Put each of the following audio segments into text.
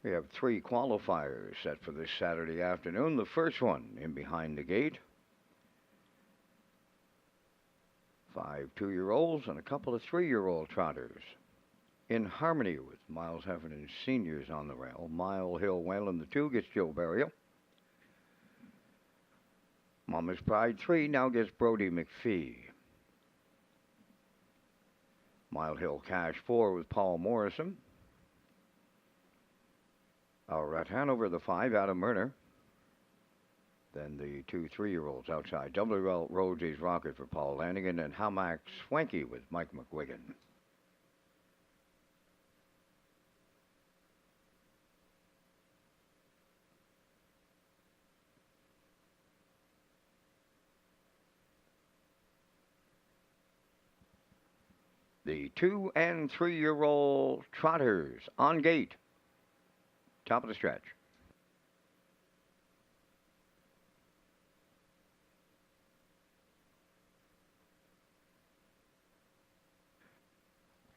We have three qualifiers set for this Saturday afternoon. The first one in behind the gate. 5 2-year-olds and a couple of 3-year-old trotters. In harmony with Miles Heffernan seniors on the rail. Mile Hill Whalen, the 2, gets Joe Burial. Mama's Pride 3 now gets Brody McPhee. Mile Hill Cash 4 with Paul Morrison. At Hanover, the 5, Adam Murner. Then the 2 3-year-olds outside. WL Rosie's Rocket for Paul Lanigan and Hamac Swanky with Mike McGuigan. The 2 and 3-year-old trotters on gate. Top of the stretch.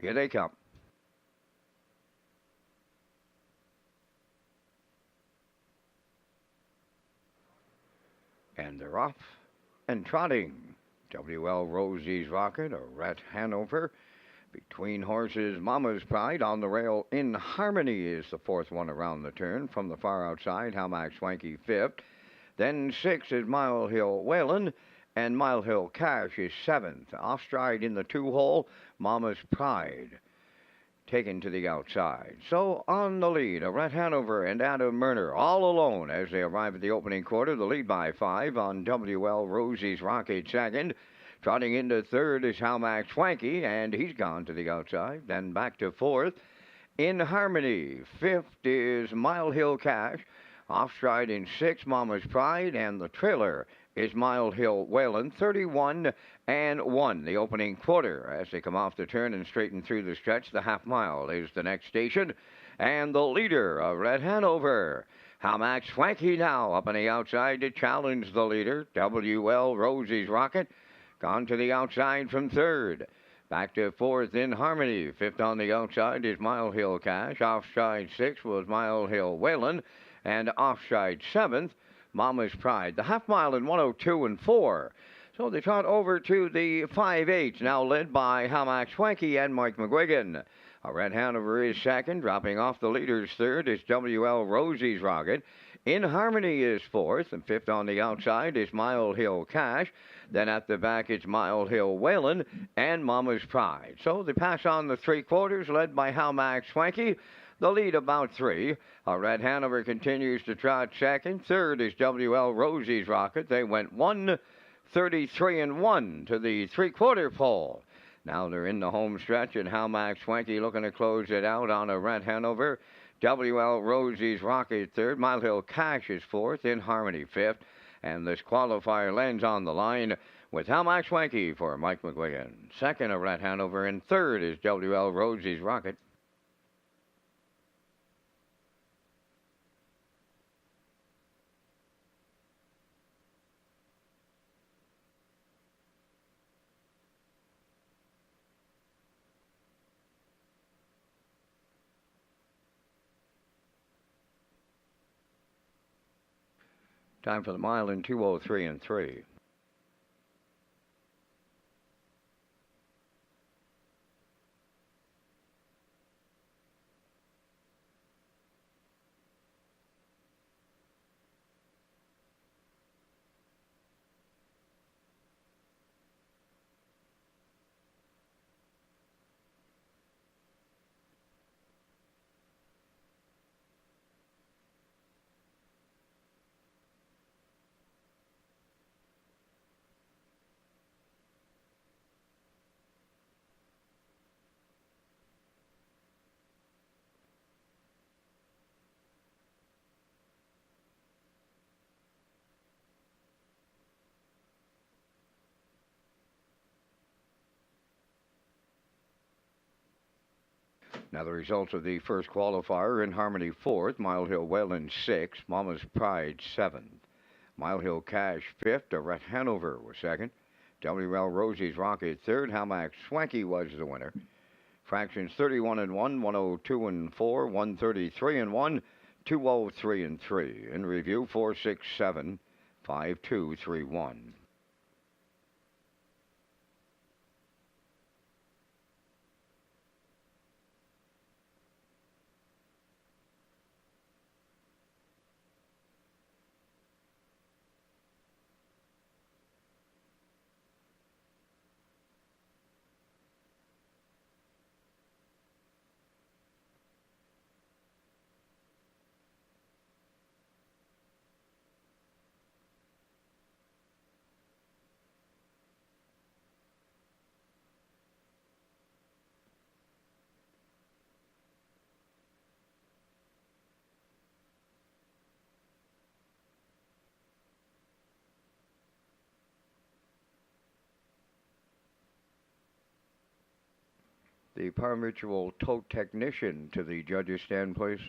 Here they come. And they're off and trotting. WL Rosie's Rocket, at Hanover. Between horses, Mama's Pride on the rail. In Harmony is the 4th one around the turn. From the far outside, Hamac Swanky 5th. Then 6 is Mile Hill Whalen. And Mile Hill Cash is 7th. Off stride in the 2-hole, Mama's Pride taken to the outside. So on the lead, at Hanover and Adam Murner all alone as they arrive at the opening quarter. The lead by 5 on WL Rosie's Rocket 2nd. Trotting into 3rd is Hamac Swanky, and he's gone to the outside. Then back to 4th. In Harmony, 5th is Mile Hill Cash. Off stride in 6th, Mama's Pride, and the trailer is Mile Hill Whalen, 31 and 1. The opening quarter as they come off the turn and straighten through the stretch. The half mile is the next station. And the leader at Hanover, Hamac Swanky now up on the outside to challenge the leader, WL Rosie's Rocket. Gone to the outside from 3rd. Back to 4th in Harmony. 5th on the outside is Mile Hill Cash. Offside 6th was Mile Hill Whalen. And offside 7th, Mama's Pride. The half mile in 1:02 and 4. So they trot over to the 5/8, now led by Hamac Swanky and Mike McGuigan. At Hanover is 2nd. Dropping off the leader's 3rd is WL Rosie's Rocket. In Harmony is 4th, and 5th on the outside is Mile Hill Cash. Then at the back it's Mile Hill Whalen and Mama's Pride. So they pass on the 3/4, led by Hamac Swanky. The lead about 3. At Hanover continues to trot 2nd. 3rd is WL Rosie's Rocket. They went 1:33 and 1 to the 3/4 pole. Now they're in the home stretch, and Hamac Swanky looking to close it out on at Hanover. WL Rosie's Rocket 3rd. Mile Hill Cash is 4th. In Harmony 5th. And this qualifier lands on the line with Hamac Swanky for Mike McGuigan. 2nd at Hanover, and 3rd is WL Rosie's Rocket. Time for the mile in 2:03 and 3. Now the results of the first qualifier: in Harmony 4th, Mile Hill Whalen 6th, Mama's Pride 7th, Mile Hill Cash 5th, at Hanover was 2nd, WL Rosie's Rocket 3rd, Hamac Swanky was the winner. Fractions 31 and 1, 102 and 4, 133 and 1, 203 and 3. In review, 467 5231. The paramutual tow technician to the judges' stand, please.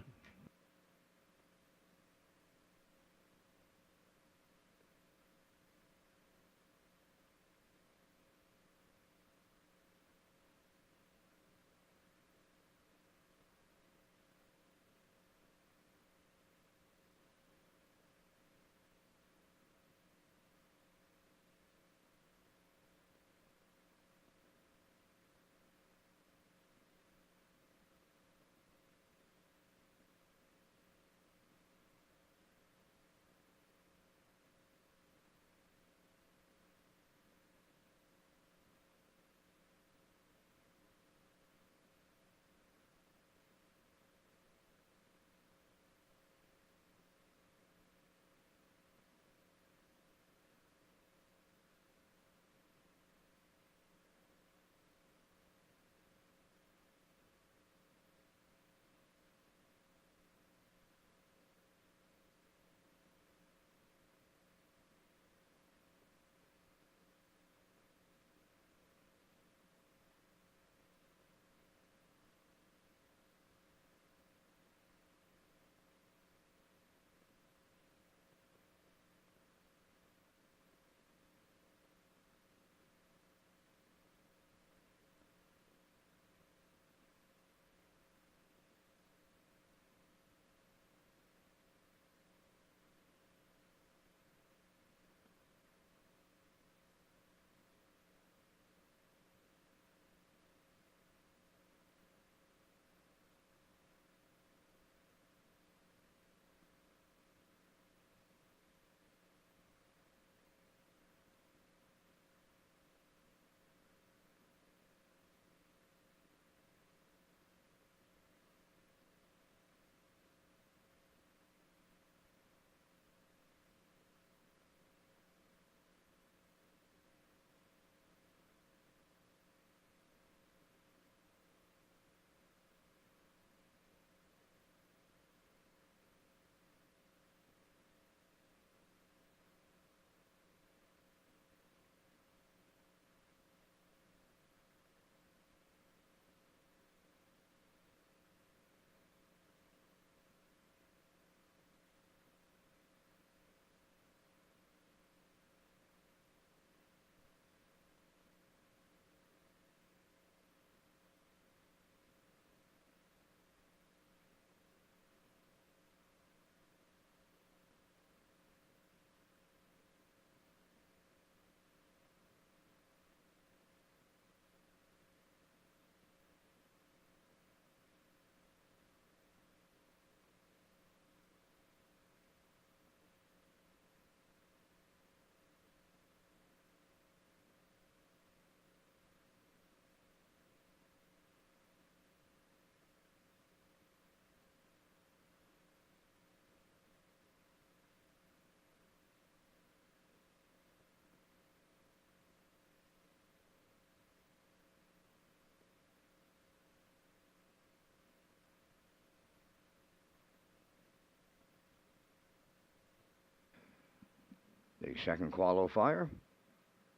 The second qualifier,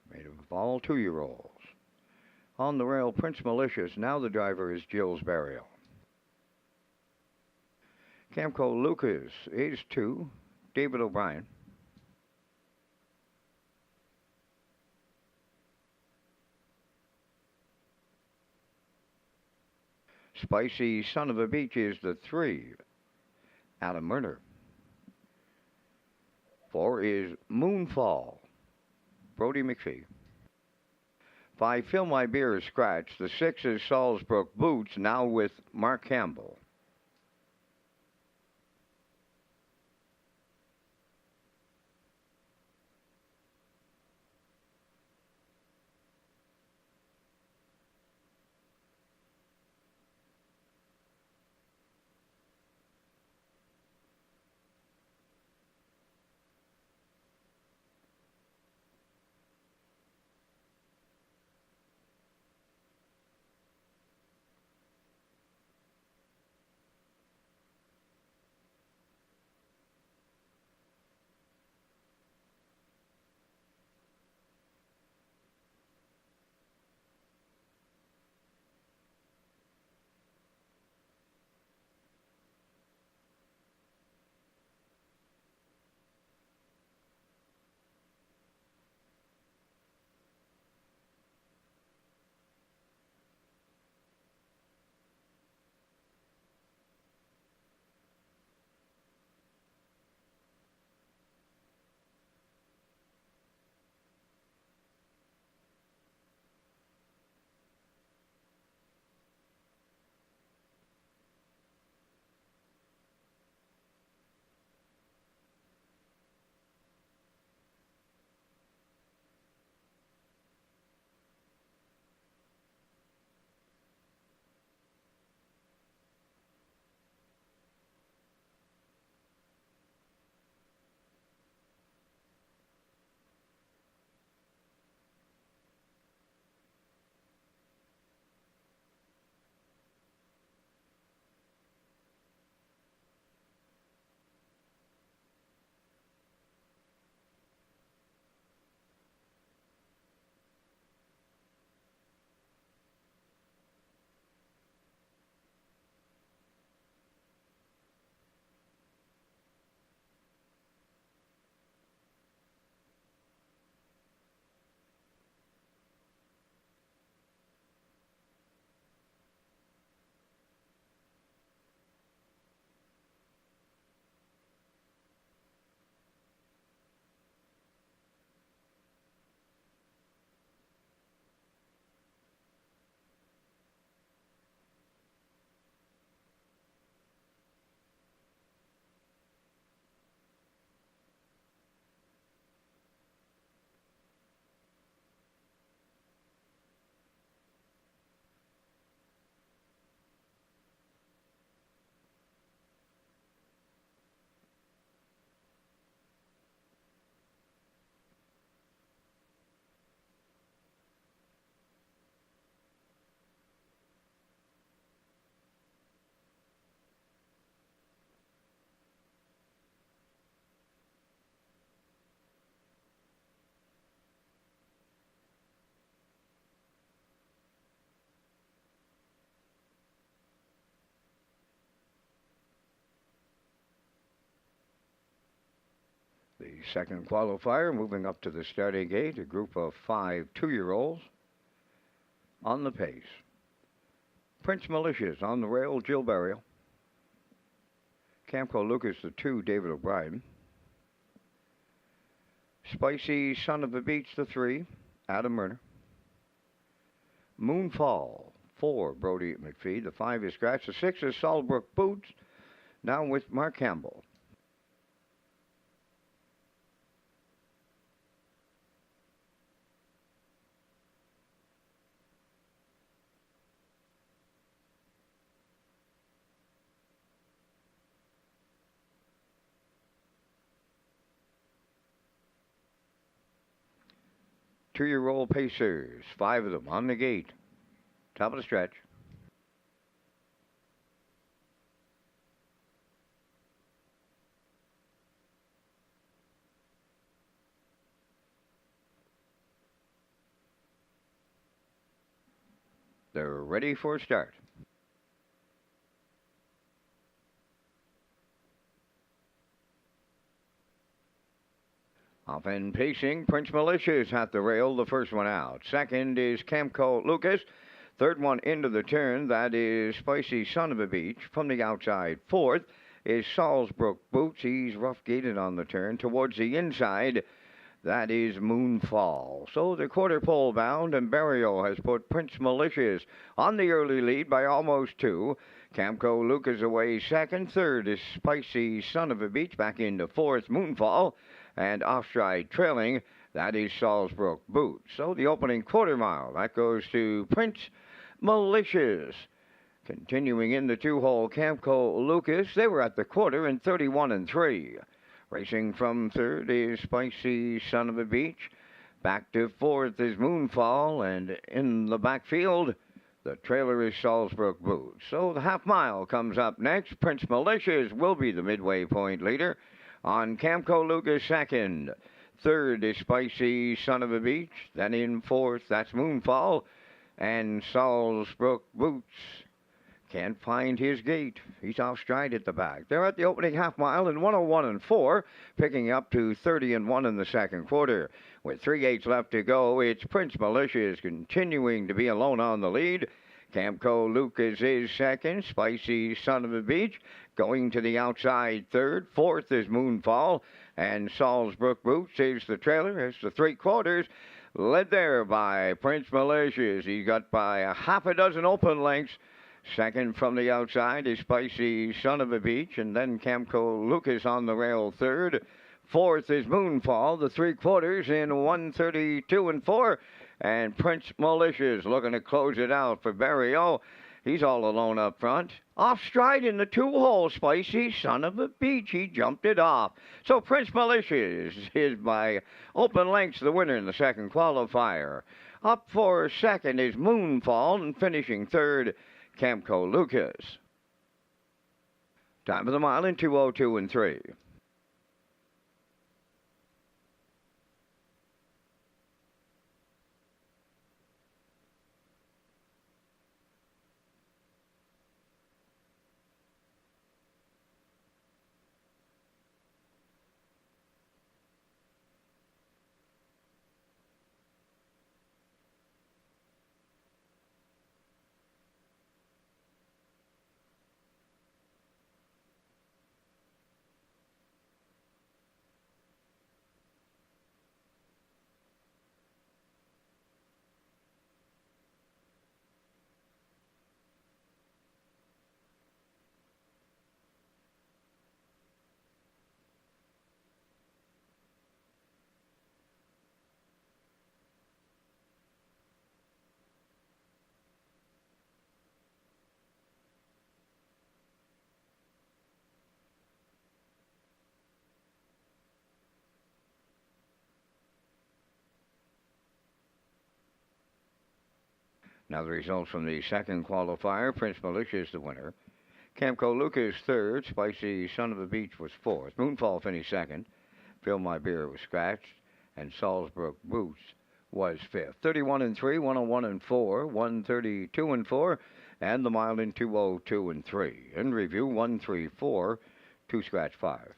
made of all 2-year-olds. On the rail, Prince Malicious. Now the driver is Jill's Burial. Camco Lucas, age 2, David O'Brien. Spicy Son of a Beach is the 3, Adam Murner. 4 is Moonfall, Brody McPhee. 5, Fill My Beer is scratched. The 6 is Salisbrook Boots, now with Mark Campbell. The second qualifier moving up to the starting gate, a group of 5 2-year-olds on the pace. Prince Malicious on the rail, Jill Burial. Camco Lucas, the 2, David O'Brien. Spicy Son of a Beach, the 3, Adam Murner. Moonfall, 4, Brody McPhee. The 5 is Scratch. The 6 is Salisbrook Boots, now with Mark Campbell. Two-year-old pacers, 5 of them on the gate. Top of the stretch. They're ready for a start. Off and pacing, Prince Malicious at the rail, the first one out. Second is Camco Lucas. Third one into the turn, that is Spicy Son of a Beach from the outside. Fourth, is Salisbrook Boots. He's rough gated on the turn. Towards the inside, that is Moonfall. So the quarter pole bound, and Barrio has put Prince Malicious on the early lead by almost 2. Camco Lucas away second. Third is Spicy Son of a Beach back into fourth, Moonfall. And offstride trailing, that is Salisbrook Boots. So the opening quarter mile, that goes to Prince Malicious. Continuing in the 2-hole, Camco Lucas, they were at the quarter in 31-3. Racing from third is Spicy Son of a Beach. Back to fourth is Moonfall, and in the backfield, the trailer is Salisbrook Boots. So the half mile comes up next. Prince Malicious will be the midway point leader. On Camco Lucas second. Third is Spicy Son of a Beach. Then in fourth, that's Moonfall. And Salisbrook Boots can't find his gate. He's off stride at the back. They're at the opening half mile in 101-4, picking up to 30-1 in the second quarter. With 3/8 left to go, it's Prince Malicious continuing to be alone on the lead. Camco Lucas is second. Spicy Son of a Beach going to the outside third. Fourth is Moonfall. And Salisbrook Boots is the trailer as the 3/4 led there by Prince Malicious. He got by a half a dozen open lengths. Second from the outside is Spicy Son of a Beach, and then Camco Lucas on the rail third. Fourth is Moonfall, the 3/4 in 132-4. And Prince Malicious looking to close it out for Barrio. He's all alone up front. Off stride in the 2-hole, Spicy Son of a Beach. He jumped it off. So Prince Malicious is by open lengths the winner in the second qualifier. Up for second is Moonfall, and finishing third, Camco Lucas. Time of the mile in 2:02-3. Now the results from the second qualifier. Prince Malicious the winner. Camco Lucas third. Spicy Son of a Beach was fourth. Moonfall finished second. Fill My Beer was scratched. And Salisbrook Boots was fifth. 31-3, 101-4, 132-4, and the mile in 2:02-3. In review, 134, 2 scratch 5.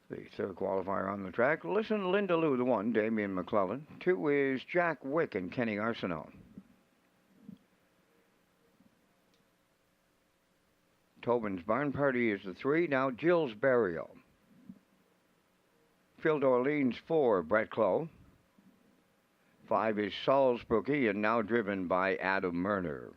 The third qualifier on the track, Listen Linda Lou, the 1, Damian McClellan. 2 is Jack Wick and Kenny Arsenault. Tobin's Barn Party is the 3, now Jill's Burial. Phil D'Orleans 4, Brett Clough. 5 is Salisbury Ian, now driven by Adam Murner.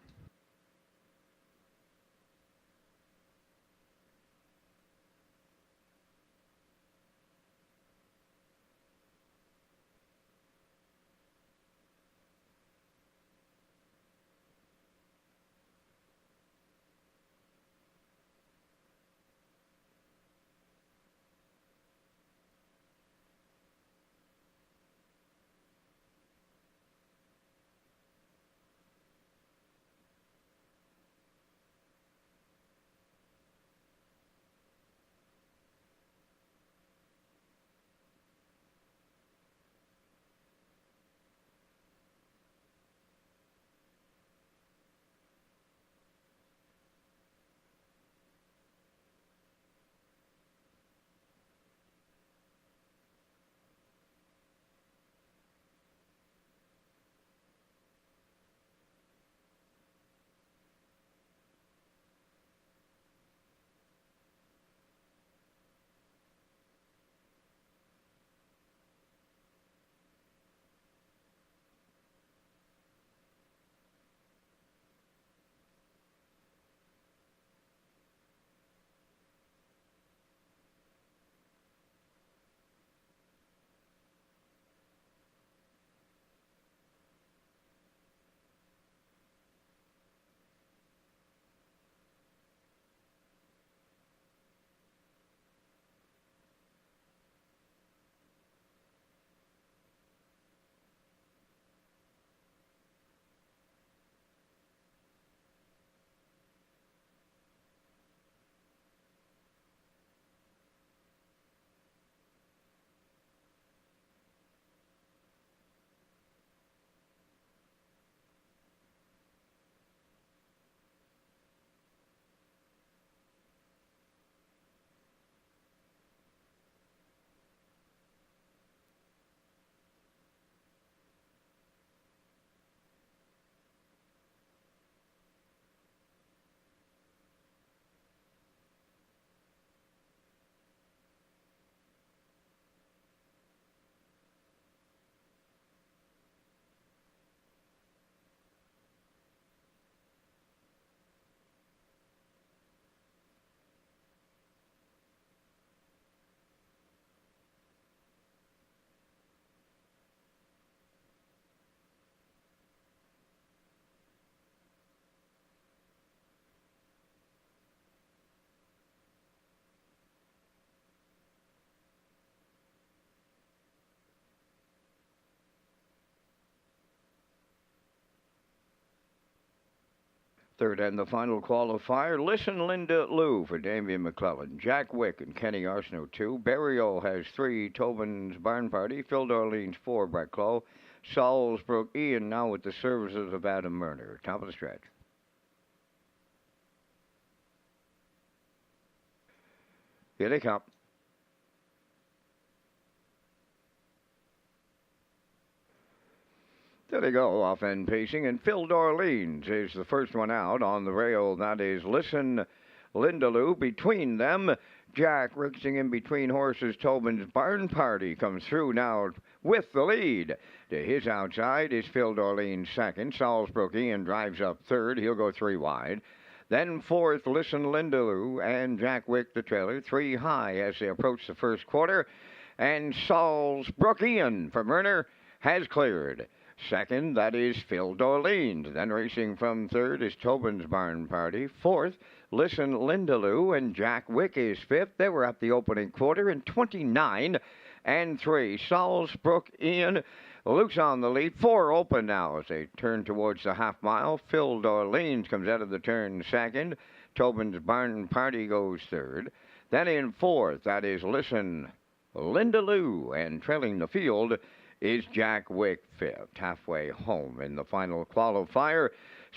Third and the final qualifier, Listen Linda Lou for Damian McClellan. Jack Wick and Kenny Arsenault 2. Burial has 3, Tobin's Barn Party. Phil D'Orleans 4, Brett Clough. Salisbury Ian now with the services of Adam Murner. Top of the stretch. Here they come. There they go, off end pacing, and Phil D'Orleans is the first one out on the rail. That is Listen Linda Lou. Between them, Jack racing in between horses. Tobin's Barn Party comes through now with the lead. To his outside is Phil D'Orleans second. Salisbury Ian drives up third. He'll go 3 wide. Then fourth, Listen Linda Lou and Jack Wick the trailer. 3 high as they approach the first quarter. And Salisbury Ian for Murner has cleared. Second, that is Phil D'Orleans. Then racing from third is Tobin's Barn Party. Fourth, Listen Linda Lou and Jack Wick is fifth. They were at the opening quarter in 29 and 3. Salisbury Ian, Luke's on the lead. 4 open now as they turn towards the half mile. Phil D'Orleans comes out of the turn second. Tobin's Barn Party goes third. Then in fourth, that is Listen Linda Lou, and trailing the field is Jack Wick fifth. Halfway home in the final qualifier,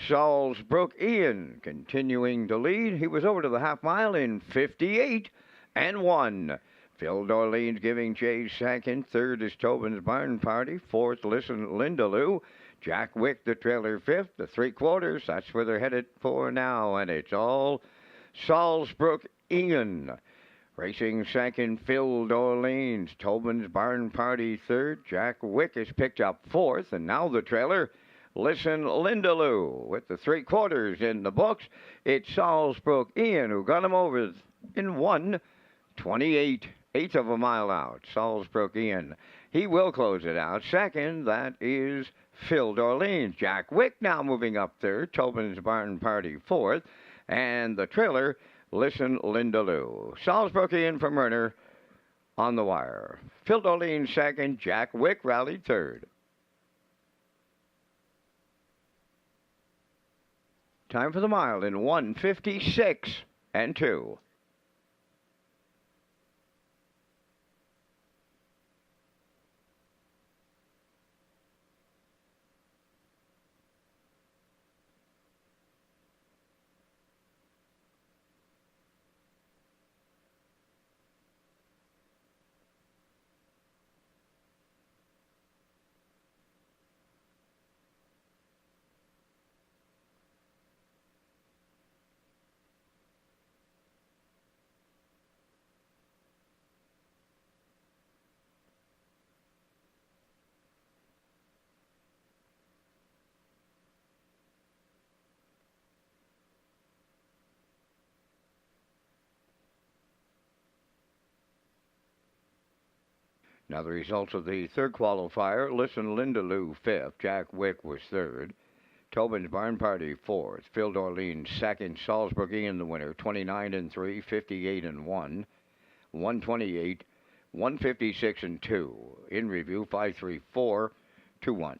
Salisbury Ian continuing to lead. He was over to the half mile in 58 and 1. Phil Dorlean's giving chase second. Third is Tobin's Barn Party. Fourth, Listen Lindaloo. Jack Wick, the trailer, fifth. The 3/4, that's where they're headed for now. And it's all Salzbrook Ian. Racing second, Phil Dorlean's. Tobin's Barn Party third. Jack Wick has picked up fourth. And now the trailer, Listen Lindaloo. With the 3/4 in the books, it's Salzbrook Ian who got him over in 1:28, eighth of a mile out. Salzbrook Ian. He will close it out. Second, that is Phil Dorlean's. Jack Wick now moving up third. Tobin's Barn Party fourth. And the trailer, Listen Lindaloo. Salzbrook Ian from Murner on the wire. Phil Dorlean second. Jack Wick rallied third. Time for the mile in 1:56 and 2. Now the results of the third qualifier, Listen Lindaloo fifth, Jack Wick was third, Tobin's Barn Party fourth, Phil Dorlean second, Salzbrook Ian the winner, 29 and 3, 58 and 1, 128, 156 and 2. In review, 534 to 1.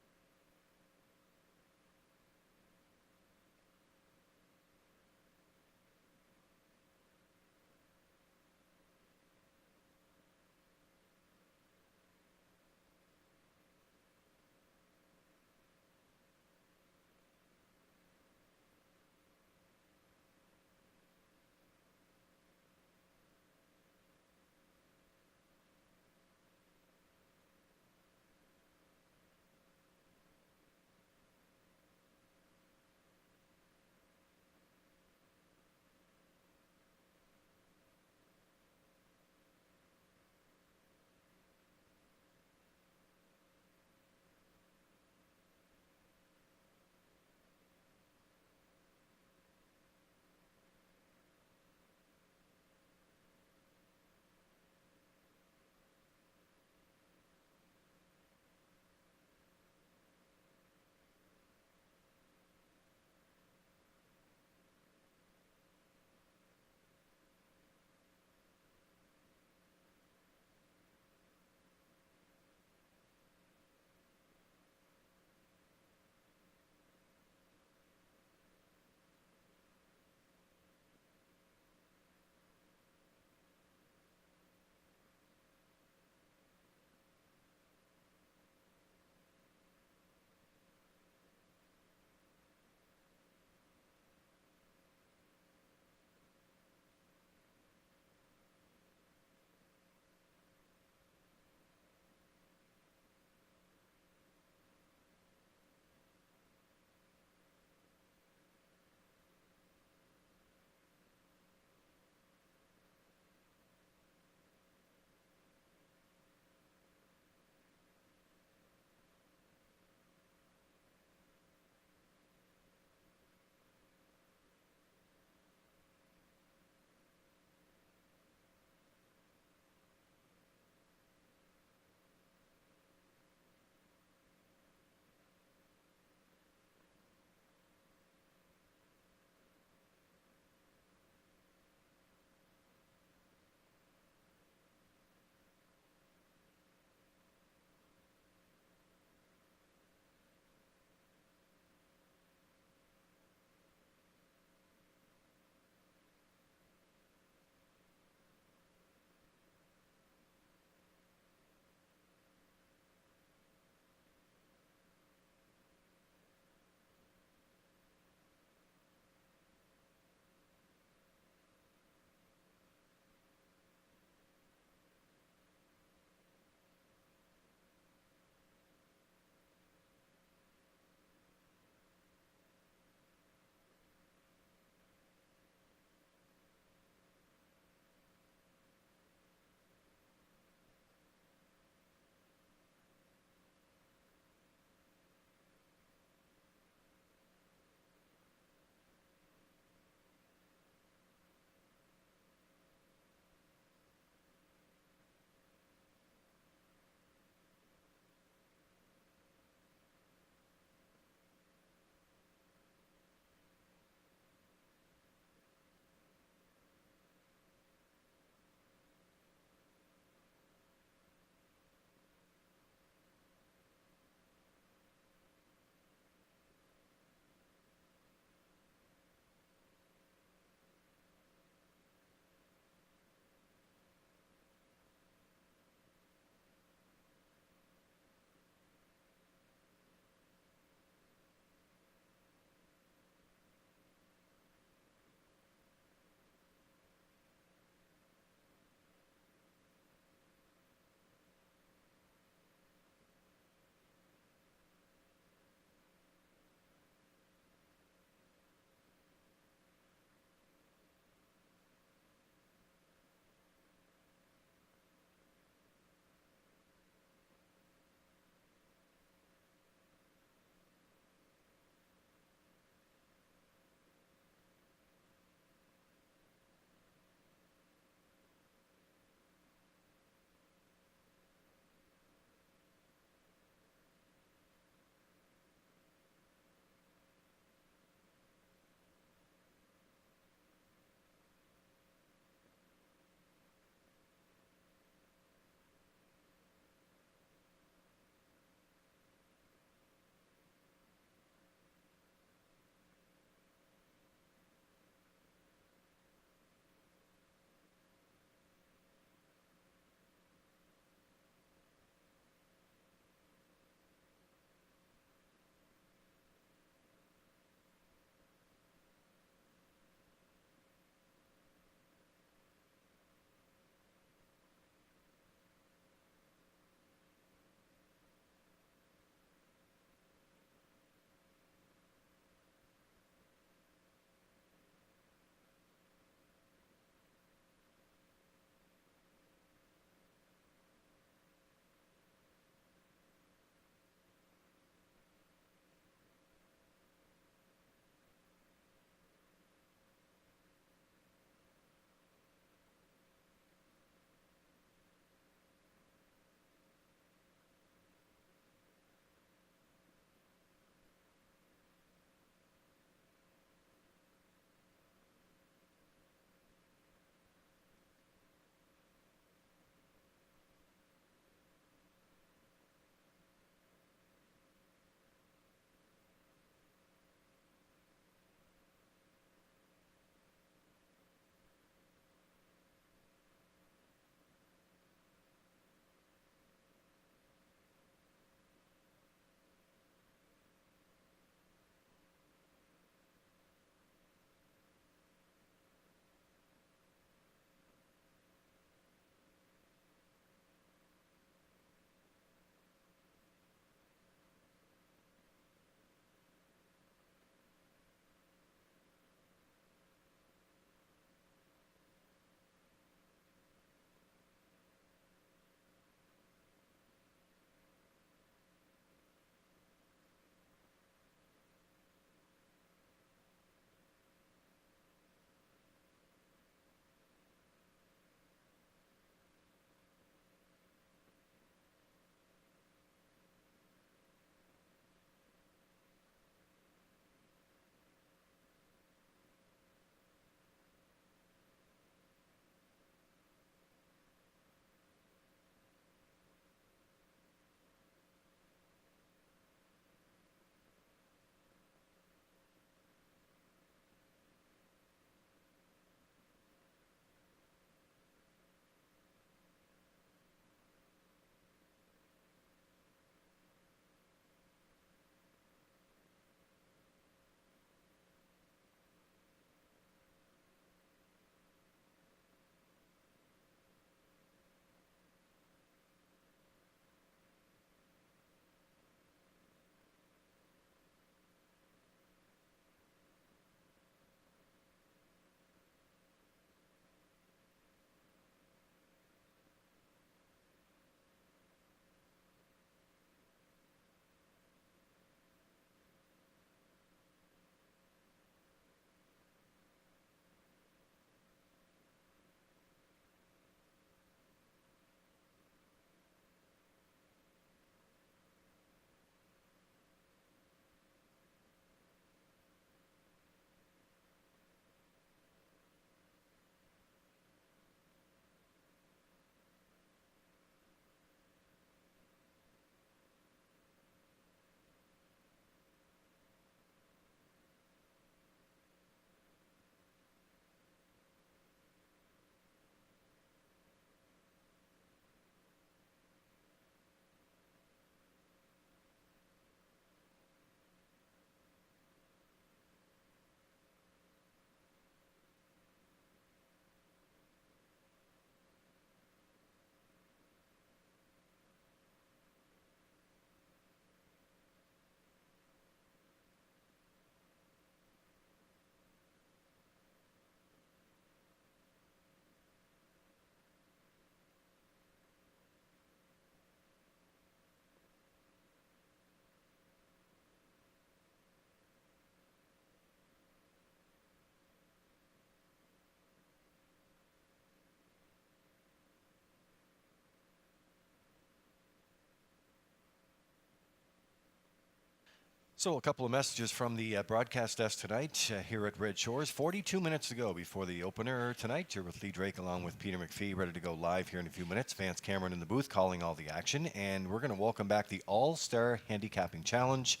So a couple of messages from the broadcast desk tonight here at Red Shores. 42 minutes to go before the opener tonight. You're with Lee Drake along with Peter McPhee, ready to go live here in a few minutes. Vance Cameron in the booth calling all the action. And we're going to welcome back the All-Star Handicapping Challenge.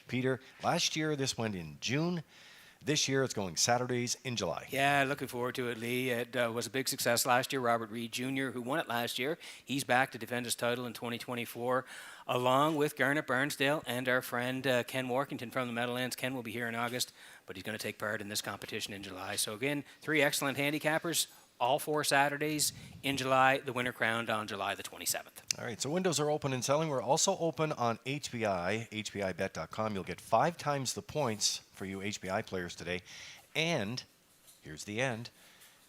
Peter, last year this went in June. This year it's going Saturdays in July. Yeah, looking forward to it, Lee. It was a big success last year. Robert Reed Jr., who won it last year, he's back to defend his title in 2024, along with Garnet Barnsdale and our friend Ken Workington from the Meadowlands. Ken will be here in August, but he's going to take part in this competition in July. So again, 3 excellent handicappers, all 4 Saturdays in July, the winner crowned on July the 27th. All right, so windows are open and selling. We're also open on HBI, HBIBet.com. You'll get 5 times the points for you HBI players today. And here's the end.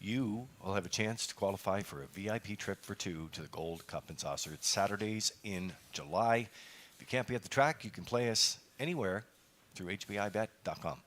You will have a chance to qualify for a VIP trip for 2 to the Gold Cup and Saucer. It's Saturdays in July. If you can't be at the track, you can play us anywhere through HBIBet.com.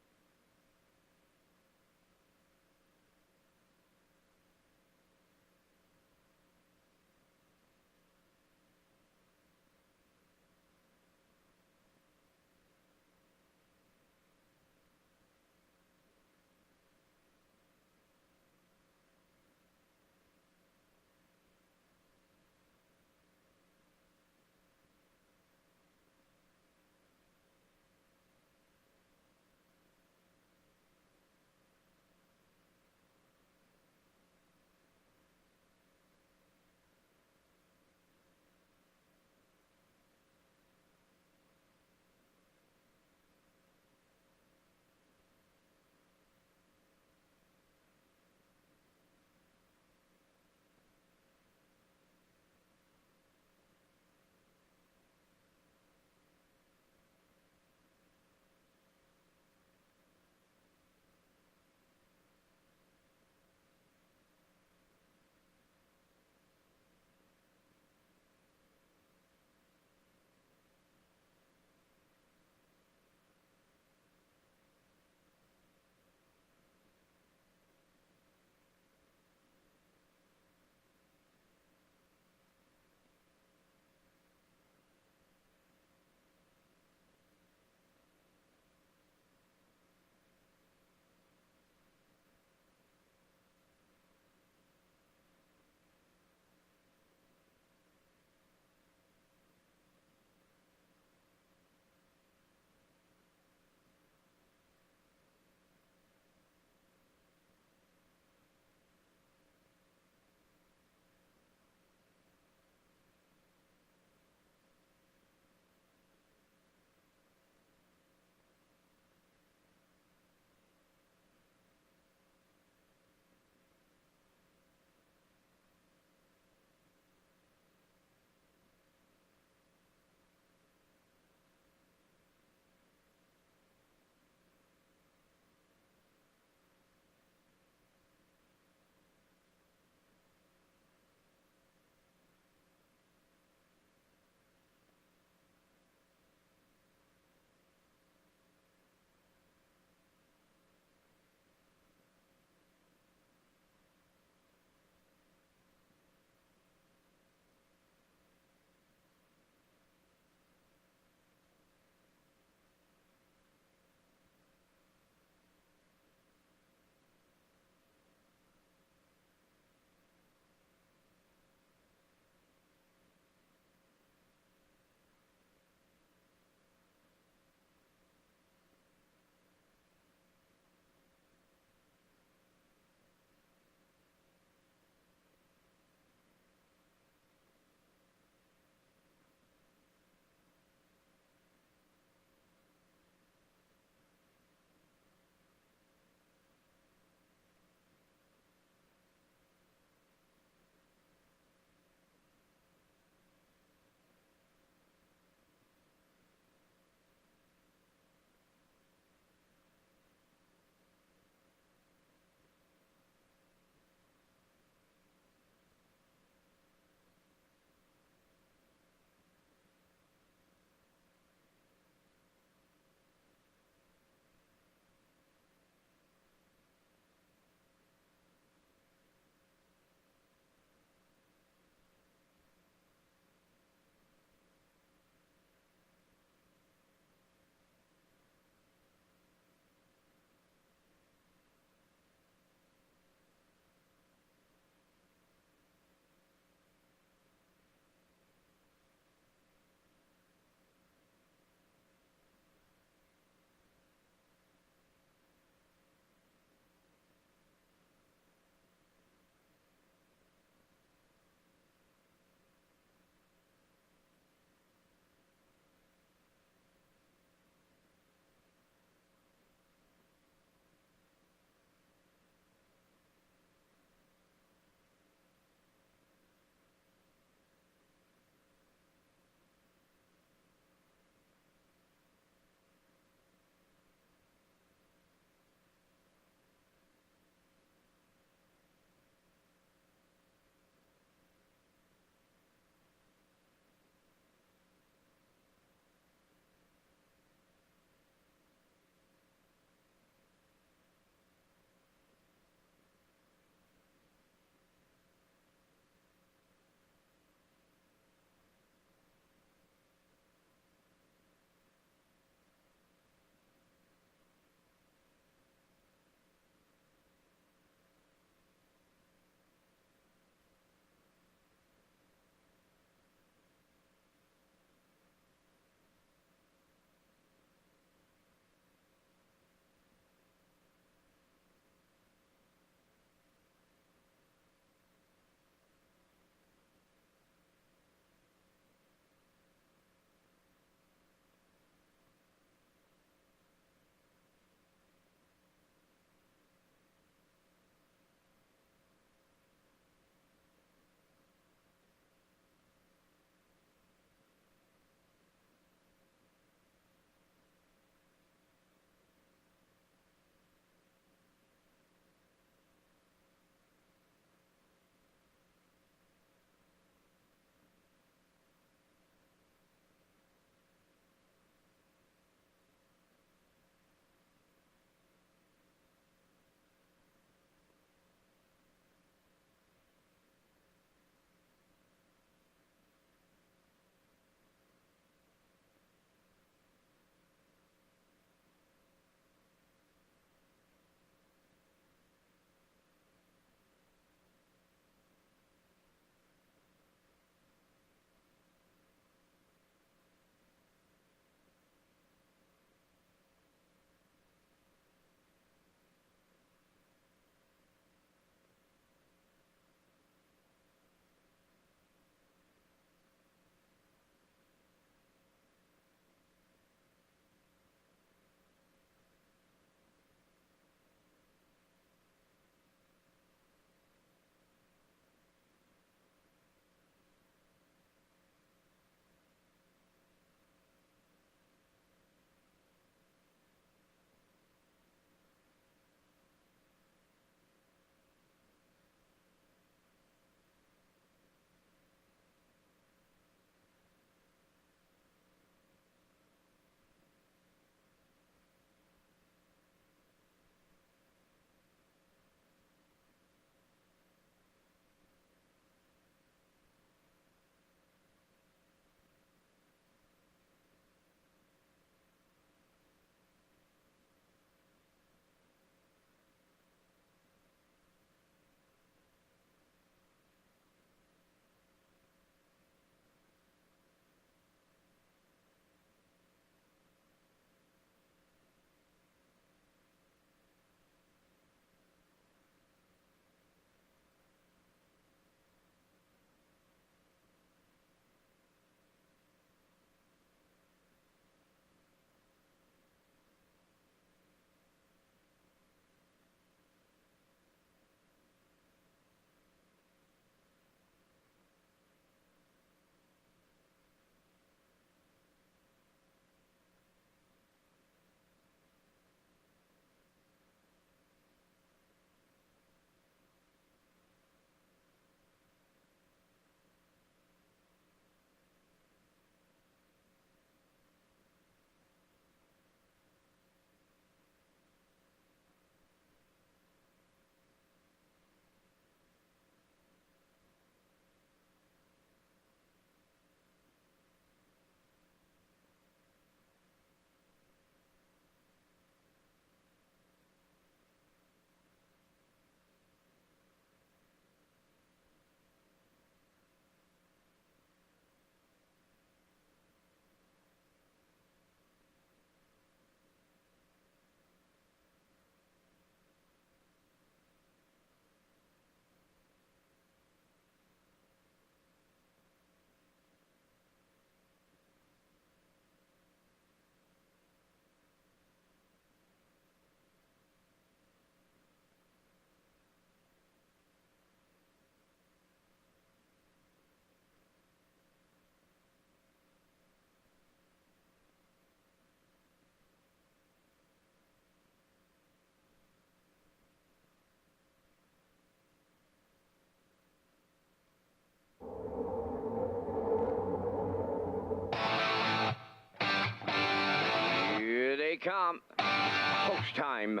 come. Post time.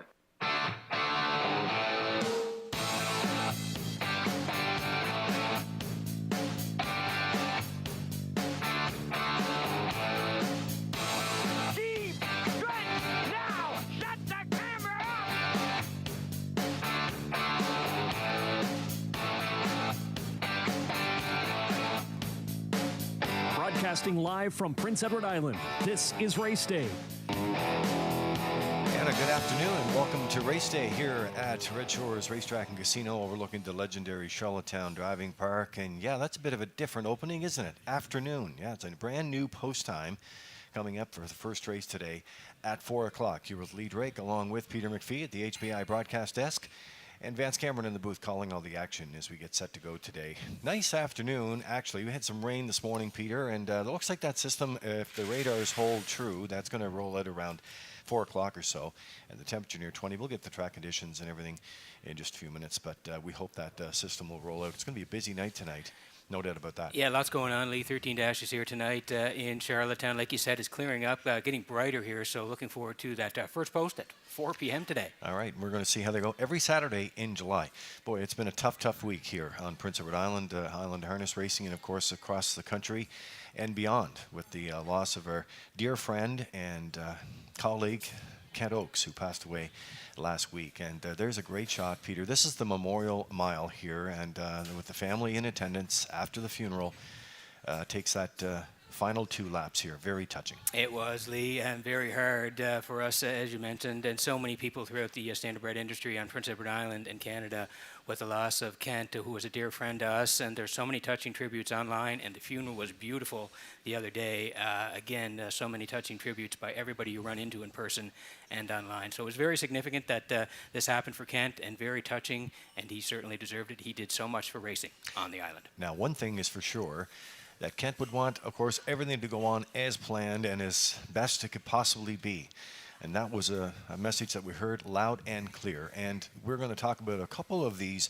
Deep stretch now. Shut the camera off. Broadcasting live from Prince Edward Island, this is Race Day. And a good afternoon and welcome to Race Day here at Redshores Racetrack and Casino overlooking the legendary Charlottetown Driving Park. And yeah, that's a bit of a different opening, isn't it? Afternoon. Yeah, it's a brand new post time coming up for the first race today at 4 o'clock. You're with Lee Drake along with Peter McPhee at the HBI broadcast desk. And Vance Cameron in the booth calling all the action as we get set to go today. Nice afternoon, actually. We had some rain this morning, Peter, and it looks like that system, if the radars hold true, that's going to roll out around 4 o'clock or so, and the temperature near 20. We'll get the track conditions and everything in just a few minutes, but we hope that system will roll out. It's going to be a busy night tonight. No doubt about that. Yeah, lots going on, Lee. 13 dashes here tonight in Charlottetown. Like you said, it's clearing up, getting brighter here, so looking forward to that first post at 4 p.m. today. All right, we're going to see how they go every Saturday in July. Boy, it's been a tough week here on Prince Edward Island, Highland Harness Racing, and, of course, across the country and beyond with the loss of our dear friend and colleague, Kent Oakes, who passed away last week. And there's a great shot, Peter. This is the Memorial Mile here, and with the family in attendance after the funeral, takes that final 2 laps here. Very touching. It was, Lee, and very hard for us, as you mentioned, and so many people throughout the standardbred industry on Prince Edward Island and Canada with the loss of Kent, who was a dear friend to us. And there's so many touching tributes online, and the funeral was beautiful the other day. Again, so many touching tributes by everybody you run into in person and online. So it was very significant that this happened for Kent, and very touching, and he certainly deserved it. He did so much for racing on the island. Now, one thing is for sure, that Kent would want, of course, everything to go on as planned and as best it could possibly be. And that was a message that we heard loud and clear. And we're going to talk about a couple of these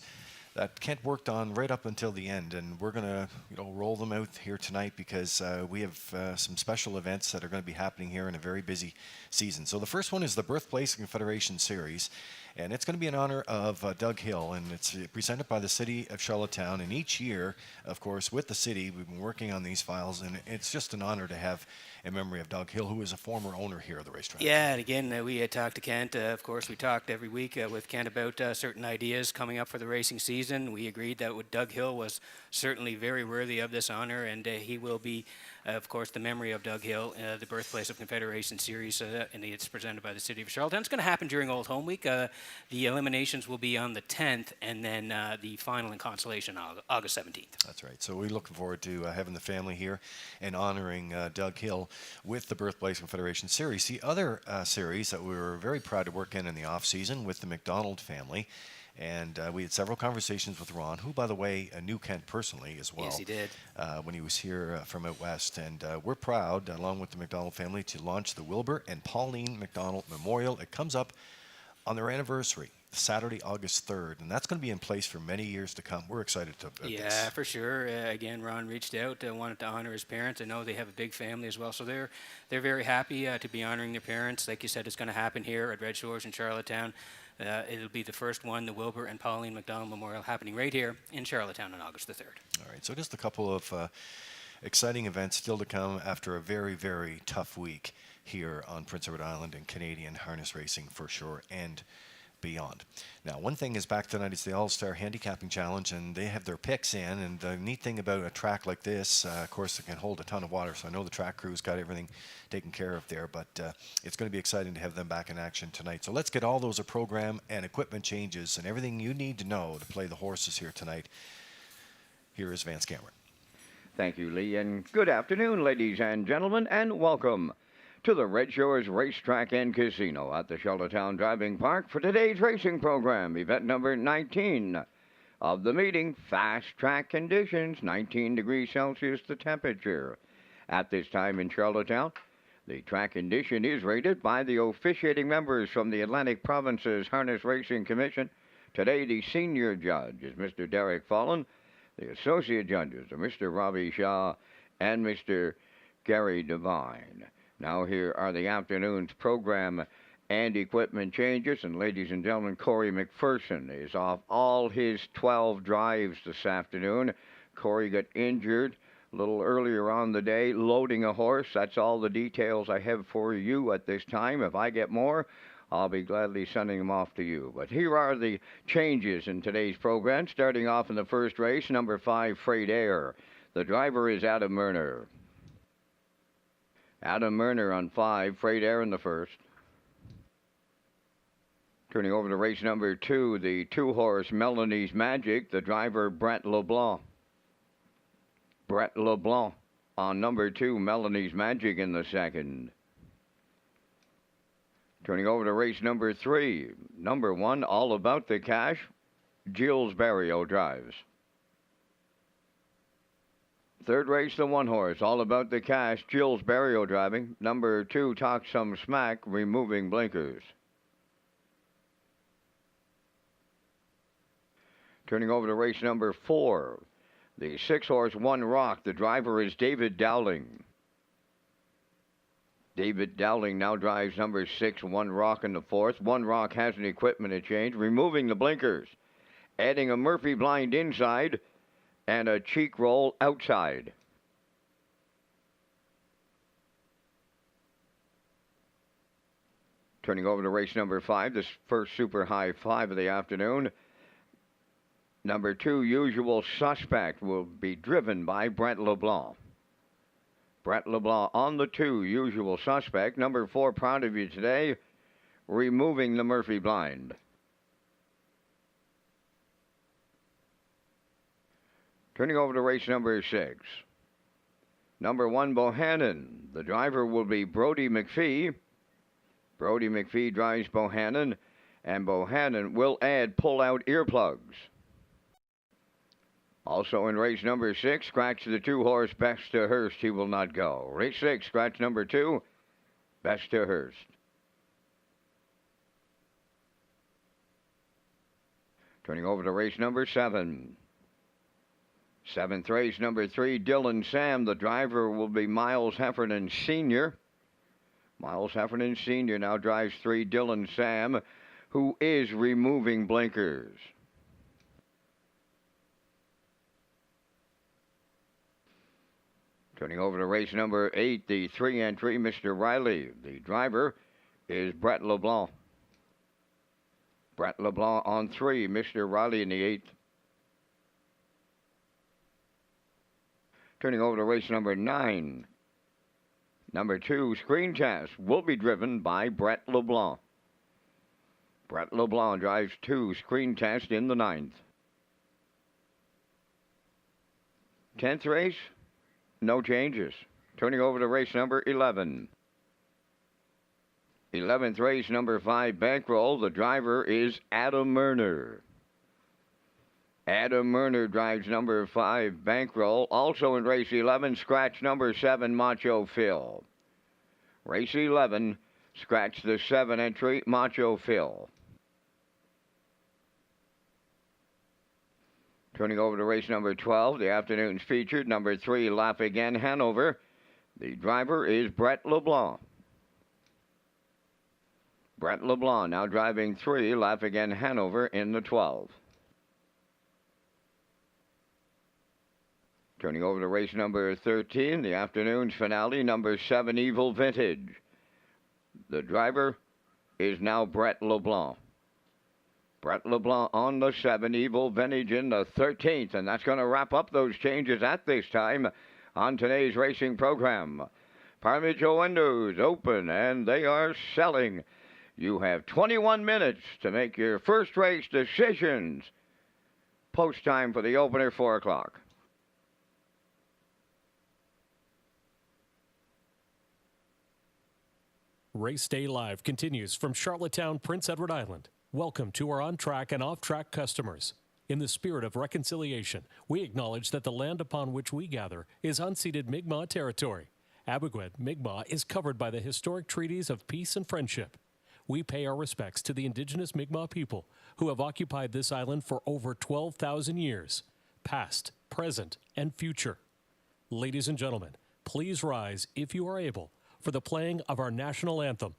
that Kent worked on right up until the end. And we're going to roll them out here tonight because we have some special events that are going to be happening here in a very busy season. So the first one is the Birthplace Confederation Series. And it's going to be in honor of Doug Hill, and it's presented by the City of Charlottetown. And each year, of course, with the city, we've been working on these files, and it's just an honor to have in memory of Doug Hill, who is a former owner here of the racetrack. Yeah, and again, we had talked to Kent. Of course, we talked every week with Kent about certain ideas coming up for the racing season. We agreed that Doug Hill was certainly very worthy of this honor, and he will be, of course, the memory of Doug Hill, the Birthplace of Confederation Series, and it's presented by the City of Charlottetown. It's going to happen during Old Home Week. The eliminations will be on the 10th, and then the final in consolation August 17th. That's right. So we're looking forward to having the family here and honoring Doug Hill with the Birthplace Confederation Series. The other series that we were very proud to work in the off-season with the McDonald family. And we had several conversations with Ron, who, by the way, knew Kent personally as well. Yes, he did. When he was here from out west. And we're proud, along with the McDonald family, to launch the Wilbur and Pauline McDonald Memorial. It comes up on their anniversary, Saturday, August 3rd. And that's going to be in place for many years to come. We're excited to this. Yeah, for sure. Again, Ron reached out, wanted to honor his parents. I know they have a big family as well. So they're very happy to be honoring their parents. Like you said, it's going to happen here at Redshores in Charlottetown. It'll be the first one, the Wilbur and Pauline McDonald Memorial, happening right here in Charlottetown on August the 3rd. All right, so just a couple of exciting events still to come after a very, very tough week here on Prince Edward Island and Canadian harness racing for sure and beyond. Now, one thing is back tonight is the All-Star Handicapping Challenge, and they have their picks in. And the neat thing about a track like this, of course, it can hold a ton of water. So I know the track crew's got everything taken care of there, but it's going to be exciting to have them back in action tonight. So let's get all those program and equipment changes and everything you need to know to play the horses here tonight. Here is Vance Cameron. Thank you, Lee, and good afternoon, ladies and gentlemen, and welcome to the Redshores Racetrack and Casino at the Charlottetown Driving Park for today's racing program, event number 19 of the meeting. Fast track conditions, 19 degrees Celsius the temperature. At this time in Charlottetown, the track condition is rated by the officiating members from the Atlantic Provinces Harness Racing Commission. Today, the senior judge is Mr. Derek Fallon. The associate judges are Mr. Robbie Shaw and Mr. Gary Devine. Now here are the afternoon's program and equipment changes. And ladies and gentlemen, Corey McPherson is off all his 12 drives this afternoon. Corey got injured a little earlier on the day loading a horse. That's all the details I have for you at this time. If I get more, I'll be gladly sending them off to you. But here are the changes in today's program. Starting off in the first race, number 5, Freight Air. The driver is Adam Murner. Adam Murner on 5, Freight Air in the first. Turning over to race number 2, the 2-horse Melanie's Magic. The driver, Brett LeBlanc. Brett LeBlanc on number 2, Melanie's Magic in the second. Turning over to race number 3, number 1, All About the Cash. Gilles Barrio drives. Third race, the 1-horse, All About the Cash, Gilles Barrio driving. Number 2, Talk Some Smack, removing blinkers. Turning over to race number 4, the 6-horse, One Rock. The driver is David Dowling. David Dowling now drives number 6, One Rock in the fourth. One Rock has an equipment change, removing the blinkers, adding a Murphy blind inside and a cheek roll outside. Turning over to race number 5, this first Super High 5 of the afternoon. Number 2, Usual Suspect, will be driven by Brett LeBlanc. Brett LeBlanc on the 2, Usual Suspect. Number 4, Proud of You Today, removing the Murphy blind. Turning over to race number 6. Number 1, Bohannon. The driver will be Brody McPhee. Brody McPhee drives Bohannon, and Bohannon will add pull-out earplugs. Also in race number 6, scratch the 2-horse Best to Hurst. He will not go. Race 6, scratch number 2, Best to Hurst. Turning over to race number 7. 7th race, number 3, Dylan Sam. The driver will be Miles Heffernan Sr. Miles Heffernan Sr. now drives 3, Dylan Sam, who is removing blinkers. Turning over to race number 8, the 3-entry, Mr. Riley. The driver is Brett LeBlanc. Brett LeBlanc on 3, Mr. Riley in the 8th. Turning over to race number 9. Number 2, Screen Test, will be driven by Brett LeBlanc. Brett LeBlanc drives 2, Screen Test in the 9th. 10th race, no changes. Turning over to race number 11. 11th race, number 5, Bankroll. The driver is Adam Murner. Adam Murner drives number 5, Bankroll. Also in race 11, scratch number 7, Macho Phil. Race 11, scratch the 7 entry, Macho Phil. Turning over to race number 12, the afternoon's featured, number 3, Laugh Again, Hanover. The driver is Brett LeBlanc. Brett LeBlanc now driving 3, Laugh Again, Hanover in the 12. Turning over to race number 13, the afternoon's finale, number 7, Evil Vintage. The driver is now Brett LeBlanc. Brett LeBlanc on the 7, Evil Vintage in the 13th, and that's going to wrap up those changes at this time on today's racing program. Parmigiano windows open, and they are selling. You have 21 minutes to make your first race decisions. Post time for the opener, 4 o'clock. Race Day Live continues from Charlottetown, Prince Edward Island. Welcome to our on-track and off-track customers. In the spirit of reconciliation, we acknowledge that the land upon which we gather is unceded Mi'kmaq territory. Abeguet Mi'kmaq is covered by the historic treaties of peace and friendship. We pay our respects to the indigenous Mi'kmaq people who have occupied this island for over 12,000 years, past, present, and future. Ladies and gentlemen, please rise if you are able for the playing of our national anthem.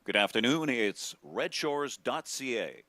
Good afternoon. It's Redshores.ca.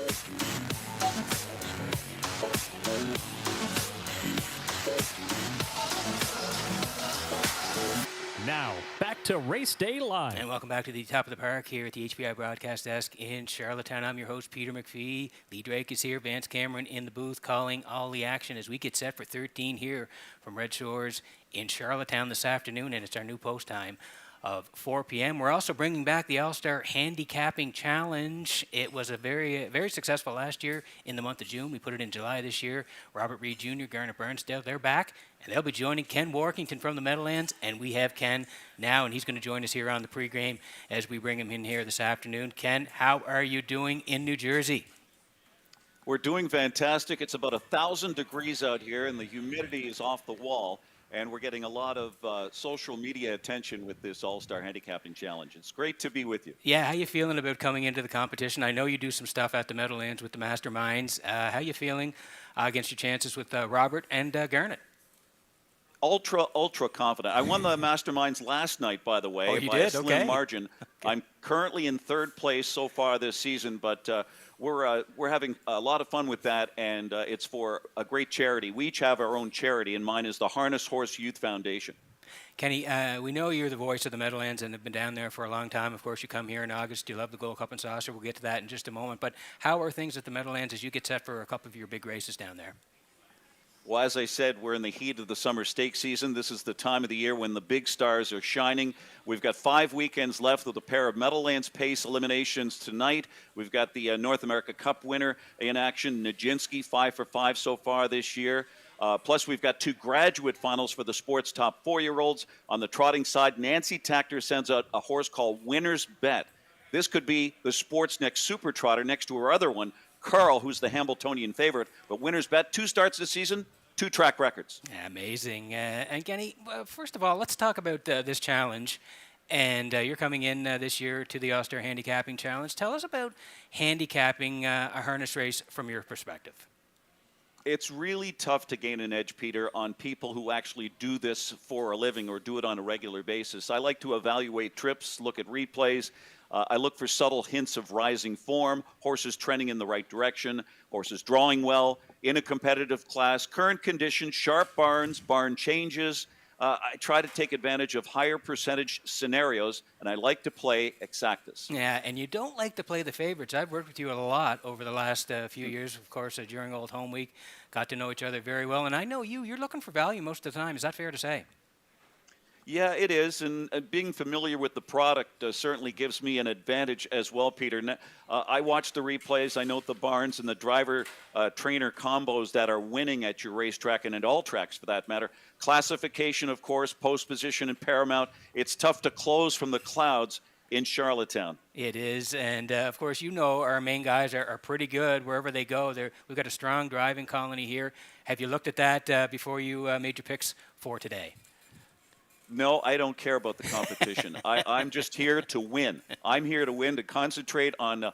Now, back to Race Day Live. And welcome back to the top of the park here at the HBI broadcast desk in Charlottetown. I'm your host, Peter McPhee. Lee Drake is here, Vance Cameron in the booth calling all the action as we get set for 13 here from Red Shores in Charlottetown this afternoon, and it's our new post time of 4 p.m. We're also bringing back the All-Star Handicapping Challenge. It was a very successful last year in the month of June. We put it in July this year. Robert Reed Jr., Garnet Burnsdale, they're back, and they'll be joining Ken Workington from the Meadowlands, and we have Ken now, and he's going to join us here on the pregame as we bring him in here this afternoon. Ken, how are you doing in New Jersey? We're doing fantastic. It's about 1,000 degrees out here, and the humidity is off the wall. And we're getting a lot of social media attention with this All-Star Handicapping Challenge. It's great to be with you. Yeah, how you feeling about coming into the competition? I know you do some stuff at the Meadowlands with the Masterminds. How you feeling against your chances with Robert and Garnet? Ultra confident. I won the Masterminds last night, by the way, by a slim margin. I'm currently in third place so far this season, but we're having a lot of fun with that, and it's for a great charity. We each have our own charity, and mine is the Harness Horse Youth Foundation. Kenny, we know you're the voice of the Meadowlands and have been down there for a long time. Of course, you come here in August. You love the Gold Cup and Saucer. We'll get to that in just a moment. But how are things at the Meadowlands as you get set for a couple of your big races down there? Well, as I said, we're in the heat of the summer stake season. This is the time of the year when the big stars are shining. We've got 5 weekends left with a pair of Meadowlands Pace eliminations tonight. We've got the North America Cup winner in action, Nijinsky, 5 for 5 so far this year. Plus, we've got 2 graduate finals for the sport's top 4-year-olds. On the trotting side, Nancy Tactor sends out a horse called Winner's Bet. This could be the sport's next super trotter next to her other one, Carl, who's the Hambletonian favorite. But Winner's Bet, 2 starts this season, 2 track records. Yeah, amazing. And Kenny, first of all, let's talk about this challenge. And you're coming in this year to the All-Star Handicapping Challenge. Tell us about handicapping a harness race from your perspective. It's really tough to gain an edge, Peter, on people who actually do this for a living or do it on a regular basis. I like to evaluate trips, look at replays. I look for subtle hints of rising form, horses trending in the right direction, horses drawing well in a competitive class, current conditions, sharp barns, barn changes. I try to take advantage of higher percentage scenarios, and I like to play exactas. Yeah, and you don't like to play the favorites. I've worked with you a lot over the last few years, of course, during Old Home Week. Got to know each other very well, and I know you're looking for value most of the time. Is that fair to say? Yeah, it is, and being familiar with the product certainly gives me an advantage as well, Peter. I watch the replays. I note the barns and the driver-trainer combos that are winning at your racetrack and at all tracks, for that matter. Classification, of course, post position and paramount. It's tough to close from the clouds in Charlottetown. It is, and of course, you know our main guys are pretty good wherever they go. We've got a strong driving colony here. Have you looked at that before you made your picks for today? No, I don't care about the competition. I'm just here to win. I'm here to win, to concentrate on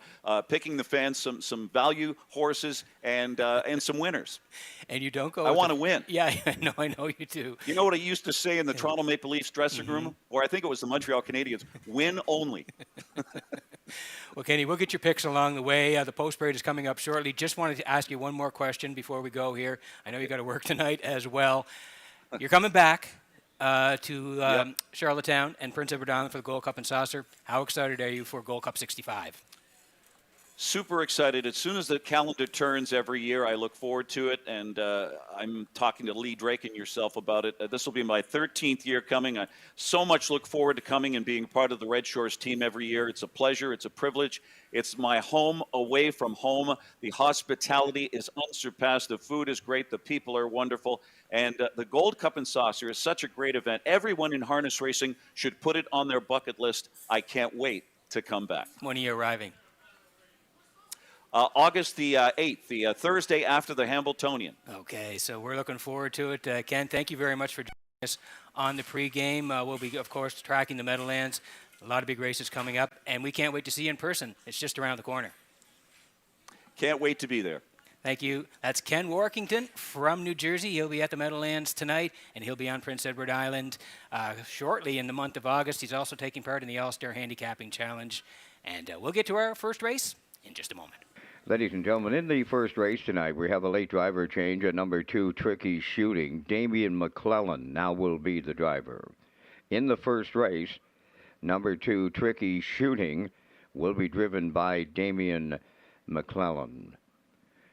picking the fans some value horses and some winners. And you don't go. I want to win. Yeah, I know you do. You know what I used to say in the Toronto Maple Leafs dressing room, or I think it was the Montreal Canadiens: win only. Well, Kenny, we'll get your picks along the way. The post parade is coming up shortly. Just wanted to ask you one more question before we go here. I know you got to work tonight as well. You're coming back to Charlottetown and Prince Edward Island for the Gold Cup and Saucer. How excited are you for Gold Cup 65? Super excited. As soon as the calendar turns every year, I look forward to it, and I'm talking to Lee Drake and yourself about it. This will be my 13th year coming. I so much look forward to coming and being part of the Red Shores team every year. It's a pleasure. It's a privilege. It's my home away from home. The hospitality is unsurpassed. The food is great. The people are wonderful. And the Gold Cup and Saucer is such a great event. Everyone in harness racing should put it on their bucket list. I can't wait to come back. When are you arriving? August the 8th, the Thursday after the Hambletonian. Okay, so we're looking forward to it. Ken, thank you very much for joining us on the pregame. We'll be, of course, tracking the Meadowlands. A lot of big races coming up, and we can't wait to see you in person. It's just around the corner. Can't wait to be there. Thank you. That's Ken Workington from New Jersey. He'll be at the Meadowlands tonight, and he'll be on Prince Edward Island shortly in the month of August. He's also taking part in the All-Star Handicapping Challenge. And we'll get to our first race in just a moment. Ladies and gentlemen, in the first race tonight, we have a late driver change at number 2, Tricky Shooting. Damian McClellan now will be the driver. In the first race, number 2, Tricky Shooting, will be driven by Damian McClellan.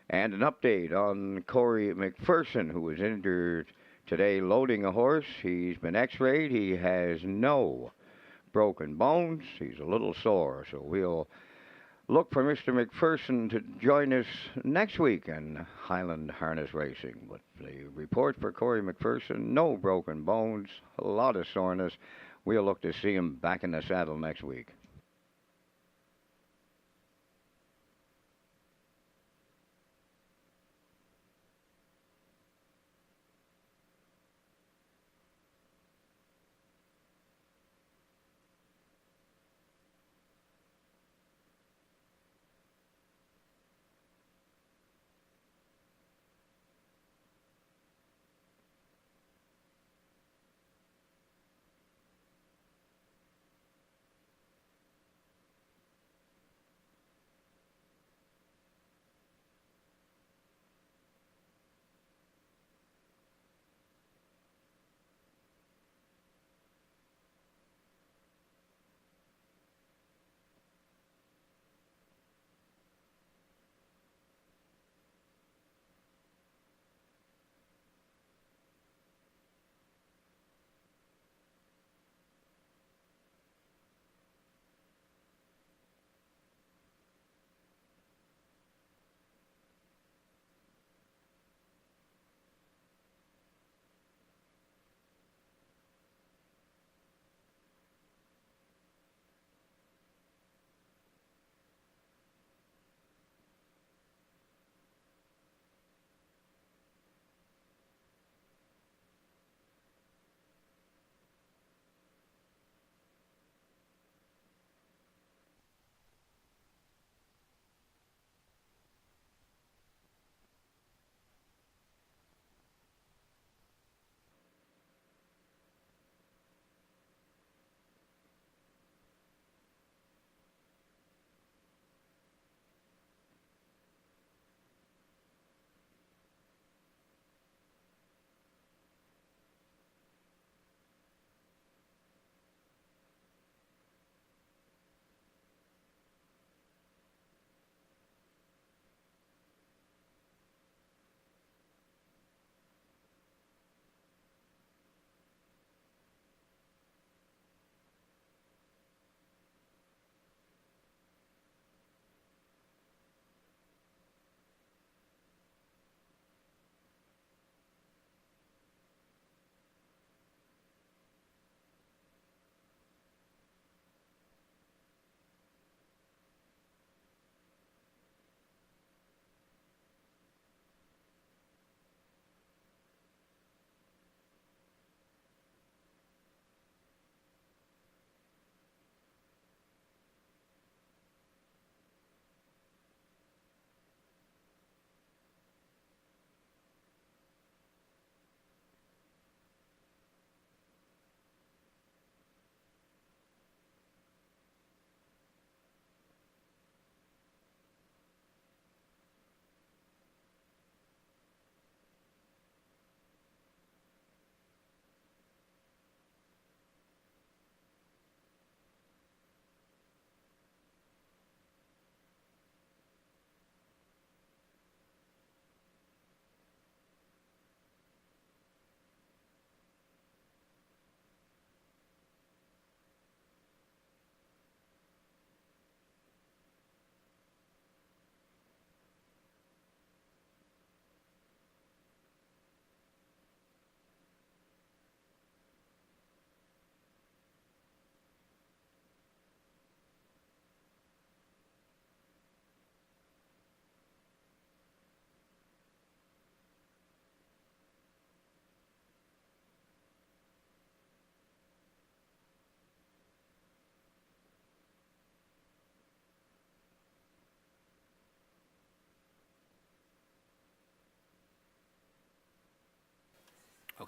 And an update on Corey McPherson, who was injured today loading a horse. He's been x-rayed. He has no broken bones. He's a little sore, so we'll look for Mr. McPherson to join us next week in Highland Harness Racing. But the report for Corey McPherson, no broken bones, a lot of soreness. We'll look to see him back in the saddle next week.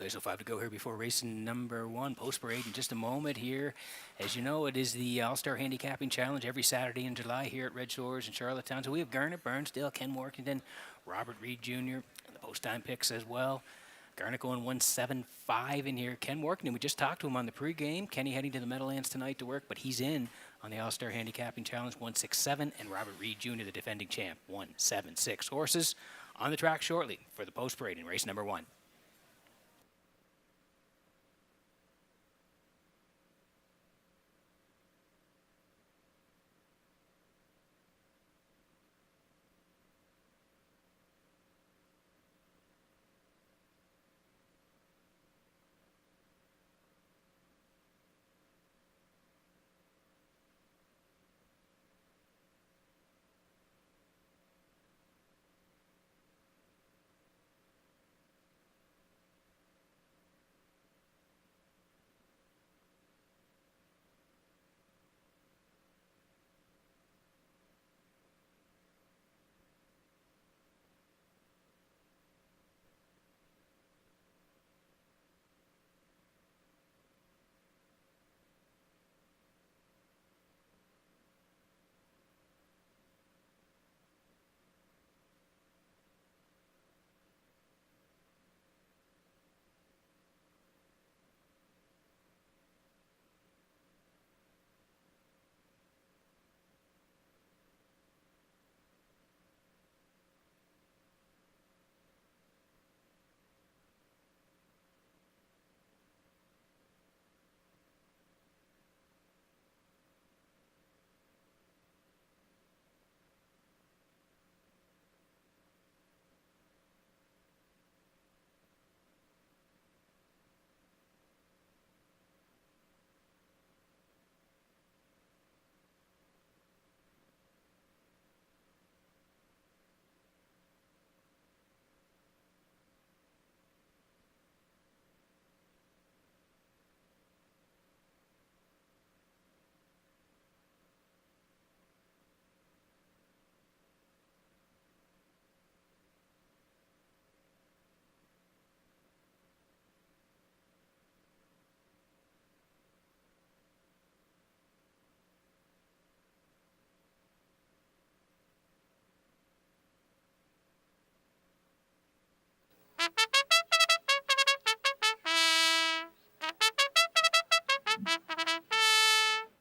Okay, so 5 to go here before racing number 1, post parade in just a moment here. As you know, it is the All-Star Handicapping Challenge every Saturday in July here at Red Shores in Charlottetown. So we have Garnet, Burnsdale, Ken Workington, Robert Reed Jr., and the post-time picks as well. Garnet going 175 in here. Ken Workington, we just talked to him on the pregame. Kenny heading to the Meadowlands tonight to work, but he's in on the All-Star Handicapping Challenge 167, and Robert Reed Jr., the defending champ, 176. Horses on the track shortly for the post parade in race number 1.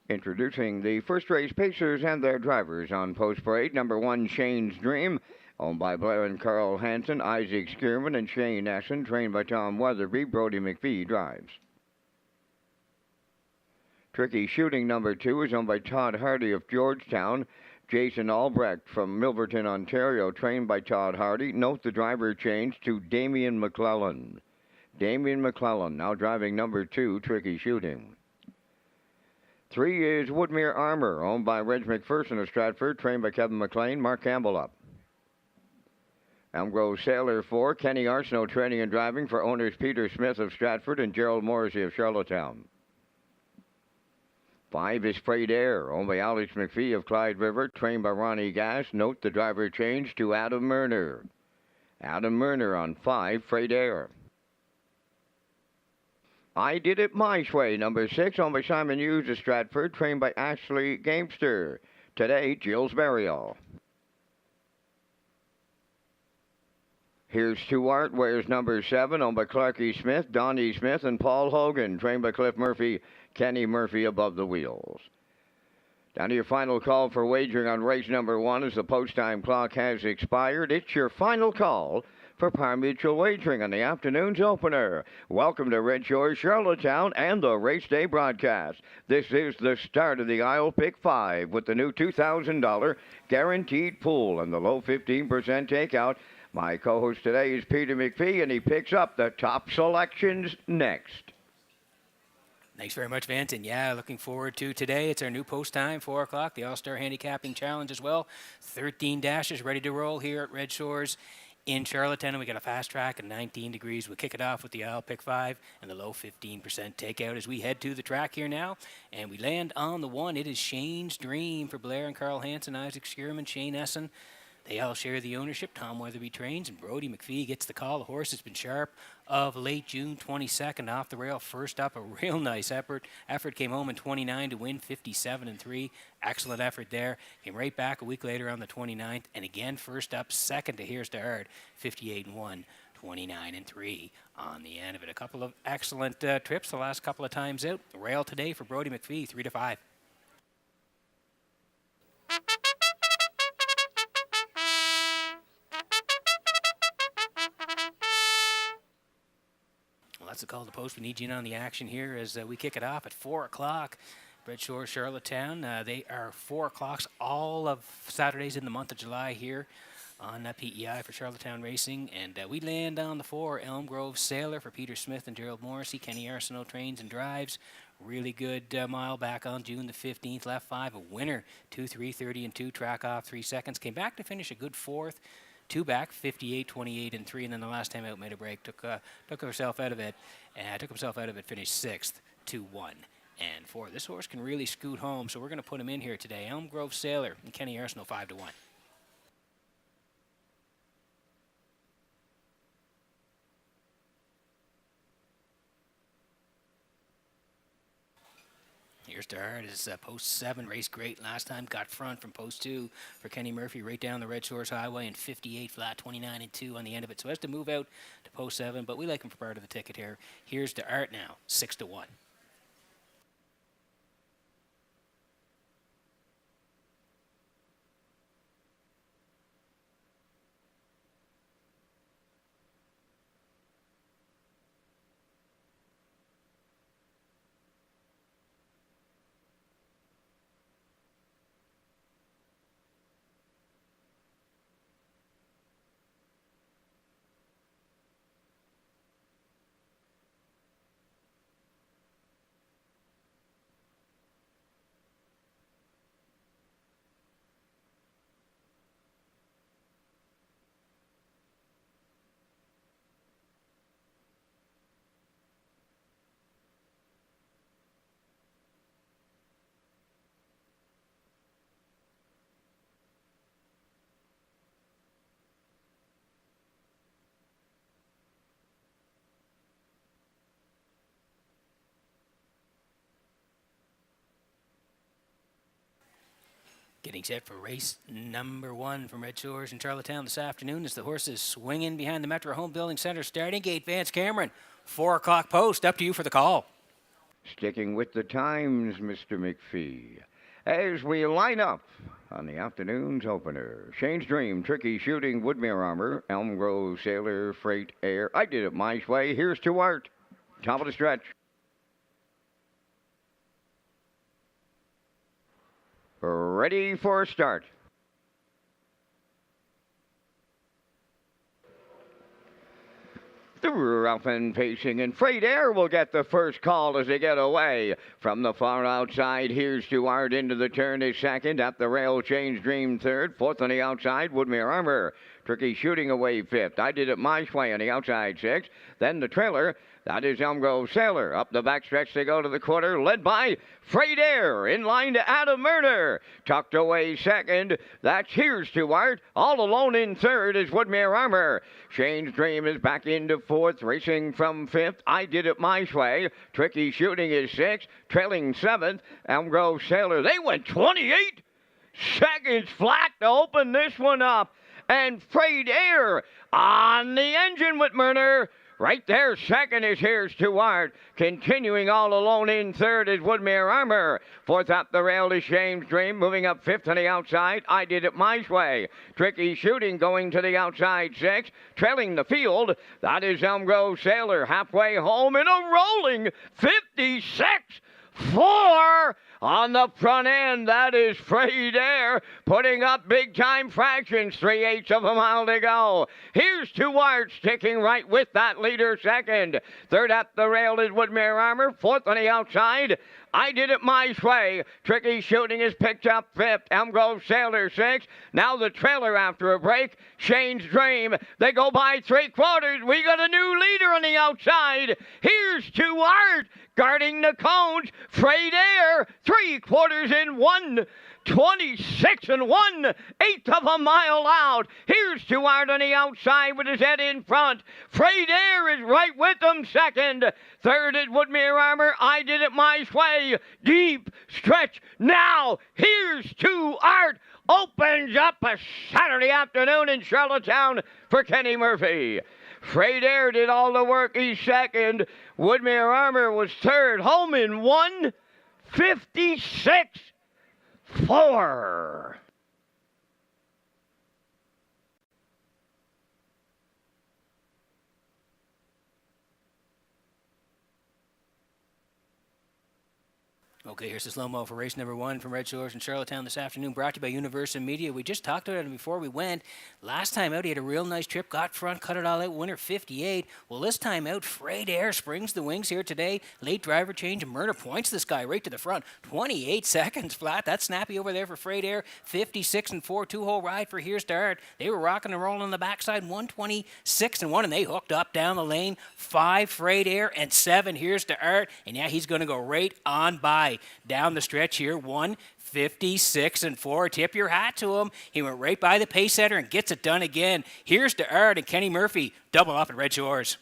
Introducing the first race pacers and their drivers on post parade. Number 1, Shane's Dream, owned by Blair and Carl Hansen, Isaac Skierman, and Shane Essen, trained by Tom Weatherby. Brody McPhee drives. Tricky Shooting, number 2, is owned by Todd Hardy of Georgetown. Jason Albrecht from Milverton, Ontario, trained by Todd Hardy. Note the driver change to Damian McClellan. Damian McClellan now driving number 2, Tricky Shooting. 3 is Woodmere Armor, owned by Reg McPherson of Stratford, trained by Kevin McLean. Mark Campbell up. Elmgrove Sailor 4, Kenny Arsenault, training and driving for owners Peter Smith of Stratford and Gerald Morrissey of Charlottetown. 5 is Freight Air, owned by Alex McPhee of Clyde River, trained by Ronnie Gass. Note the driver change to Adam Murner. Adam Murner on 5, Freight Air. I Did It My Way, number 6, owned by Simon Hughes of Stratford, trained by Ashley Gamester. Today, Jill's Burial. Here's Stuart, wears number 7, owned by Clarky Smith, Donnie Smith, and Paul Hogan, trained by Cliff Murphy, Kenny Murphy above the wheels. Down to your final call for wagering on race number 1 as the post-time clock has expired. It's your final call for Par Mutual Wagering on the afternoon's opener. Welcome to Red Shores, Charlottetown, and the Race Day broadcast. This is the start of the I'll Pick 5 with the new $2,000 guaranteed pool and the low 15% takeout. My co-host today is Peter McPhee, and he picks up the top selections next. Thanks very much, Vince. And yeah, looking forward to today. It's our new post time, 4 o'clock, the All-Star Handicapping Challenge as well. 13 dashes ready to roll here at Red Shores in Charlottetown. And we got a fast track at 19 degrees. We'll kick it off with the I'll Pick 5 and the low 15% takeout as we head to the track here now. And we land on the 1. It is Shane's Dream for Blair and Carl Hansen, Isaac Skierman, Shane Essen. They all share the ownership. Tom Weatherby trains, and Brody McPhee gets the call. The horse has been sharp of late. June 22nd off the rail. First up, a real nice effort. Came home in 29 to win 57-3. Excellent effort there. Came right back a week later on the 29th, and again first up, second to Here's to Art, 58-1. 29-3 on the end of it. A couple of excellent trips the last couple of times out. Rail today for Brody McPhee, 3-5. Well, that's the call to post. We need you in on the action here as we kick it off at 4 o'clock. Redshores, Charlottetown. They are 4 o'clocks all of Saturdays in the month of July here on PEI for Charlottetown Racing. And we land on the 4, Elm Grove Sailor for Peter Smith and Gerald Morrissey. Kenny Arsenault trains and drives. Really good mile back on June the 15th. Left 5, a winner. 2-3-30-2, track off 3 seconds. Came back to finish a good 4th. 2 back, 58-28-3, and then the last time out made a break. Took himself out of it. Finished 6th, 2-1. And 4. This horse can really scoot home, so we're going to put him in here today. Elm Grove Sailor and Kenny Arsenault 5-1. Here's to Art is post 7, raced great last time, got front from post 2 for Kenny Murphy right down the Redshores Highway, and 58 flat, 29-2 on the end of it. So has to move out to post 7, but we like him for part of the ticket here. Here's to Art now, 6-1. Getting set for race number 1 from Redshores in Charlottetown this afternoon as the horses swing in behind the Metro Home Building Center starting gate. Vance Cameron, 4 o'clock post. Up to you for the call. Sticking with the times, Mr. McPhee. As we line up on the afternoon's opener, Shane's Dream, Tricky Shooting, Woodmere Armor, Elm Grove Sailor, Freight Air. I Did It My Way. Here's to Art. Top of the stretch. Ready for a start. The rough and pacing, and Freight Air will get the first call as they get away. From the far outside, Here's to Art into the turn is second. At the rail, Shane's Dream third. Fourth on the outside, Woodmere Armor. Tricky Shooting away fifth. I Did It My Way on the outside sixth. Then the trailer. That is Elm Grove Sailor. Up the backstretch they go to the quarter, led by Freight Air. In line to Adam Murner. Tucked away second. That's Here's to Art. All alone in third is Woodmere Armor. Shane's Dream is back into fourth, racing from fifth. I Did It My Way. Tricky Shooting is sixth, trailing seventh. Elm Grove Sailor. They went 28 seconds flat to open this one up. And Freight Air on the engine with Murner. Right there, second is Here's to Art. Continuing all alone in third is Woodmere Armor. Fourth up the rail is Shane's Dream. Moving up fifth on the outside, I Did It My Way. Tricky Shooting going to the outside sixth. Trailing the field, that is Elm Grove Sailor. Halfway home in a rolling 56-4. On the front end, that is Freight Air, putting up big-time fractions, 3/8 of a mile to go. Here's to Art, sticking right with that leader second. Third up the rail is Woodmere Armor. Fourth on the outside, I Did It My Way. Tricky Shooting is picked up fifth. Elm Grove Sailor sixth. Now the trailer after a break. Shane's Dream. They go by 3/4. We got a new leader on the outside. Here's to Art. Guarding the cones. Freight Air 4 3/4 in 1. 26 and 1/8 of a mile out. Here's Stuart on the outside with his head in front. Freight Air is right with him second. Third is Woodmere Armor. I Did It My Way. Deep stretch now. Here's Stuart. Opens up a Saturday afternoon in Charlottetown for Kenny Murphy. Freight Air did all the work. He's second. Woodmere Armor was third. Home in 1:56.4. Okay, here's the slow-mo for race number 1 from Red Shores in Charlottetown this afternoon, brought to you by Universal Media. We just talked about it before we went. Last time out, he had a real nice trip, got front, cut it all out, winner 58. Well, this time out, Freight Air springs the wings here today. Late driver change, and Murder points this guy right to the front. 28 seconds flat. That's snappy over there for Freight Air. 56 and 4, two-hole ride for Here's to Art. They were rocking and rolling on the backside, 126 and 1, and they hooked up down the lane. 5 Freight Air and 7 Here's to Art, and yeah, he's going to go right on by. Down the stretch here, 1:56 and 4. Tip your hat to him. He went right by the pace setter and gets it done again. Here's to Art and Kenny Murphy double up at Red Shores.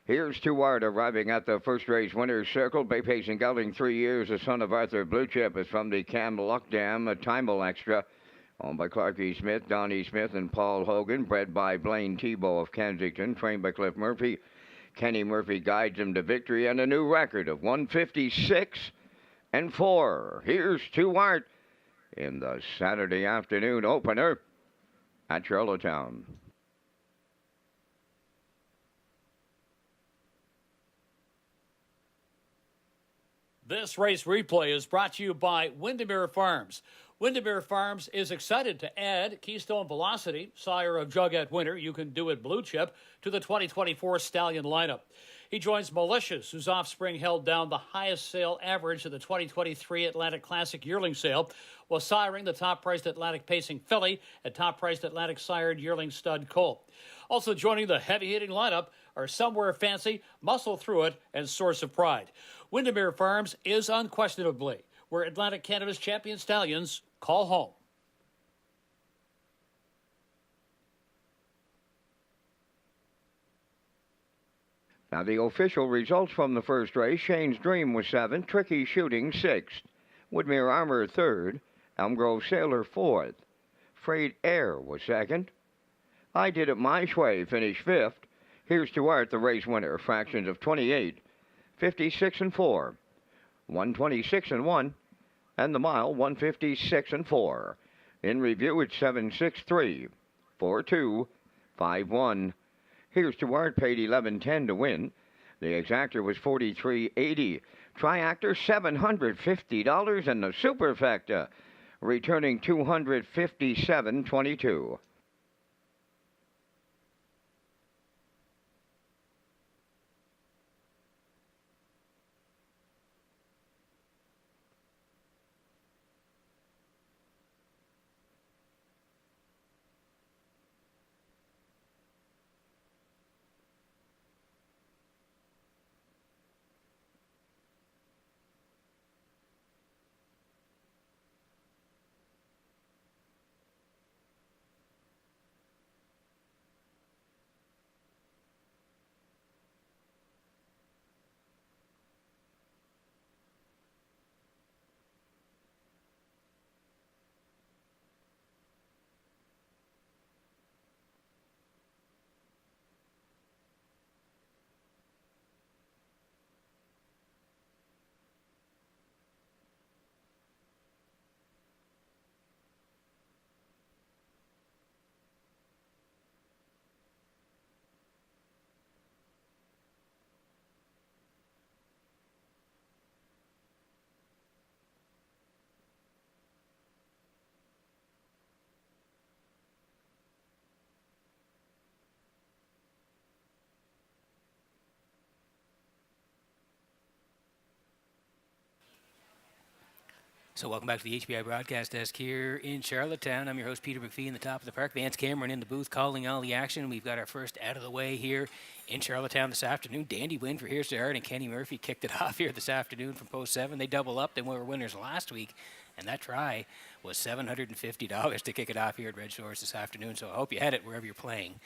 Here's Stuart arriving at the first race winner's circle. Bay Pacing Gelding, 3 years. The son of Arthur Blue Chip is from the Cam Luck Dam, a Timel Extra. Owned by Clark E. Smith, Don E. Smith, and Paul Hogan. Bred by Blaine Tebow of Kensington. Trained by Cliff Murphy. Kenny Murphy guides him to victory and a new record of 1:56 and 4. Here's Stuart in the Saturday afternoon opener at Charlottetown. This race replay is brought to you by Windermere Farms. Windermere Farms is excited to add Keystone Velocity, sire of Jughead Winter, You Can Do It Blue Chip, to the 2024 Stallion lineup. He joins Malicious, whose offspring held down the highest sale average of the 2023 Atlantic Classic yearling sale, while siring the top-priced Atlantic Pacing filly and top-priced Atlantic sired yearling stud colt. Also joining the heavy-hitting lineup are Somewhere Fancy, Muscle Through It, and Source of Pride. Windermere Farms is unquestionably where Atlantic Canada's champion stallions call home. Now the official results from the first race. Shane's Dream was 7th, Tricky Shooting 6th, Woodmere Armor 3rd, Elm Grove Sailor 4th, Freight Air was 2nd, I Did It My Way finished 5th. Here's Stuart, the race winner, fractions of 28, 56 and 4, 126 and 1, and the mile 156 and 4. In review, it's 763, 42, 51. Here's Stuart, paid $11.10 to win. The exactor was $43.80. Triactor $750, and the superfecta returning $257.22. So welcome back to the HBI broadcast desk here in Charlottetown. I'm your host, Peter McPhee, in the top of the park. Vance Cameron in the booth calling all the action. We've got our first out of the way here in Charlottetown this afternoon. Dandy win for Here's to Heart, and Kenny Murphy kicked it off here this afternoon from post 7. They double up. They were winners last week, and that try was $750 to kick it off here at Redshores this afternoon. So I hope you had it wherever you're playing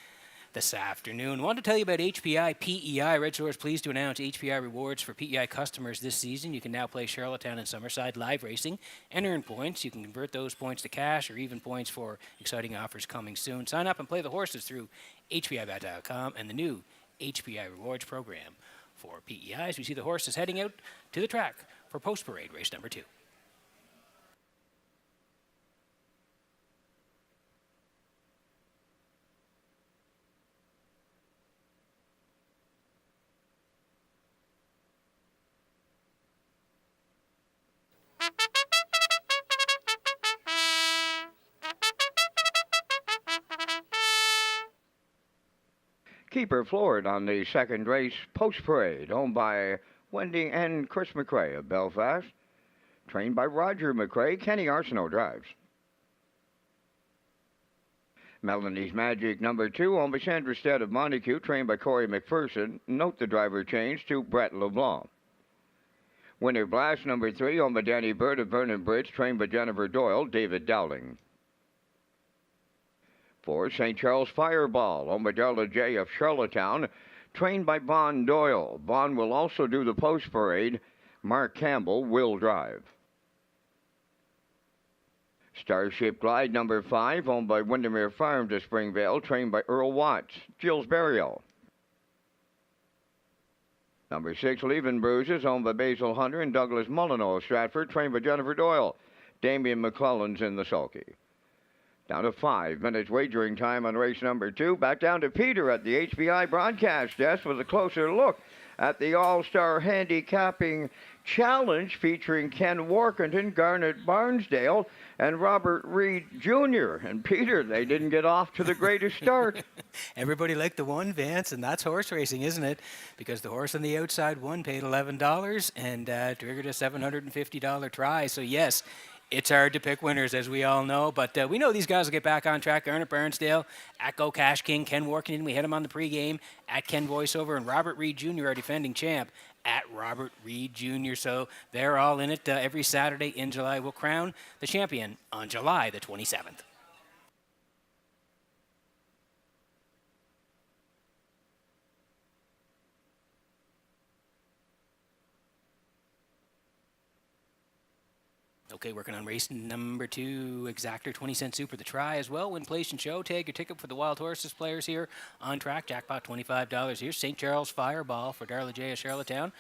this afternoon. Wanted to tell you about HPI PEI. Redshores pleased to announce HPI rewards for PEI customers this season. You can now play Charlottetown and Summerside live racing and earn points. You can convert those points to cash or even points for exciting offers coming soon. Sign up and play the horses through HPIBet.com and the new HPI rewards program for PEIs. We see the horses heading out to the track for post parade race number 2. Keeper floored on the second race post parade, owned by Wendy and Chris McRae of Belfast. Trained by Roger McRae, Kenny Arsenault drives. Melanie's Magic number 2, owned by Sandra Stead of Montague, trained by Corey McPherson. Note the driver change to Brett LeBlanc. Winter Blast number 3, owned by Danny Bird of Vernon Bridge, trained by Jennifer Doyle, David Dowling. For St. Charles Fireball, owned by Darla J. of Charlottetown, trained by Bon Doyle. Bon will also do the post parade. Mark Campbell will drive. Starship Glide number 5, owned by Windermere Farms of Springvale, trained by Earl Watts, Gilles Burial. Number 6, Leaving Bruises, owned by Basil Hunter and Douglas Molyneux of Stratford, trained by Jennifer Doyle. Damian McClellan's in the sulky. Down to 5 minutes wagering time on race number 2. Back down to Peter at the HBI broadcast desk with a closer look at the All-Star Handicapping Challenge featuring Ken Workington, Garnet Barnsdale, and Robert Reed Jr. And Peter, they didn't get off to the greatest start. Everybody liked the one, Vance, and that's horse racing, isn't it? Because the horse on the outside one paid $11 and triggered a $750 try. So, yes, it's hard to pick winners, as we all know, but we know these guys will get back on track. Garnet Barnsdale, at Go Cash King, Ken Workington, we had him on the pregame, at Ken Voiceover, and Robert Reed Jr., our defending champ, at Robert Reed Jr. So they're all in it every Saturday in July. We'll crown the champion on July the 27th. Okay, working on race number 2, Exactor 20-cent Super, the try as well. Win, place, and show. Tag your ticket for the Wild Horses players here on track. Jackpot $25 here. St. Charles Fireball for Darla J. of Charlottetown.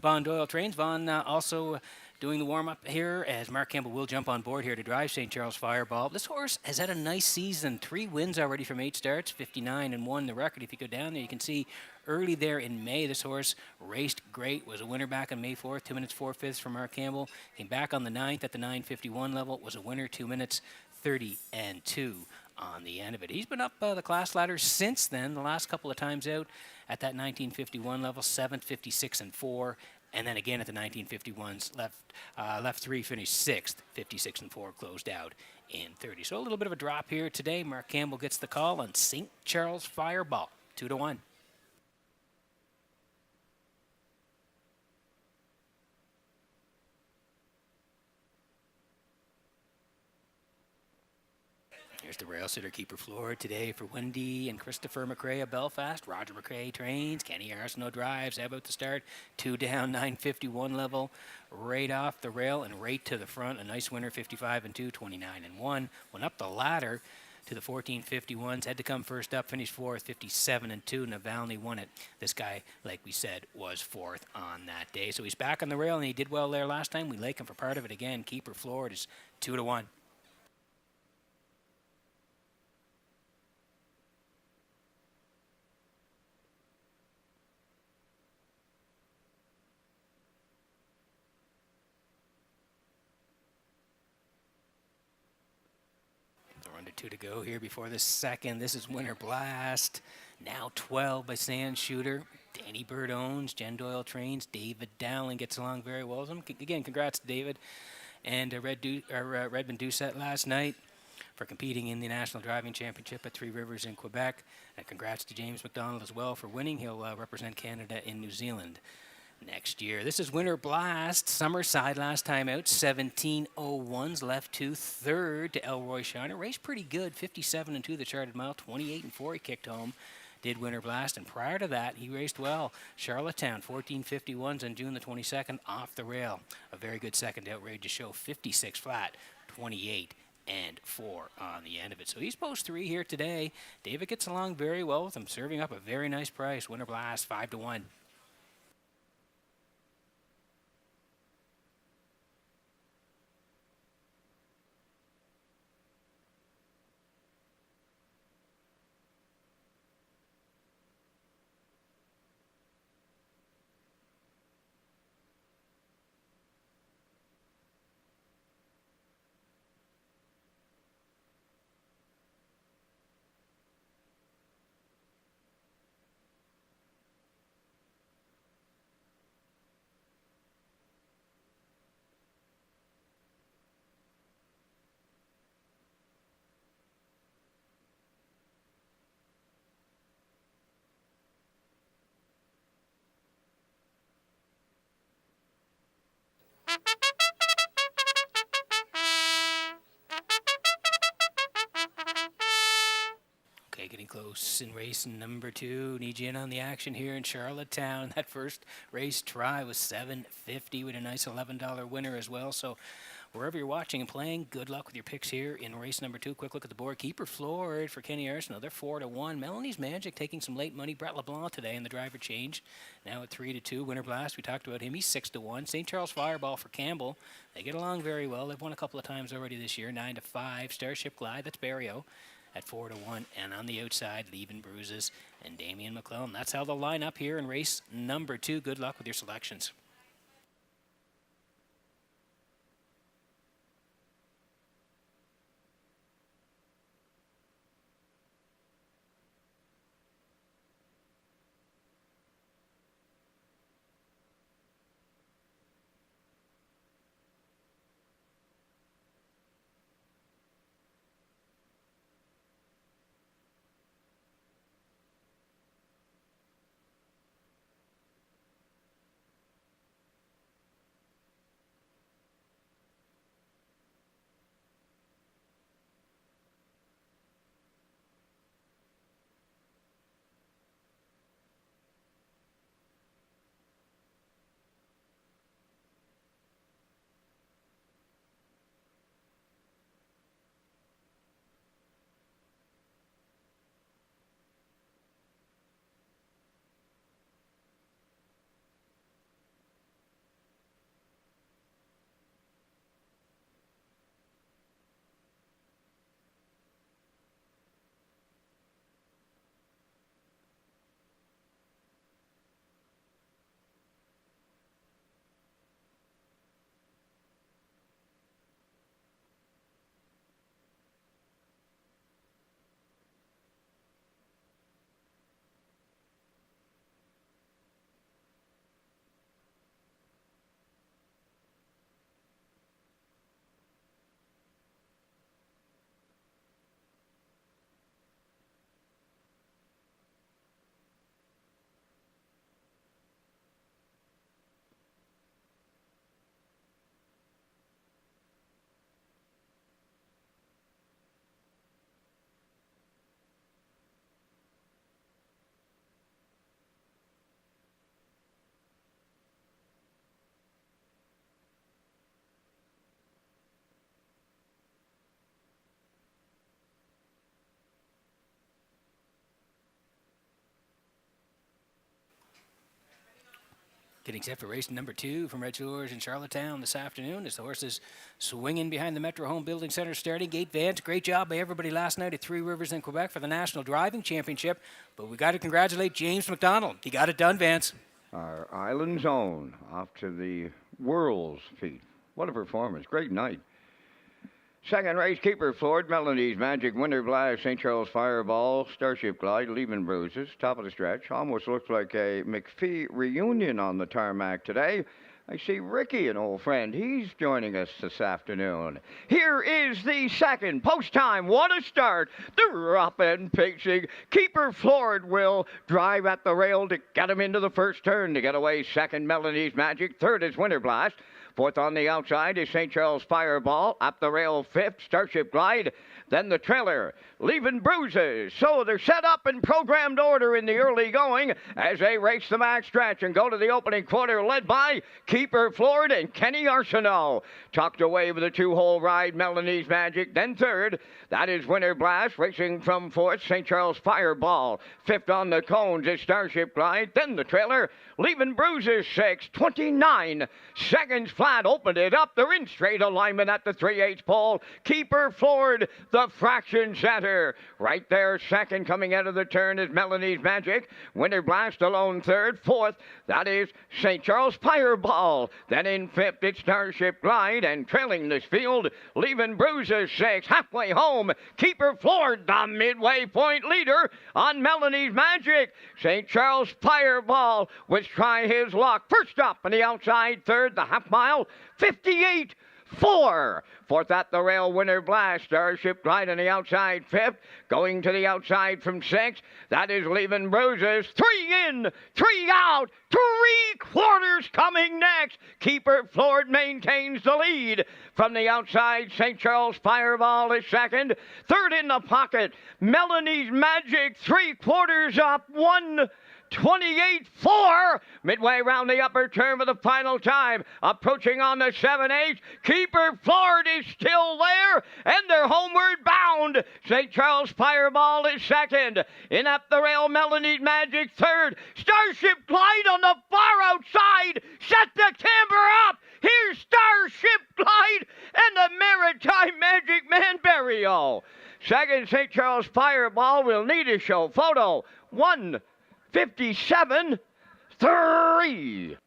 Von Doyle trains. Von also doing the warm-up here as Mark Campbell will jump on board here to drive St. Charles Fireball. This horse has had a nice season. 3 wins already from 8 starts, 59-1 the record. If you go down there, you can see early there in May, this horse raced great, was a winner back on May 4th, 2 minutes 4/5 from Mark Campbell. Came back on the 9th at the 9:51 level, was a winner, 2 minutes 30-2 on the end of it. He's been up the class ladder since then, the last couple of times out at that 1951 level, 7th, 56-4. And then again at the 1951s, left 3, finished 6th, 56-4, closed out in 30. So a little bit of a drop here today. Mark Campbell gets the call on St. Charles Fireball, 2-1. Here's the rail sitter keeper floor today for Wendy and Christopher McRae of Belfast. Roger McRae trains. Kenny Arsenault drives. How about the start? 2 down, 9:51 level. Right off the rail and right to the front. A nice winner, 55-2, 29-1. Went up the ladder to the 14:51s. Had to come first up. Finished 4th, 57-2. Navalny won it. This guy, like we said, was 4th on that day. So he's back on the rail, and he did well there last time. We like him for part of it again. Keeper floored is 2-1. Under 2 to go here before the second. This is Winter Blast. Now 12 by Sand Shooter. Danny Bird owns. Jen Doyle trains. David Dowling gets along very well with him. Again, congrats to David and Redmond Doucette last night for competing in the National Driving Championship at Three Rivers in Quebec. And congrats to James McDonald as well for winning. He'll represent Canada in New Zealand next year. This is Winter Blast. Summerside last time out, 17:01s, left to third to Elroy Shiner. Raced pretty good, 57-2 the charted mile, 28-4 he kicked home. Did Winter Blast, and prior to that, he raced well. Charlottetown, 14:51s on June the 22nd, off the rail. A very good second outrage to show, 56 flat, 28 and 4 on the end of it. So he's post 3 here today. David gets along very well with him, serving up a very nice price. Winter Blast, 5-1. Okay, getting close in race number 2. Need you in on the action here in Charlottetown. That first race try was $7.50 with a nice $11 winner as well. So wherever you're watching and playing, good luck with your picks here in race number 2. Quick look at the board. Keeper floored for Kenny Arsenault. They're 4-1. Melanie's Magic taking some late money. Brett LeBlanc today in the driver change. Now at 3-2. Winter Blast, we talked about him. He's 6-1. St. Charles Fireball for Campbell. They get along very well. They've won a couple of times already this year. 9-5. Starship Glide, that's Barrio at 4-1. And on the outside, Leaving Bruises and Damian McClellan. That's how they'll line up here in race number 2. Good luck with your selections. Getting set for race number 2 from Redshores in Charlottetown this afternoon as the horses swinging behind the Metro Home Building Center starting gate. Vance, great job by everybody last night at Three Rivers in Quebec for the National Driving Championship. But we got to congratulate James McDonald. He got it done, Vance. Our island zone off to the world's feet. What a performance. Great night. Second race, Keeper floored. Melanie's Magic, Winter Blast, St. Charles Fireball, Starship Glide, Leaving Bruises. Top of the stretch. Almost looks like a McPhee reunion on the tarmac today. I see Ricky, an old friend. He's joining us this afternoon. Here is the second. Post time. What a start. Drop and pitching. Keeper Floored will drive at the rail to get him into the first turn. To get away, second, Melanie's Magic. Third is Winter Blast. Fourth on the outside is St. Charles Fireball. Up the rail, fifth, Starship Glide. Then the trailer, leaving bruises. So they're set up in programmed order in the early going as they race the back stretch and go to the opening quarter, led by Keeper Floored and Kenny Arsenault. Tucked away with a two-hole ride, Melanie's Magic. Then third, that is Winter Blast, racing from fourth, St. Charles Fireball. Fifth on the cones is Starship Glide. Then the trailer, leaving bruises, sixth. 29 seconds flat, opened it up. They're in straight alignment at the 3/8 pole. Keeper Floored, the fraction center. Right there, second, coming out of the turn is Melanie's Magic. Winter Blast alone third. Fourth, that is St. Charles Fireball. Then in fifth, it's Starship Glide. And trailing this field, leaving bruises, sixth. Halfway home, Keeper Floored, the midway point leader on Melanie's Magic. St. Charles Fireball was trying his luck. First up on the outside third, the half mile, 58-4. Fourth at the rail, Winter Blast. Starship Glide on the outside fifth. Going to the outside from sixth. That is leaving bruises. 3 in, 3 out. 3/4 coming next. Keeper Floored maintains the lead. From the outside, St. Charles Fireball is second. Third in the pocket, Melanie's Magic. 3/4 up. 1:28.4. Midway round the upper turn for the final time. Approaching on the 7/8. Keeper Floored is still there, and they're homeward bound. St. Charles Fireball is second. In up the rail, Melanie's Magic third. Starship Glide on the far outside. Set the camber up. Here's Starship Glide and the Maritime Magic Man Barrio. Second, St. Charles Fireball will need a show photo. 1:57.3.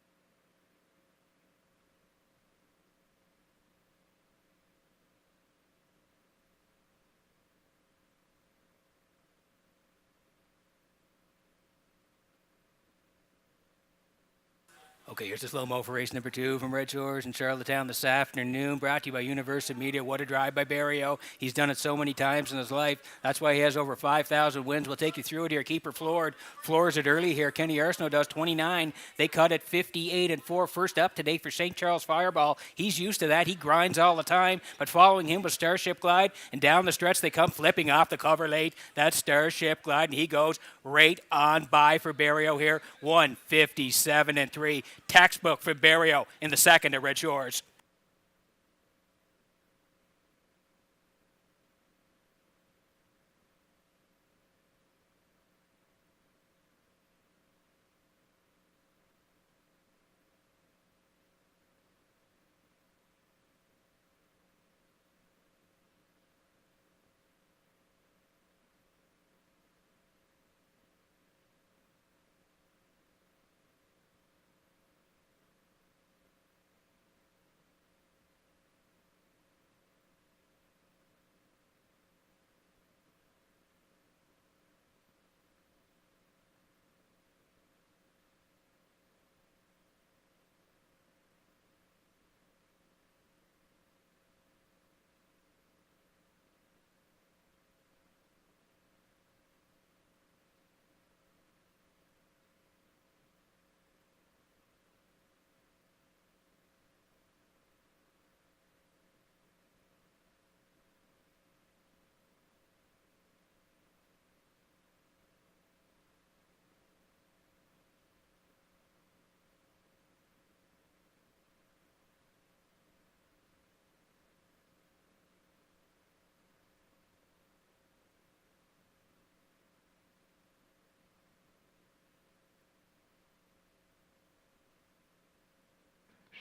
Okay, here's the slow-mo for race number 2 from Red Shores in Charlottetown this afternoon. Brought to you by Universal Media. What a drive by Barrio. He's done it so many times in his life. That's why he has over 5,000 wins. We'll take you through it here. Keeper Floored floors it early here. Kenny Arsenault does 29. They cut at 58-4. First up today for St. Charles Fireball. He's used to that. He grinds all the time. But following him was Starship Glide. And down the stretch, they come flipping off the cover late. That's Starship Glide. And he goes right on by for Barrio here. 1:57.3. Textbook for Barrio in the second at Red Shores.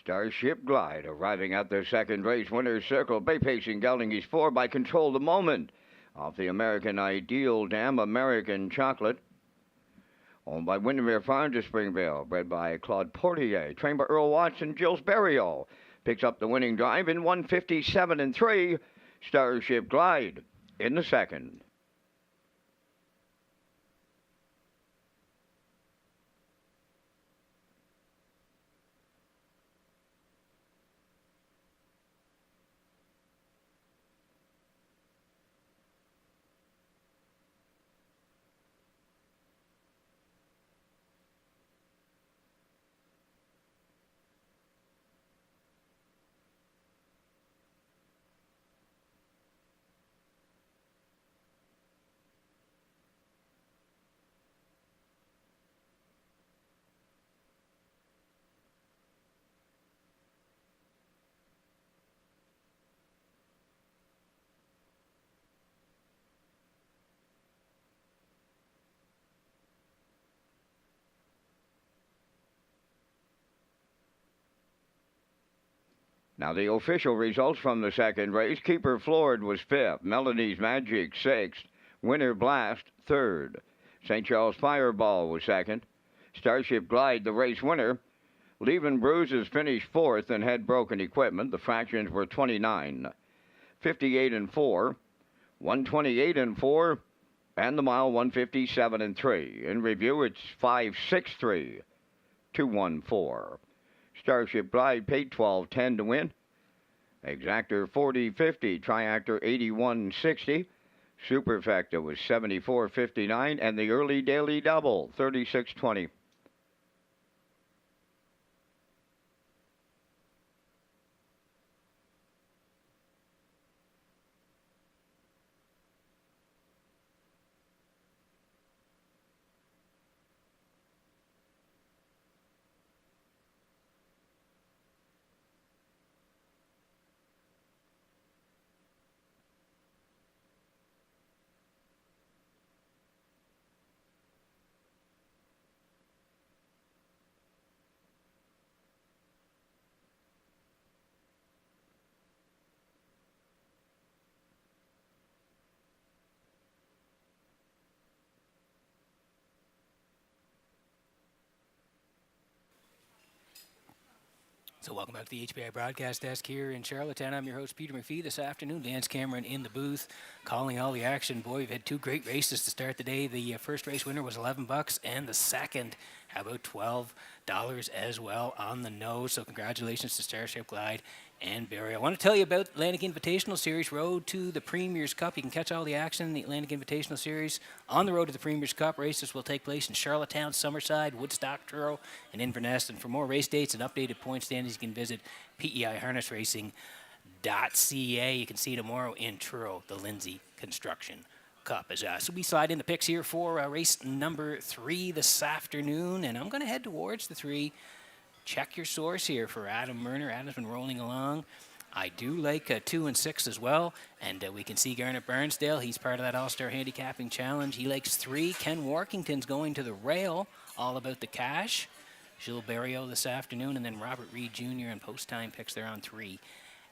Starship Glide arriving at their second race winner's circle. Bay Pacing gelding is 4 by Control the Moment. Off the American Ideal Dam, American Chocolate. Owned by Windermere Farms of Springvale. Bred by Claude Portier. Trained by Earl Watson, Gilles Barrio. Picks up the winning drive in 1:57.3. Starship Glide in the second. Now, the official results from the second race. Keeper Floored was 5th. Melanie's Magic 6th. Winter Blast 3rd. St. Charles Fireball was 2nd. Starship Glide, the race winner. Leaving Bruises finished 4th and had broken equipment. The fractions were 29, 58 and 4, 128 and 4, and the mile 157 and 3. In review, it's 563, 214. Starship Glide paid $12.10 to win. Exactor 40.50, Triactor 81.60. Superfecta was 74.59, and the early daily double 36.20. So welcome back to the HBI broadcast desk here in Charlottetown. I'm your host, Peter McPhee. This afternoon, Lance Cameron in the booth, calling all the action. Boy, we've had 2 great races to start the day. The first race winner was $11, and the second, how about $12 as well on the nose. So congratulations to Starship Glide and Barry. I want to tell you about Atlantic Invitational Series, Road to the Premier's Cup. You can catch all the action in the Atlantic Invitational Series on the Road to the Premier's Cup. Races will take place in Charlottetown, Summerside, Woodstock, Truro, and Inverness. And for more race dates and updated point standings, you can visit peiharnessracing.ca. You can see tomorrow in Truro, the Lindsay Construction Cup. So we slide in the picks here for race number 3 this afternoon, and I'm going to head towards the 3. Check your source here for Adam Murner. Adam's been rolling along. I do like 2 and 6 as well, and we can see Garnet Barnsdale. He's part of that All-Star Handicapping Challenge. He likes 3. Ken Workington's going to the rail, all about the cash. Gilles Barrio this afternoon, and then Robert Reed Jr. and post-time picks there on 3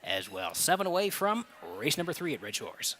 as well. 7 away from race number 3 at Red Shores.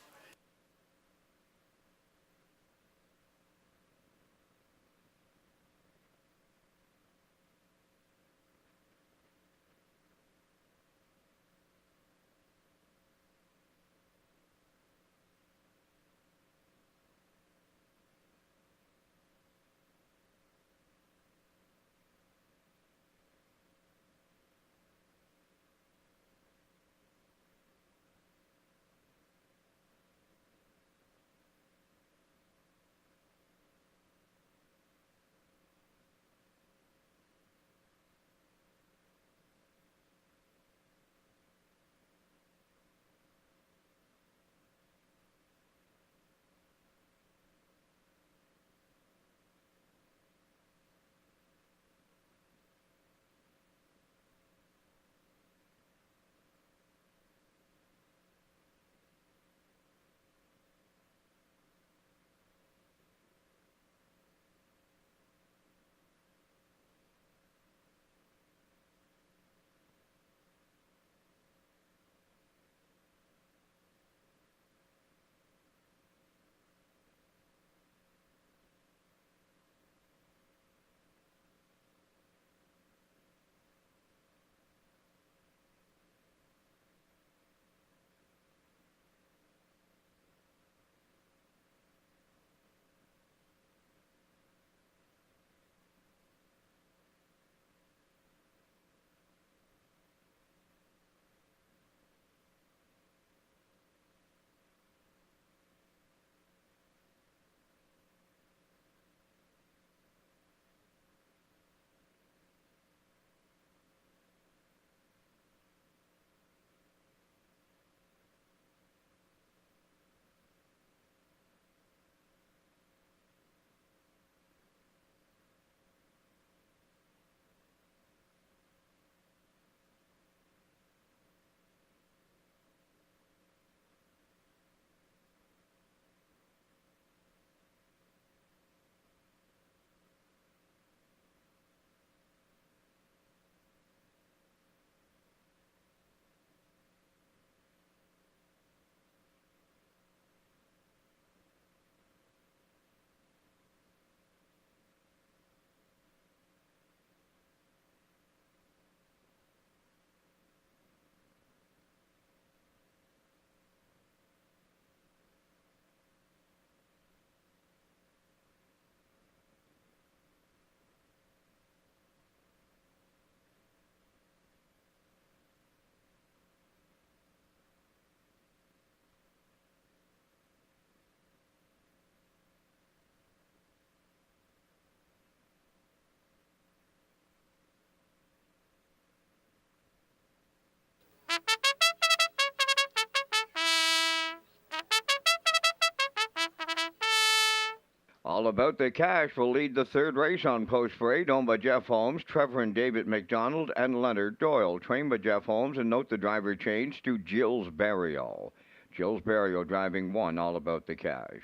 All About the Cash will lead the third race on Post Parade, owned by Jeff Holmes, Trevor and David McDonald, and Leonard Doyle. Trained by Jeff Holmes, and note the driver changed to Jill's Burial. Jill's Burial driving 1, All About the Cash.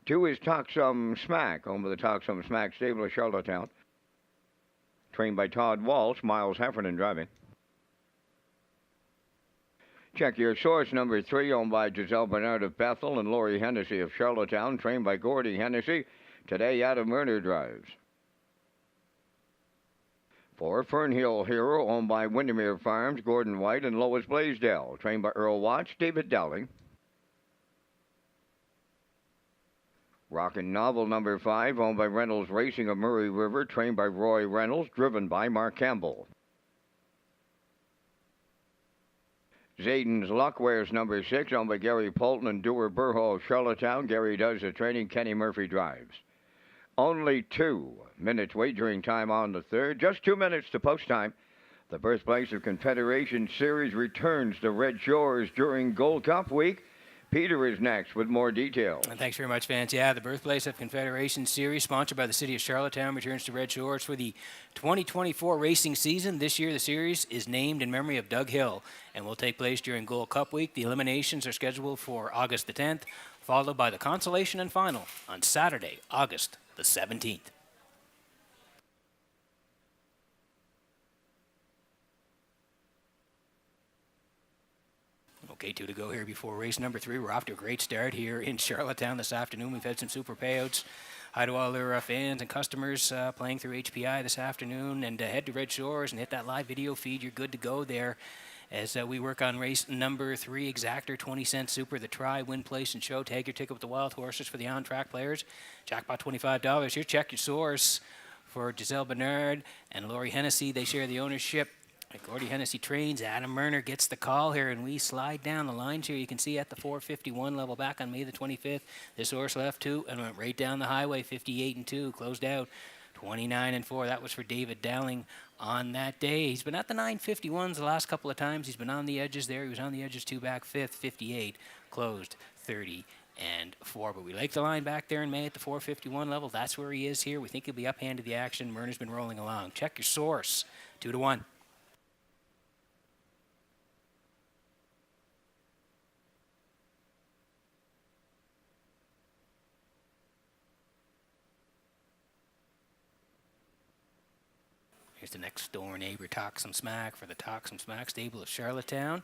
2 is Talk Some Smack, owned by the Talk Some Smack stable of Charlottetown. Trained by Todd Walsh, Miles Heffernan driving. Check Your Source, number 3, owned by Giselle Bernard of Bethel and Lori Hennessy of Charlottetown, trained by Gordy Hennessy. Today, Adam Werner drives. 4, Fernhill Hero, owned by Windermere Farms, Gordon White and Lois Blaisdell, trained by Earl Watts, David Dowling. Rockin' Novel, number 5, owned by Reynolds Racing of Murray River, trained by Roy Reynolds, driven by Mark Campbell. Zayden's Luck wears number 6, owned by Gary Polton and Dewar Burho of Charlottetown. Gary does the training, Kenny Murphy drives. Only 2 minutes wagering time on the third, just 2 minutes to post time. The birthplace of Confederation Series returns to Red Shores during Gold Cup week. Peter is next with more details. Thanks very much, Vance. Yeah, the birthplace of Confederation Series, sponsored by the City of Charlottetown, returns to Red Shores for the 2024 racing season. This year, the series is named in memory of Doug Hill and will take place during Gold Cup week. The eliminations are scheduled for August the 10th, followed by the consolation and final on Saturday, August the 17th. Okay, 2 to go here before race number 3. We're off to a great start here in Charlottetown this afternoon. We've had some super payouts. Hi to all their fans and customers playing through HPI this afternoon. And head to Red Shores and hit that live video feed. You're good to go there as we work on race number 3, Exactor 20-cent super, the try, win, place, and show. Tag your ticket with the wild horses for the on-track players. Jackpot $25. Here, check your source for Giselle Bernard and Lori Hennessy. They share the ownership. Gordy Hennessy trains. Adam Murner gets the call here, and we slide down the lines here. You can see at the 451 level back on May the 25th. This horse left 2 and went right down the highway, 58-2, closed out 29-4. That was for David Dowling on that day. He's been at the 951s the last couple of times. He's been on the edges there. He was on the edges 2 back, 5th, 58, closed 30-4. But we like the line back there in May at the 451 level. That's where he is here. We think he'll be uphanded the action. Murner's been rolling along. Check your source, 2 to 1. Here's the next door neighbor, Talk Some Smack, for the Talk Some Smack stable of Charlottetown.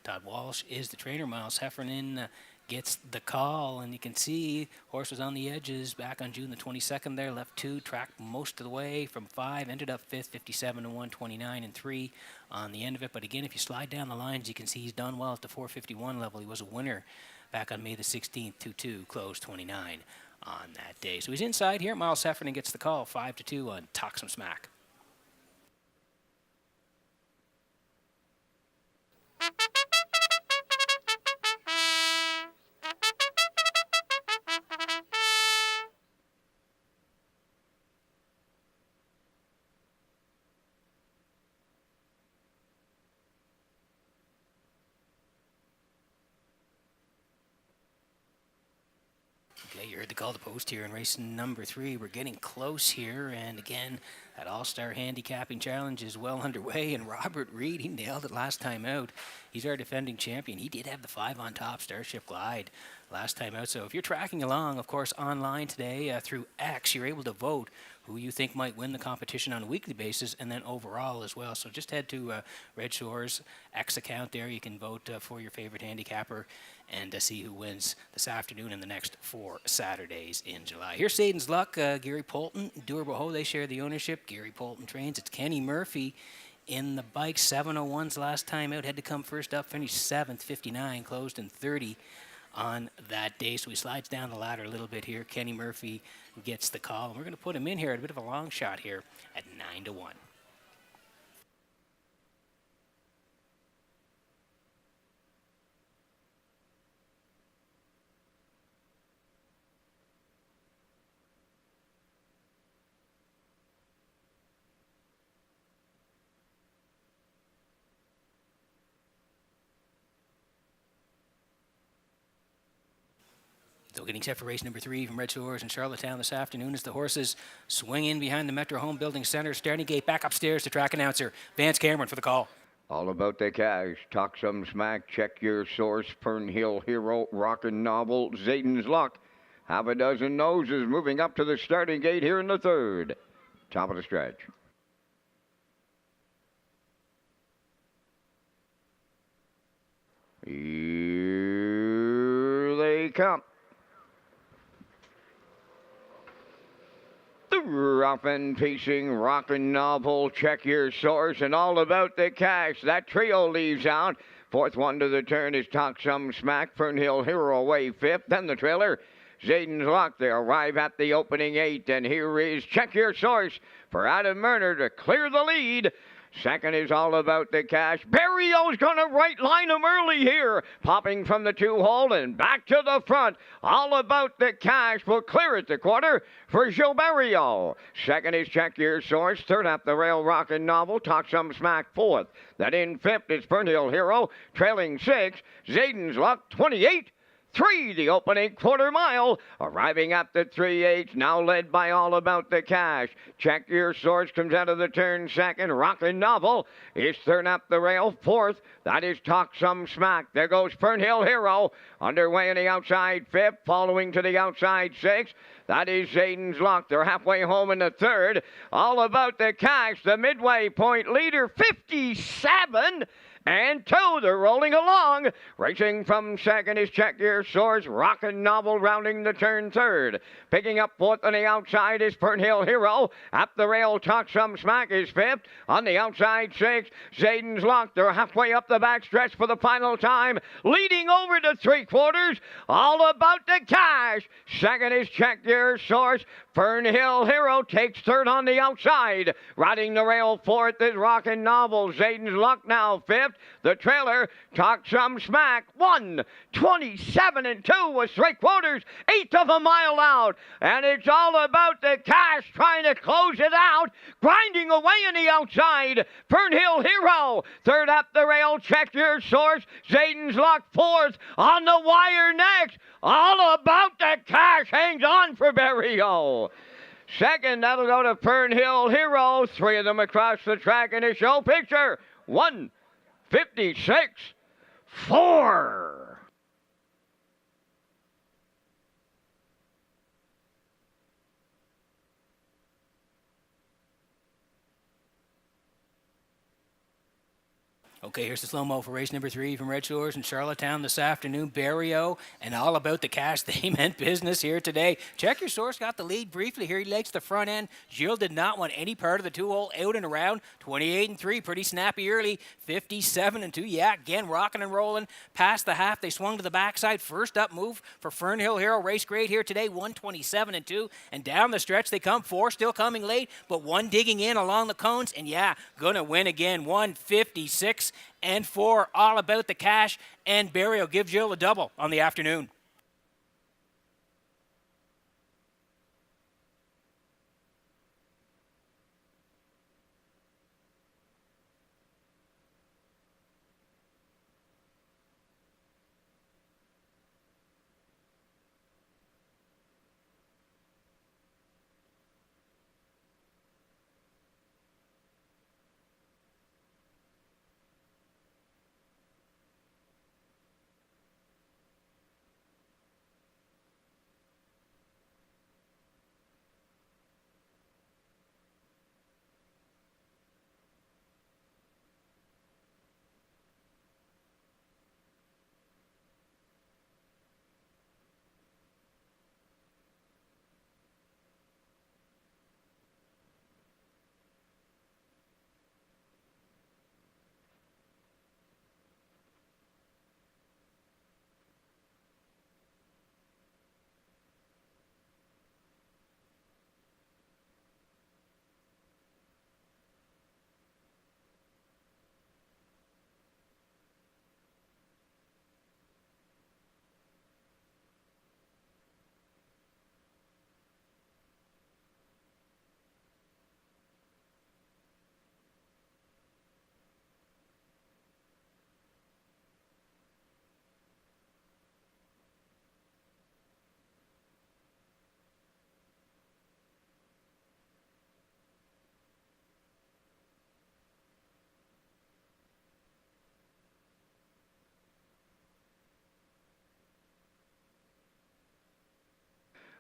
Todd Walsh is the trainer. Miles Heffernan gets the call, and you can see horse was on the edges back on June the 22nd there. Left 2, tracked most of the way from 5, ended up 5th, 57-1, 29-3 on the end of it. But again, if you slide down the lines, you can see he's done well at the 451 level. He was a winner back on May the 16th, 2-2, closed 29 on that day. So he's inside here. Miles Heffernan gets the call, 5-2 on Talk Some Smack. Okay, you heard the call to post here in race number 3. We're getting close here, and again, that All-Star Handicapping Challenge is well underway, and Robert Reed, he nailed it last time out. He's our defending champion. He did have the 5 on top Starship Glide last time out. So if you're tracking along, of course, online today through X, you're able to vote who you think might win the competition on a weekly basis and then overall as well. So just head to Red Shores X account there. You can vote for your favorite handicapper and see who wins this afternoon and the next 4 Saturdays in July. Here's Satan's Luck. Gary Polton, Dewar Burho, they share the ownership. Gary Polton trains. It's Kenny Murphy in the bike. 701s last time out. Had to come first up. Finished 7th, 59. Closed in 30 on that day. So he slides down the ladder a little bit here. Kenny Murphy gets the call. And we're going to put him in here at a bit of a long shot here at 9-1. So getting set for race number 3 from Redshores in Charlottetown this afternoon as the horses swing in behind the Metro Home Building Center. Starting gate back upstairs to track announcer Vance Cameron for the call. All about the cash. Talk some smack. Check your source. Fernhill Hero. Rockin' Novel. Zayden's Luck. Half a dozen noses moving up to the starting gate here in the third. Top of the stretch. Here they come. The rough and pacing, rockin' novel, check your source, and all about the cash. That trio leaves out. Fourth one to the turn is Talk Some Smack. Fernhill Hero away fifth. Then the trailer, Zayden's Luck. They arrive at the opening 8, and here is Check Your Source for Adam Murner to clear the lead. Second is All About the Cash. Barrio's going to right line him early here. Popping from the 2-hole and back to the front. All About the Cash will clear at the quarter for Joe Barrio. Second is Check Your Source. Third up the rail, Rockin' Novel. Talk Some Smack fourth. Then in fifth is Fernhill Hero. Trailing 6. Zayden's Luck 28. 3, the opening quarter mile, arriving at the 3/8, now led by All About the Cash. Check Your Source comes out of the turn second. Rockin' Novel is third up the rail. Fourth, that is Talk Some Smack. There goes Fernhill Hero, underway in the outside fifth, following to the outside 6. That is Zayden's Luck. They're halfway home in the third. All About the Cash, the midway point leader, 57. And 2, they're rolling along. Racing from second is Check Your Source. Rockin' Novel rounding the turn third. Picking up fourth on the outside is Fernhill Hero. Up the rail, Talk Some Smack is fifth. On the outside 6, Zayden's Luck. They're halfway up the backstretch for the final time. Leading over to 3/4. All About the Cash. Second is Check Your Source. Fernhill Hero takes third on the outside. Riding the rail fourth is Rockin' Novel. Zayden's Luck now fifth. The trailer, Talk Some Smack, 1:27 and 2 was 3/4, 1/8 of a mile out. And it's All About the Cash trying to close it out, grinding away in the outside. Fernhill Hero, third up the rail, Check Your Source. Zayden's Luck, fourth on the wire next. All About the Cash hangs on for Barrio. Second, that'll go to Fernhill Hero. 3 of them across the track in a show picture. 1:56.4. Okay, here's the slow-mo for race number 3 from Redshores in Charlottetown this afternoon. Barrio and All About the Cash. They meant business here today. Check Your Source got the lead briefly here. He likes the front end. Gilles did not want any part of the 2-hole out and around. 28 and 3, pretty snappy early. 57 and 2, yeah, again rocking and rolling. Past the half, they swung to the backside. First up move for Fernhill Hero. Race great here today, 1:27 and 2. And down the stretch they come. 4 still coming late, but 1 digging in along the cones. And yeah, gonna win again, 1:56.4. All About the Cash, and Barrio gives Gilles a double on the afternoon.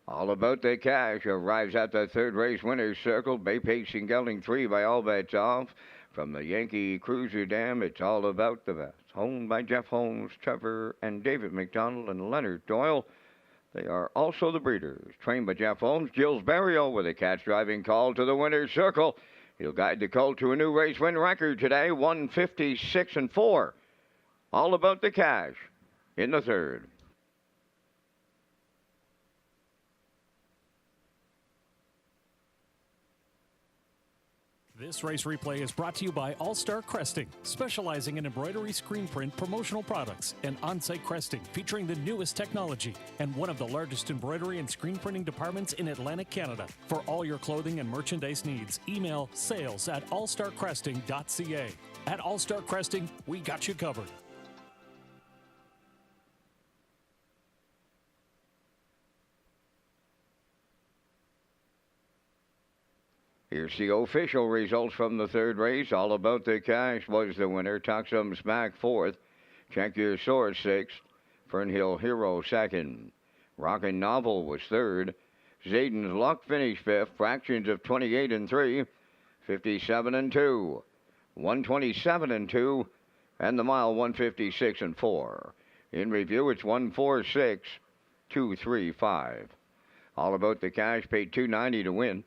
All About the Cash arrives at the third race winner's circle. Bay Pacing Gelding 3 by All Bets Off. From the Yankee Cruiser Dam, it's All About the Best. Owned by Jeff Holmes, Trevor, and David McDonald and Leonard Doyle. They are also the breeders. Trained by Jeff Holmes, Gilles Barrio with a catch driving call to the winner's circle. He'll guide the colt to a new race win record today, 156-4. All About the Cash in the third. This race replay is brought to you by All-Star Cresting, specializing in embroidery, screen print, promotional products, and on-site cresting featuring the newest technology and one of the largest embroidery and screen printing departments in Atlantic Canada. For all your clothing and merchandise needs, email sales@allstarcresting.ca. At All-Star Cresting, we got you covered. Here's the official results from the third race. All About the Cash was the winner. Talk Some Smack fourth. Check Your Sword sixth. Fernhill Hero second. Rockin' Novel was third. Zayden's Luck finished fifth. Fractions of 28-3. 57-2. 127-2. And the mile 156-4. In review, it's 146-235. All About the Cash paid $290 to win.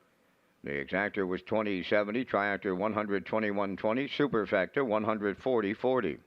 The exactor was 2070, triactor 121.20, superfecta 140.40.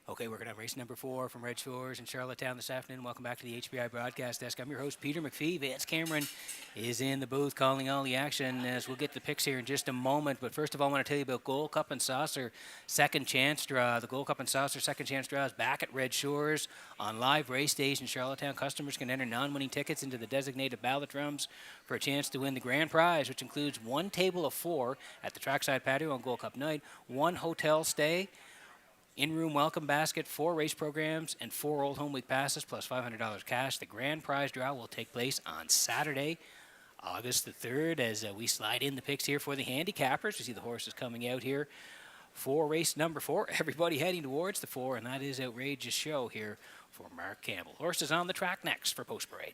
Okay, we're going to have race number 4 from Red Shores in Charlottetown this afternoon. Welcome back to the HBI broadcast desk. I'm your host, Peter McPhee. Vance Cameron is in the booth calling all the action as we'll get the picks here in just a moment. But first of all, I want to tell you about Gold Cup and Saucer Second Chance Draw. The Gold Cup and Saucer Second Chance Draw is back at Red Shores on live race days in Charlottetown. Customers can enter non-winning tickets into the designated ballot drums for a chance to win the grand prize, which includes 1 table of 4 at the trackside patio on Gold Cup night, 1 hotel stay, in-room welcome basket, 4 race programs, and 4 Old Home Week passes, plus $500 cash. The grand prize draw will take place on Saturday, August the 3rd, as we slide in the picks here for the handicappers. We see the horses coming out here for race number 4. Everybody heading towards the 4, and that is Outrageous Show here for Mark Campbell. Horses on the track next for Post Parade.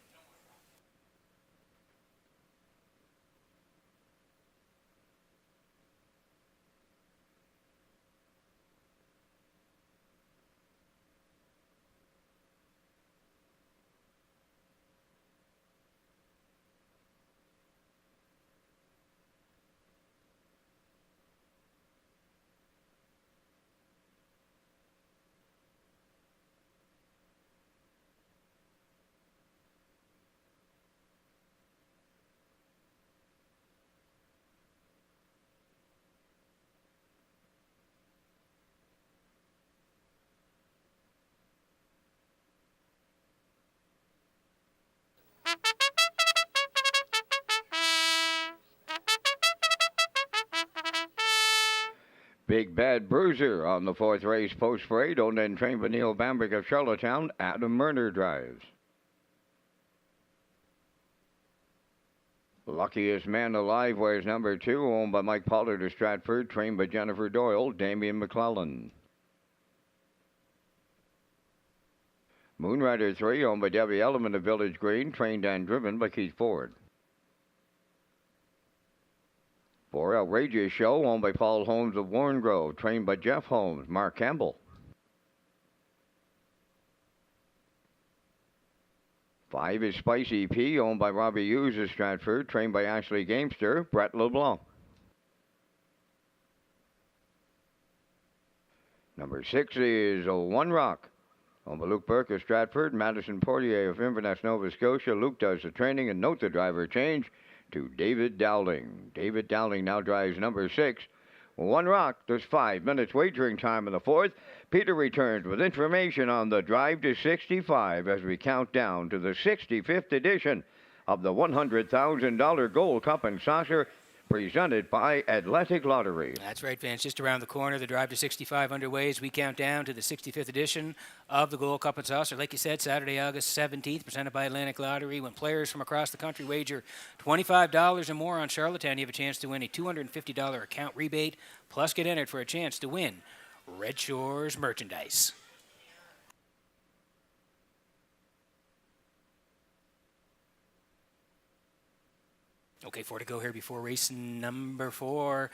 Big Bad Bruiser on the 4th race Post Parade, owned and trained by Neil Bambrick of Charlottetown. Adam Murner drives. Luckiest Man Alive wears number 2, owned by Mike Pollard of Stratford, trained by Jennifer Doyle, Damian McClellan. Moonrider 3, owned by Debbie Elliman of Village Green, trained and driven by Keith Ford. For Outrageous Show, owned by Paul Holmes of Warren Grove, trained by Jeff Holmes, Mark Campbell. 5 is Spicy P, owned by Robbie Hughes of Stratford, trained by Ashley Gamester, Brett LeBlanc. Number 6 is One Rock, owned by Luke Burke of Stratford, Madison Portier of Inverness, Nova Scotia. Luke does the training, and note the driver change to David Dowling. David Dowling now drives number 6. One Rock, there's 5 minutes wagering time in the 4th. Peter returns with information on the Drive to 65 as we count down to the 65th edition of the $100,000 Gold Cup and Saucer, presented by Athletic Lottery. That's right, fans. Just around the corner, the Drive to 65 underway as we count down to the 65th edition of the Gold Cup and Saucer. Like you said, Saturday, August 17th, presented by Atlantic Lottery. When players from across the country wager $25 or more on Charlottetown, you have a chance to win a $250 account rebate, plus get entered for a chance to win Red Shores merchandise. Okay, 4 to go here before race number 4.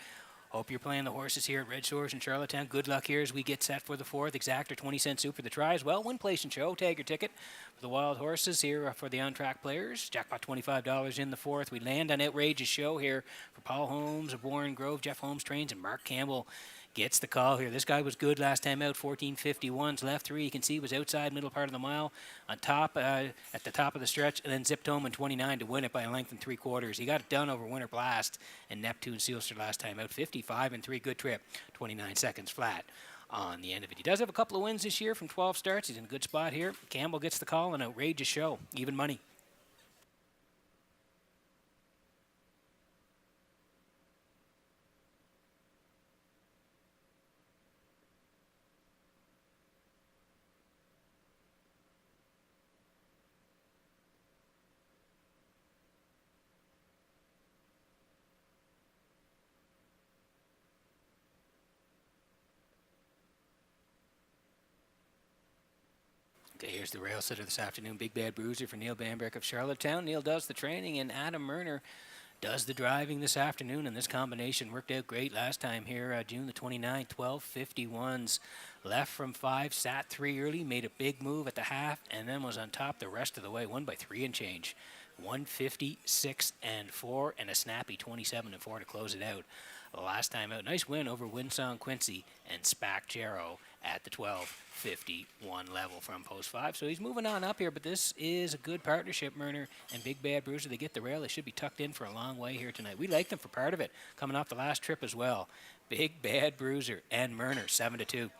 Hope you're playing the horses here at Red Shores in Charlottetown. Good luck here as we get set for the 4th. Exactor 20-cent soup for the try as well. Win, place, and show. Tag your ticket for the wild horses here for the on-track players. Jackpot $25 in the 4th. We land on Outrageous Show here for Paul Holmes of Warren Grove. Jeff Holmes trains, and Mark Campbell gets the call here. This guy was good last time out, 14:51's left 3. You can see was outside middle part of the mile on top at the top of the stretch, and then zipped home in 29 to win it by a length and 3/4. He got it done over Winter Blast and Neptune Sealster last time out, 55-3. Good trip, 29 seconds flat on the end of it. He does have a couple of wins this year from 12 starts. He's in a good spot here. Campbell gets the call, and Outrageous Show, even money. Okay, here's the rail sitter this afternoon. Big Bad Bruiser for Neil Bamberg of Charlottetown. Neil does the training, and Adam Murner does the driving this afternoon. And this combination worked out great last time here, June the 29th, 12:51's left from 5, sat 3 early, made a big move at the half, and then was on top the rest of the way. Won by 3 and change. 156-4, and a snappy 27-4 to close it out. Last time out, nice win over Winsong Quincy and Spack Jarrow at the 12:51 level from post 5. So he's moving on up here, but this is a good partnership, Murner and Big Bad Bruiser. They get the rail. They should be tucked in for a long way here tonight. We like them for part of it, coming off the last trip as well. Big Bad Bruiser and Murner, 7-2.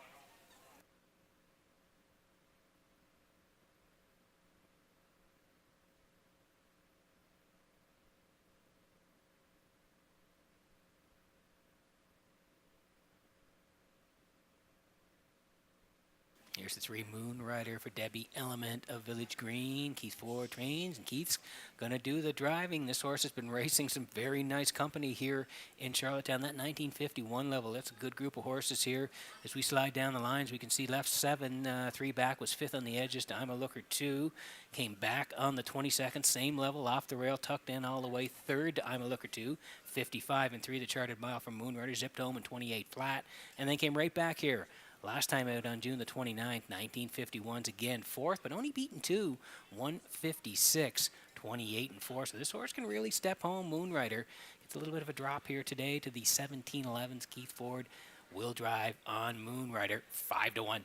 Here's the 3 Moonrider for Debbie Element of Village Green. Keith Ford trains, and Keith's going to do the driving. This horse has been racing some very nice company here in Charlottetown. That 1951 level, that's a good group of horses here. As we slide down the lines, we can see left 7, 3 back was 5th on the edges to I'm a Looker 2. Came back on the 22nd, same level, off the rail, tucked in all the way. 3rd to I'm a Looker 2. 55-3, the charted mile from Moonrider, zipped home in 28 flat, and then came right back here. Last time out on June the 29th, 1951's again 4th, but only beaten 2, 156, 28-4. So this horse can really step home. Moonrider gets a little bit of a drop here today to the 1711's. Keith Ford will drive on Moonrider, 5-1.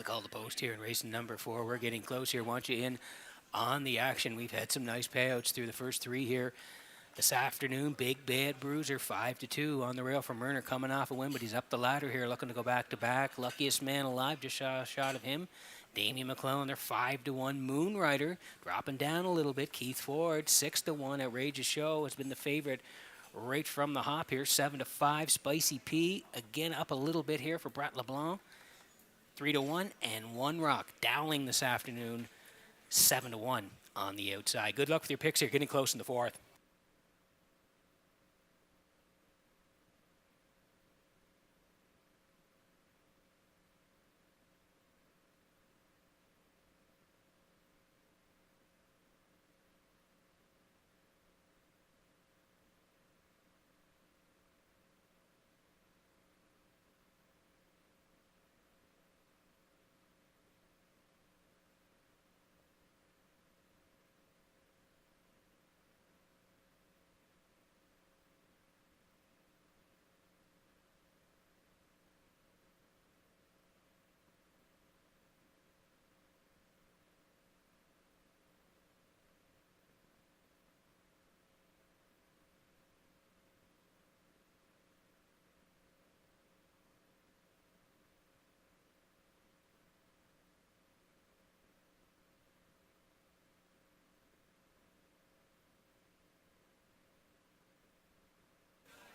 the call to post here in race number 4. We're getting close here. Want you in on the action. We've had some nice payouts through the first 3 here this afternoon. Big Bad Bruiser 5-2 on the rail from Murner, coming off a win, but he's up the ladder here, looking to go back to back. Luckiest Man Alive, just shot a shot of him. Damien McClellan, they're 5-1. Moonrider dropping down a little bit. Keith Ford 6-1. Outrageous Show has been the favorite right from the hop here. 7-5. Spicy P again up a little bit here for Brat LeBlanc. 3-1, and One Rock Dowling this afternoon 7-1 on the outside. Good luck with your picks here. Getting close in the 4th.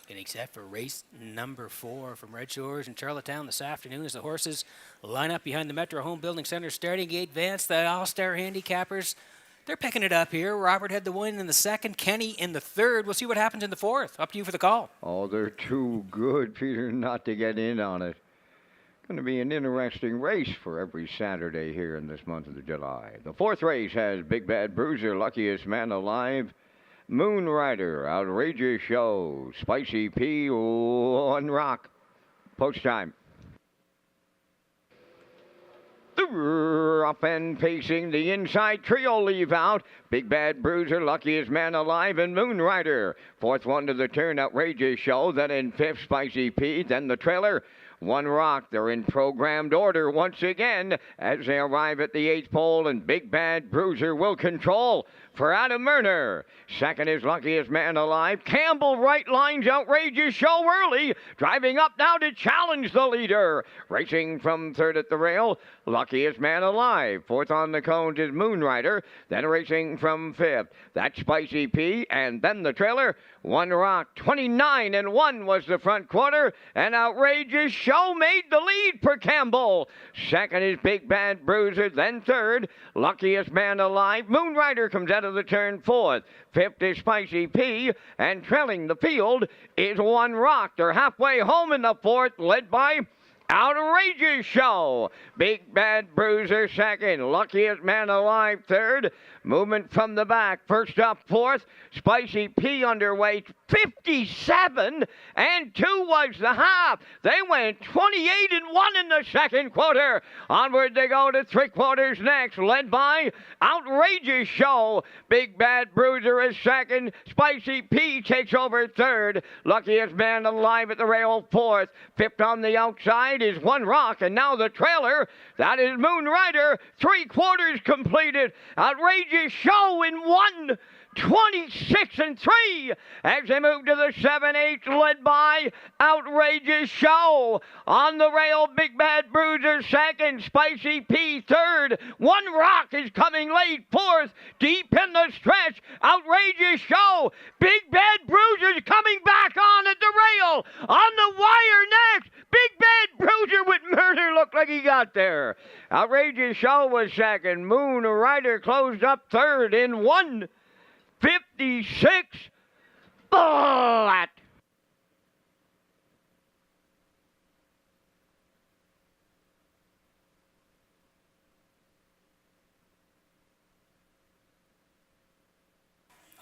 Getting set for race number 4 from Redshores in Charlottetown this afternoon as the horses line up behind the Metro Home Building Center starting gate. Vance, the All-Star handicappers, they're picking it up here. Robert had the win in the 2nd, Kenny in the 3rd. We'll see what happens in the 4th. Up to you for the call. Oh, they're too good, Peter, not to get in on it. Going to be an interesting race for every Saturday here in this month of July. The 4th race has Big Bad Bruiser, Luckiest Man Alive, Moonrider, Outrageous Show, Spicy P, One Rock. Post time. Up and pacing the inside trio leave out. Big Bad Bruiser, Luckiest Man Alive, and Moonrider. 4th one to the turn, Outrageous Show. Then in 5th, Spicy P. Then the trailer, One Rock. They're in programmed order once again as they arrive at the 8th pole, and Big Bad Bruiser will control for Adam Murner. 2nd is Luckiest Man Alive. Campbell right lines Outrageous Show early, driving up now to challenge the leader. Racing from 3rd at the rail, Luckiest Man Alive. 4th on the cones is Moonrider. Then racing from 5th, that's Spicy P. And then the trailer, One Rock. 29-1 was the front quarter, and Outrageous Show made the lead for Campbell. 2nd is Big Bad Bruiser. Then 3rd, Luckiest Man Alive. Moonrider comes out of the turn 4th. 5th is Spicy P, and trailing the field is One Rock. They're halfway home in the 4th, led by Outrageous Show. Big Bad Bruiser 2nd. Luckiest Man Alive 3rd. Movement from the back. First up 4th. Spicy P underway. 57-2 was the half. They went 28-1 in the 2nd quarter. Onward they go to 3/4 next, led by Outrageous Show. Big Bad Bruiser is 2nd. Spicy P takes over 3rd. Luckiest Man Alive at the rail 4th. 5th on the outside is One Rock, and now the trailer, that is Moonrider. 3/4 completed. Outrageous Show in 1:26-3 as they move to the 7/8, led by Outrageous Show. On the rail, Big Bad Bruiser 2nd, Spicy P 3rd. One Rock is coming late 4th, deep in the stretch. Outrageous Show. Big Bad Bruiser's coming back on at the rail. On the wire next, Big Bad Bruiser with Murder looked like he got there. Outrageous Show was 2nd. Moonrider closed up 3rd in 1:56 flat.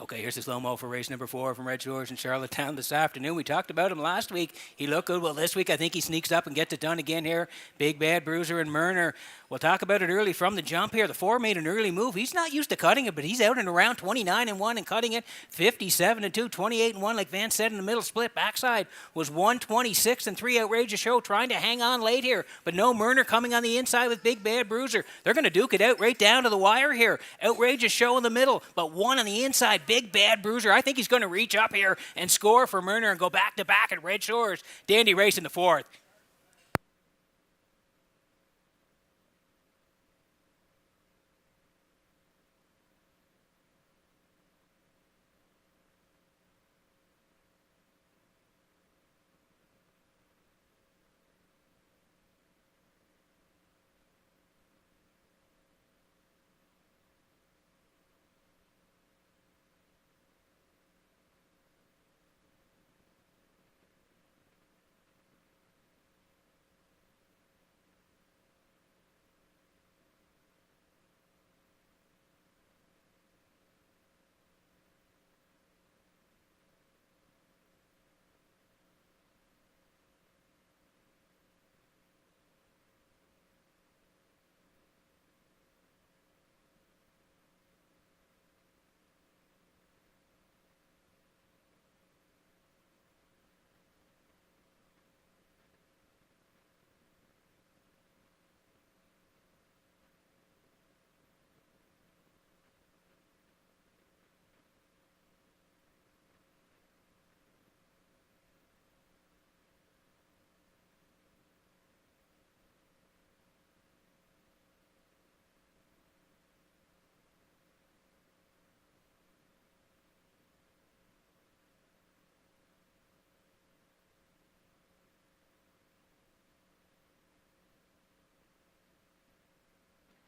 Okay, here's the slow-mo for race number 4 from Redshores in Charlottetown this afternoon. We talked about him last week. He looked good. Well, this week I think he sneaks up and gets it done again here. Big Bad Bruiser and Murner. We'll talk about it early from the jump here. The 4 made an early move. He's not used to cutting it, but he's out and around 29-1 and cutting it. 57-2, 28-1, like Van said in the middle split. Backside was 126-3. Outrageous Show trying to hang on late here, but no Murner coming on the inside with Big Bad Bruiser. They're going to duke it out right down to the wire here. Outrageous Show in the middle, but one on the inside. Big Bad Bruiser. I think he's going to reach up here and score for Murner and go back-to-back at Redshores. Dandy race in the 4th.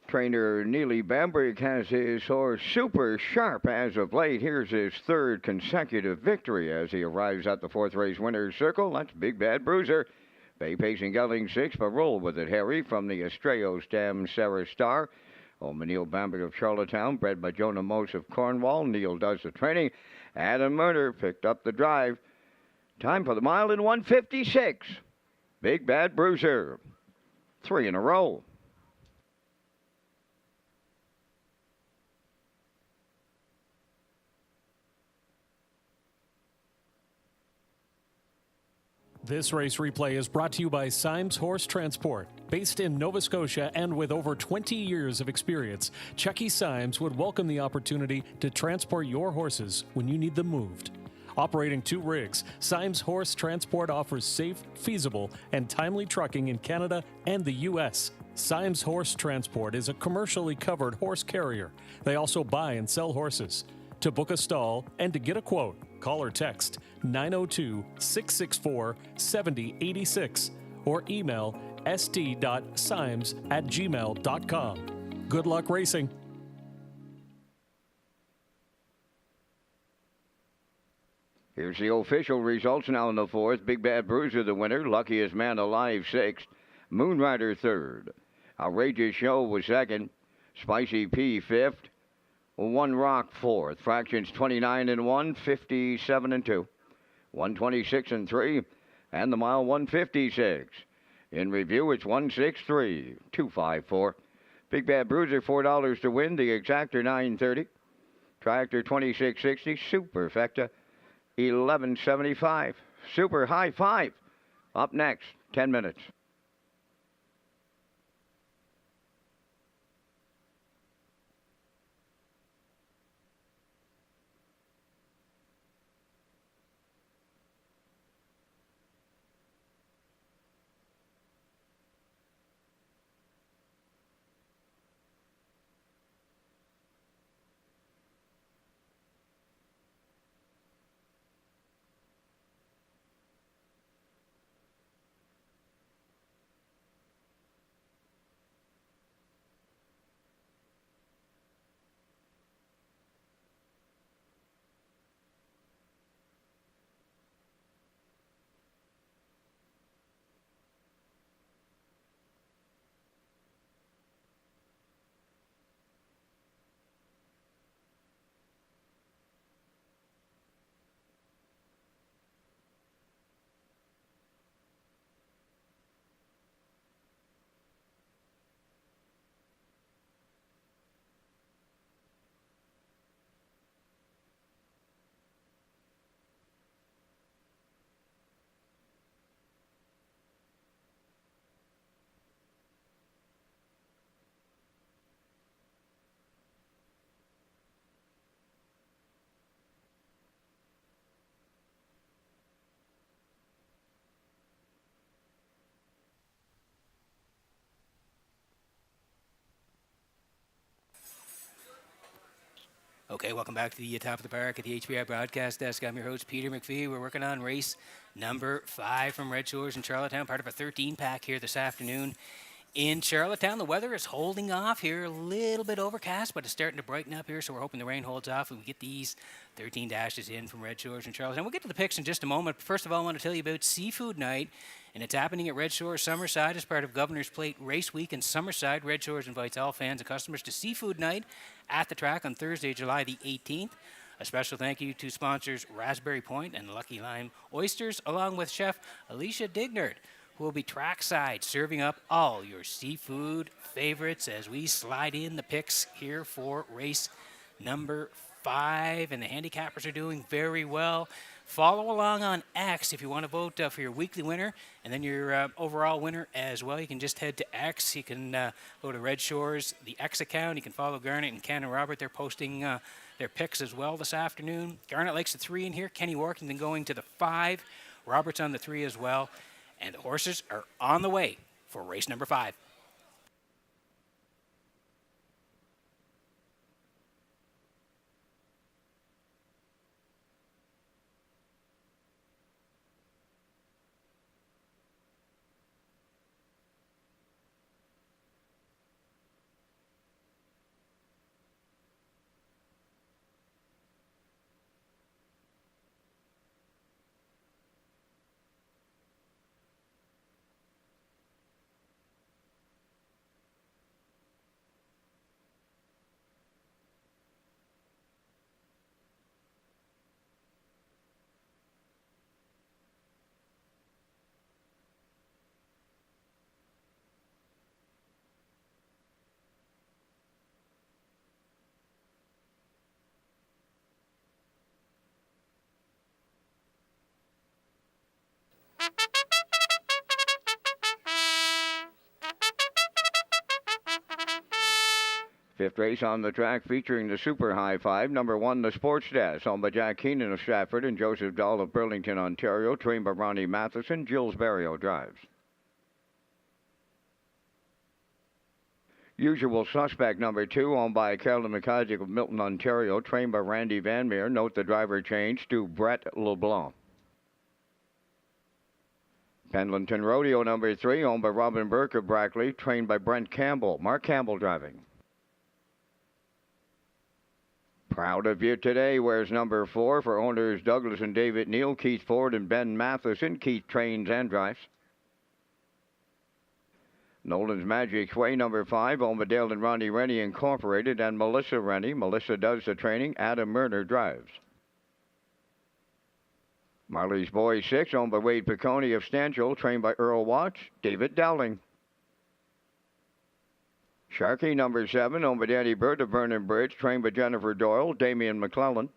Trainer Neely Bambrick has his horse super sharp as of late. Here's his 3rd consecutive victory as he arrives at the 4th race winner's circle. That's Big Bad Bruiser. Bay Pacing Gelding 6, but roll with it, Harry, from the Estrello Stem Sarah Star. Neil Bambrick of Charlottetown, bred by Jonah Mose of Cornwall. Neil does the training. Adam Murner picked up the drive. Time for the mile in 156. Big Bad Bruiser. 3 in a row. This race replay is brought to you by Symes Horse Transport. Based in Nova Scotia and with over 20 years of experience, Chucky Symes would welcome the opportunity to transport your horses when you need them moved. Operating 2 rigs, Symes Horse Transport offers safe, feasible, and timely trucking in Canada and the U.S. Symes Horse Transport is a commercially covered horse carrier. They also buy and sell horses. To book a stall and to get a quote, call or text 902-664-7086 or email st.symes@gmail.com. Good luck racing. Here's the official results now in the 4th. Big Bad Bruiser the winner. Luckiest Man Alive 6th. Moonrider 3rd. Outrageous Show was 2nd. Spicy P 5th. One Rock 4th. Fractions 29-1, 57-2. 126-3. And the mile 156. In review, it's 163, 254. Big Bad Bruiser, $4 to win. The Exactor, $9.30. Tractor, $26.60. Superfecta, $11.75. Super High 5. Up next, 10 minutes. Okay, welcome back to the top of the park at the HBI broadcast desk. I'm your host, Peter McPhee. We're working on race number 5 from Red Shores in Charlottetown, part of a 13-pack here this afternoon in Charlottetown. The weather is holding off here, a little bit overcast, but it's starting to brighten up here, so we're hoping the rain holds off and we get these 13 dashes in from Red Shores in Charlottetown. We'll get to the picks in just a moment. First of all, I want to tell you about Seafood Night, and it's happening at Red Shores Summerside as part of Governor's Plate Race Week in Summerside. Red Shores invites all fans and customers to Seafood Night at the track on Thursday, July the 18th. A special thank you to sponsors Raspberry Point and Lucky Lime Oysters, along with Chef Alicia Dignard, who will be trackside serving up all your seafood favorites as we slide in the picks here for race number 5. And the handicappers are doing very well. Follow along on X if you want to vote for your weekly winner and then your overall winner as well. You can just head to X. You can go to Red Shores, the X account. You can follow Garnet and Ken and Robert. They're posting their picks as well this afternoon. Garnet likes the 3 in here. Kenny Workington going to the 5. Robert's on the 3 as well. And the horses are on the way for race number 5. Fifth race on the track featuring the Super High 5. Number 1, the Sports Dash, owned by Jack Keenan of Stratford and Joseph Dahl of Burlington, Ontario, trained by Ronnie Matheson. Gilles Barrio drives. Usual Suspect, number 2, owned by Carolyn McCaustic of Milton, Ontario, trained by Randy Van Meer. Note the driver change to Brett LeBlanc. Pendleton Rodeo, number 3, owned by Robin Burke of Brackley, trained by Brent Campbell. Mark Campbell driving. Proud of You Today wears number 4 for owners Douglas and David Neal, Keith Ford and Ben Matheson. Keith trains and drives. Nolan's Magic Way, number 5, owned by Dale and Ronnie Rennie Incorporated and Melissa Rennie. Melissa does the training. Adam Murner drives. Marley's Boy 6, owned by Wade Piccone of Stanchel, trained by Earl Watts. David Dowling. Sharkey, number 7, owned by Danny Bird of Vernon Bridge, trained by Jennifer Doyle, Damian McClellan.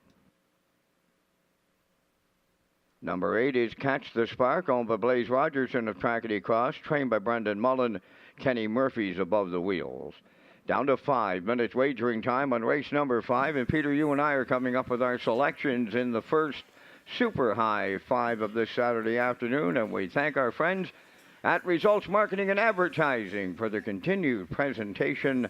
Number 8 is Catch the Spark, owned by Blaze Rogerson of Trackety Cross, trained by Brendan Mullen. Kenny Murphy's above the wheels. Down to 5 minutes wagering time on race number 5, and Peter, you and I are coming up with our selections in the first Super High 5 of this Saturday afternoon, and we thank our friends at Results Marketing and Advertising for the continued presentation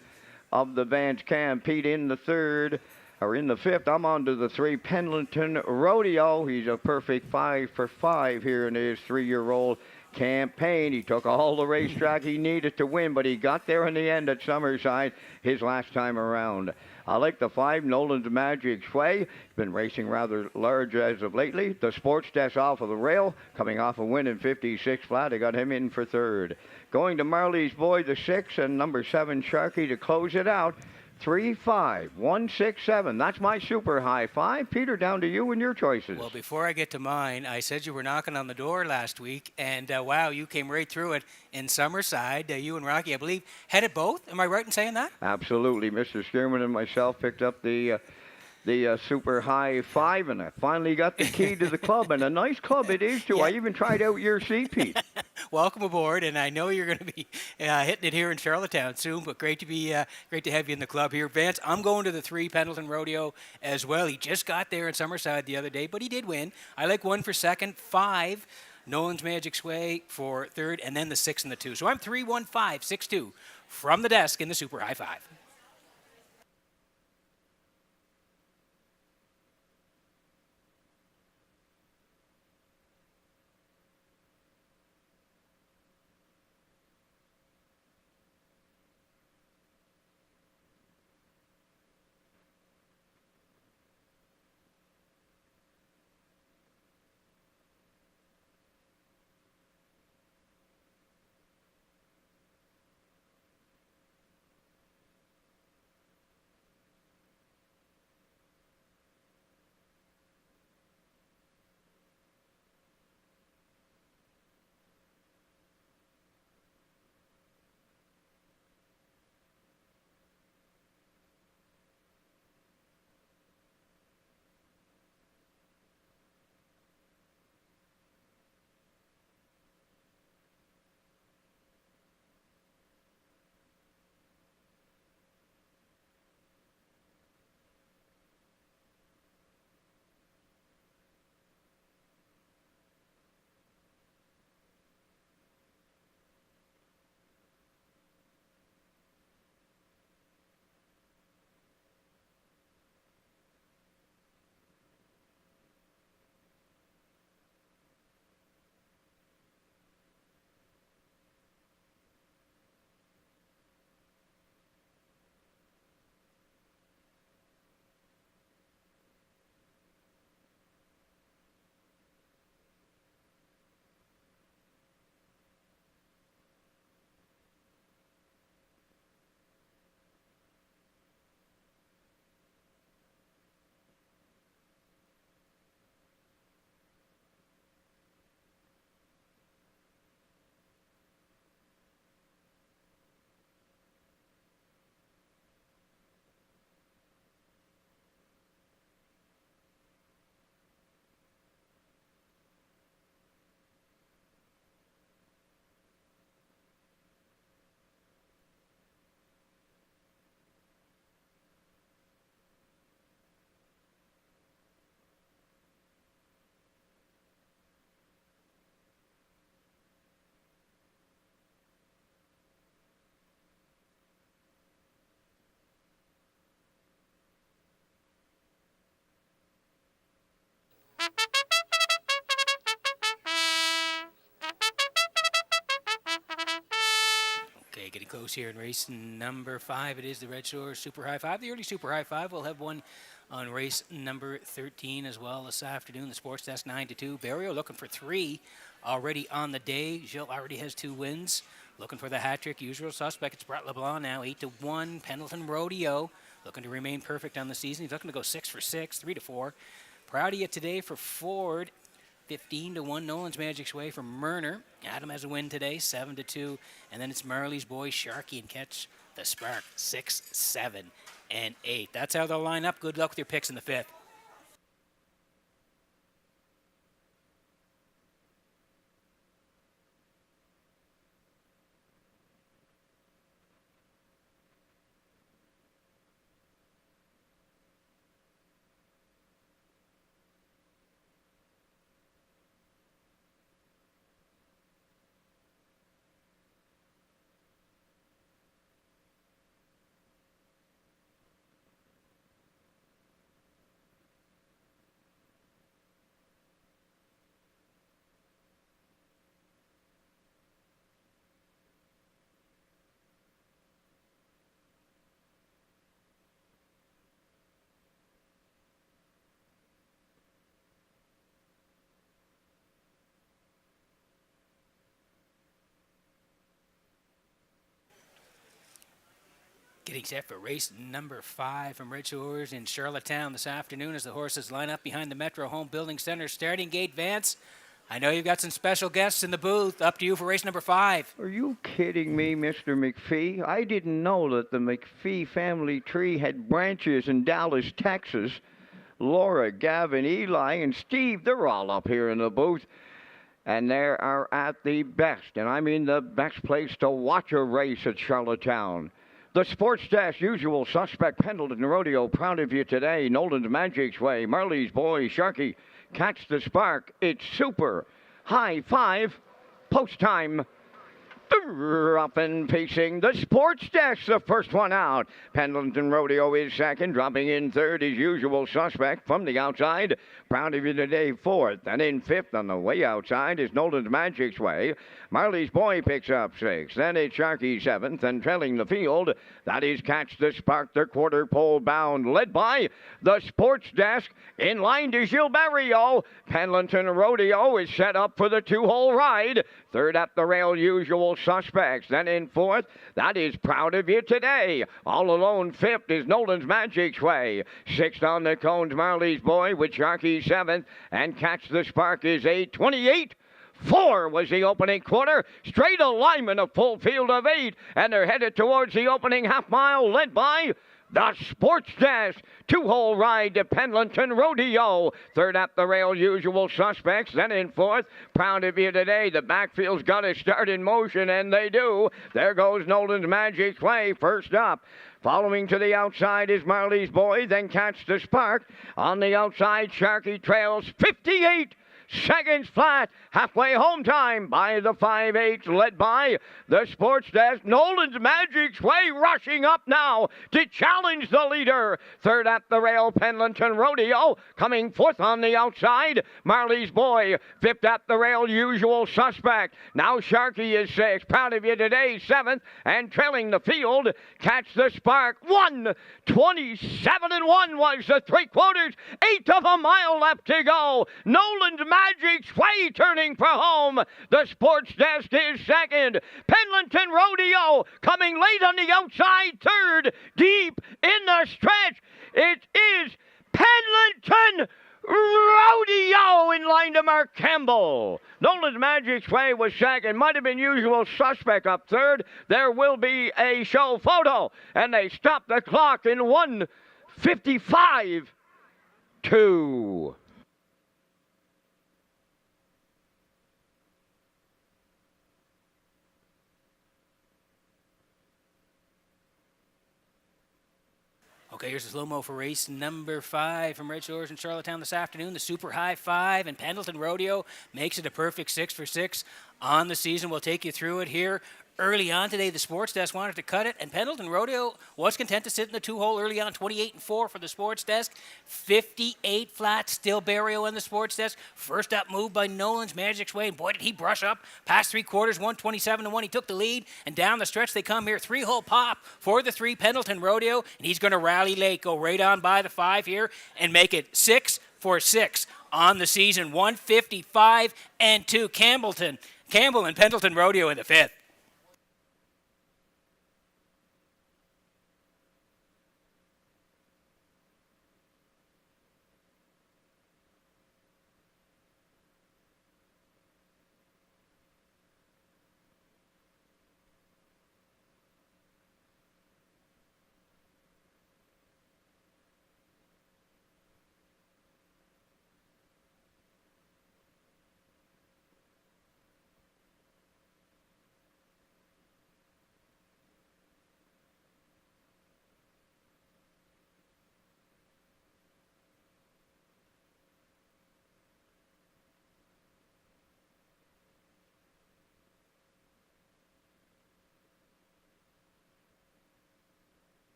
of the Vance Cam. Pete in the 5th. I'm on to the 3, Pendleton Rodeo. He's a perfect 5 for 5 here in his 3-year-old campaign. He took all the racetrack he needed to win, but he got there in the end at Summerside his last time around. I like the 5, Nolan's Magic Sway. He's been racing rather large as of lately. The Sports Dash off of the rail, coming off a win in 56 flat. I got him in for 3rd. Going to Marley's Boy, the 6, and number 7, Sharkey to close it out. 3, 5, 1, 6, 7. That's my Super High 5. Peter, down to you and your choices. Well, before I get to mine, I said you were knocking on the door last week, and wow, you came right through it in Summerside. You and Rocky, I believe, headed both. Am I right in saying that? Absolutely. Mr. Stearman and myself picked up the Super High 5, and I finally got the key to the club, and a nice club it is, too. Yeah. I even tried out your seat, Pete. Welcome aboard, and I know you're going to be hitting it here in Charlottetown soon, but great to have you in the club here. Vance, I'm going to the 3, Pendleton Rodeo as well. He just got there in Summerside the other day, but he did win. I like 1 for 2nd, 5, Nolan's Magic Sway for 3rd, and then the 6 and the 2. So I'm 3, 1, 5, 6, 2 from the desk in the Super High 5. goes here in race number 5. It is the Red Shores Super High 5. The early Super High 5 will have one on race number 13 as well this afternoon. The Sports Desk 9-2. Barrio looking for 3 already on the day. Gilles already has 2 wins. Looking for the hat trick. Usual suspect. It's Brett LeBlanc now. 8-1. Pendleton Rodeo looking to remain perfect on the season. He's looking to go 6 for 6, 3-4. Proud of you today for Ford. 15-1. Nolan's Magic's Way for Murner. Adam has a win today, 7-2. And then it's Marley's boy Sharky and Catch the Spark, 6, 7, and 8. That's how they'll line up. Good luck with your picks in the 5th. Getting set for race number 5 from Redshores in Charlottetown this afternoon as the horses line up behind the Metro Home Building Center starting gate. Vance, I know you've got some special guests in the booth. Up to you for race number 5. Are you kidding me, Mr. McPhee? I didn't know that the McPhee family tree had branches in Dallas, Texas. Laura, Gavin, Eli, and Steve, they're all up here in the booth. And they are at the best, and I mean the best place to watch a race at Charlottetown. The Sports Desk usual suspect, Pendleton Rodeo, proud of you today. Nolan's Magic's Way, Marley's boy, Sharky, Catch the Spark. It's Super High 5, post time. Up and pacing the Sports Desk, the first one out. Pendleton Rodeo is second, dropping in third, his usual suspect from the outside. Proud of you today, fourth. And in fifth on the way outside is Nolan's Magic's Way. Marley's Boy picks up 6th. Then it's Sharky 7th, and trailing the field, that is Catch the Spark, the quarter pole bound, led by the Sports Desk. In line to Gilles Barrio. Pendleton Rodeo is set up for the 2-hole ride. Third up the rail, usual suspects. Then in fourth, that is Proud of You Today. All alone, fifth is Nolan's Magic's Way. 6th on the cones, Marley's Boy with Sharky 7th, and Catch the Spark is 8. 28-4 was the opening quarter. Straight alignment, a full field of 8, and they're headed towards the opening half mile, led by the Sports Desk. 2-hole ride to Pendleton Rodeo. Third up the rail, usual suspects. Then in fourth, Proud of You Today. The backfield's got to start in motion, and they do. There goes Nolan's Magic's Way first up. Following to the outside is Marley's Boy, then Catch the Spark. On the outside, Sharky trails 58 seconds flat. Halfway home time by the 5/8, led by the Sports Desk. Nolan's Magic's Way rushing up now to challenge the leader. Third at the rail, Pendleton Rodeo. Coming fourth on the outside, Marley's Boy. Fifth at the rail, Usual Suspect. Now Sharky is 6th. Proud of You Today, 7th. And trailing the field, Catch the Spark. 1:27-1 was the 3/4. 1/8 of a mile left to go. Nolan's Magic's Way turning for home. The Sports Desk is second. Pendleton Rodeo coming late on the outside, third. Deep in the stretch, it is Pendleton Rodeo in line to Mark Campbell. Nolan's Magic's Way was second. Might have been Usual Suspect up third. There will be a show photo, and they stop the clock in 1:55-2. Okay, here's a slow-mo for race number 5 from Red Shores in Charlottetown this afternoon. The Super High 5 and Pendleton Rodeo makes it a perfect 6 for 6 on the season. We'll take you through it here Early on today, the sports desk wanted to cut it, and Pendleton Rodeo was content to sit in the 2-hole early on, 28-4 for the sports desk. 58 flat, still Barrio on the sports desk. First up move by Nolan's Magic Sway, and boy, did he brush up. Past 3/4, 127-1. He took the lead, and down the stretch they come here. 3-hole pop for the 3 Pendleton Rodeo, and he's going to rally late, go right on by the 5 here, and make it 6 for 6 on the season. 155-2. Campbell and Pendleton Rodeo in the 5th.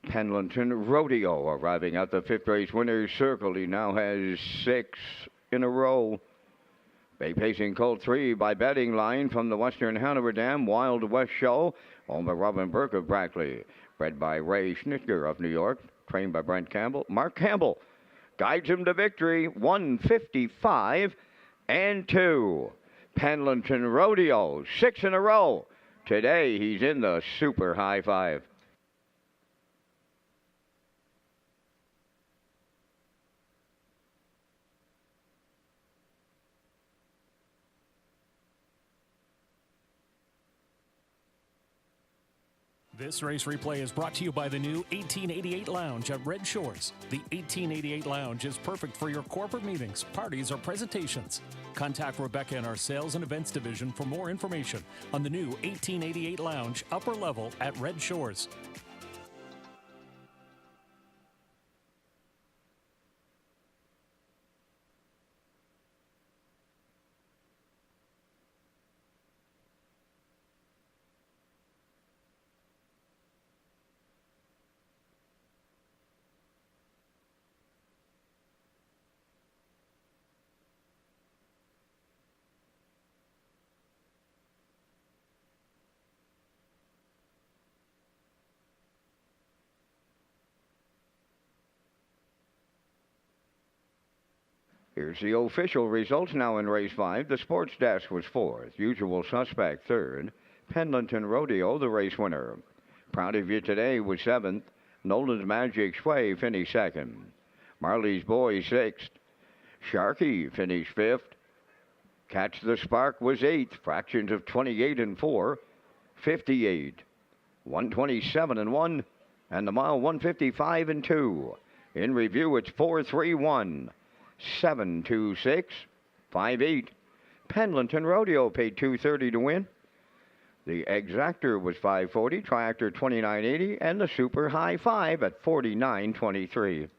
Pendleton Rodeo arriving at the 5th race winner's circle. He now has 6 in a row. Bay pacing colt 3 by betting line from the Western Hanover Dam Wild West Show, owned by Robin Burke of Brackley. Bred by Ray Schnitger of New York, trained by Brent Campbell. Mark Campbell guides him to victory, 155-2. Pendleton Rodeo, 6 in a row. Today he's in the Super High 5. This race replay is brought to you by the new 1888 Lounge at Red Shores. The 1888 Lounge is perfect for your corporate meetings, parties, or presentations. Contact Rebecca in our Sales and Events Division for more information on the new 1888 Lounge upper level at Red Shores. Here's the official results now in race 5. The sports desk was 4th. Usual suspect 3rd. Pendleton Rodeo, the race winner. Proud of You Today was 7th. Nolan's Magic Sway finished 2nd. Marley's Boy 6th. Sharky finished 5th. Catch the Spark was 8th. Fractions of 28 and 4. 58. 127 and 1. And the mile 155 and 2. In review, it's 4-3-1. 7-2-6-5-8. Pendleton Rodeo paid $230 to win. The Exactor was $540, Triactor $29.80, and the Super High 5 at $49.23.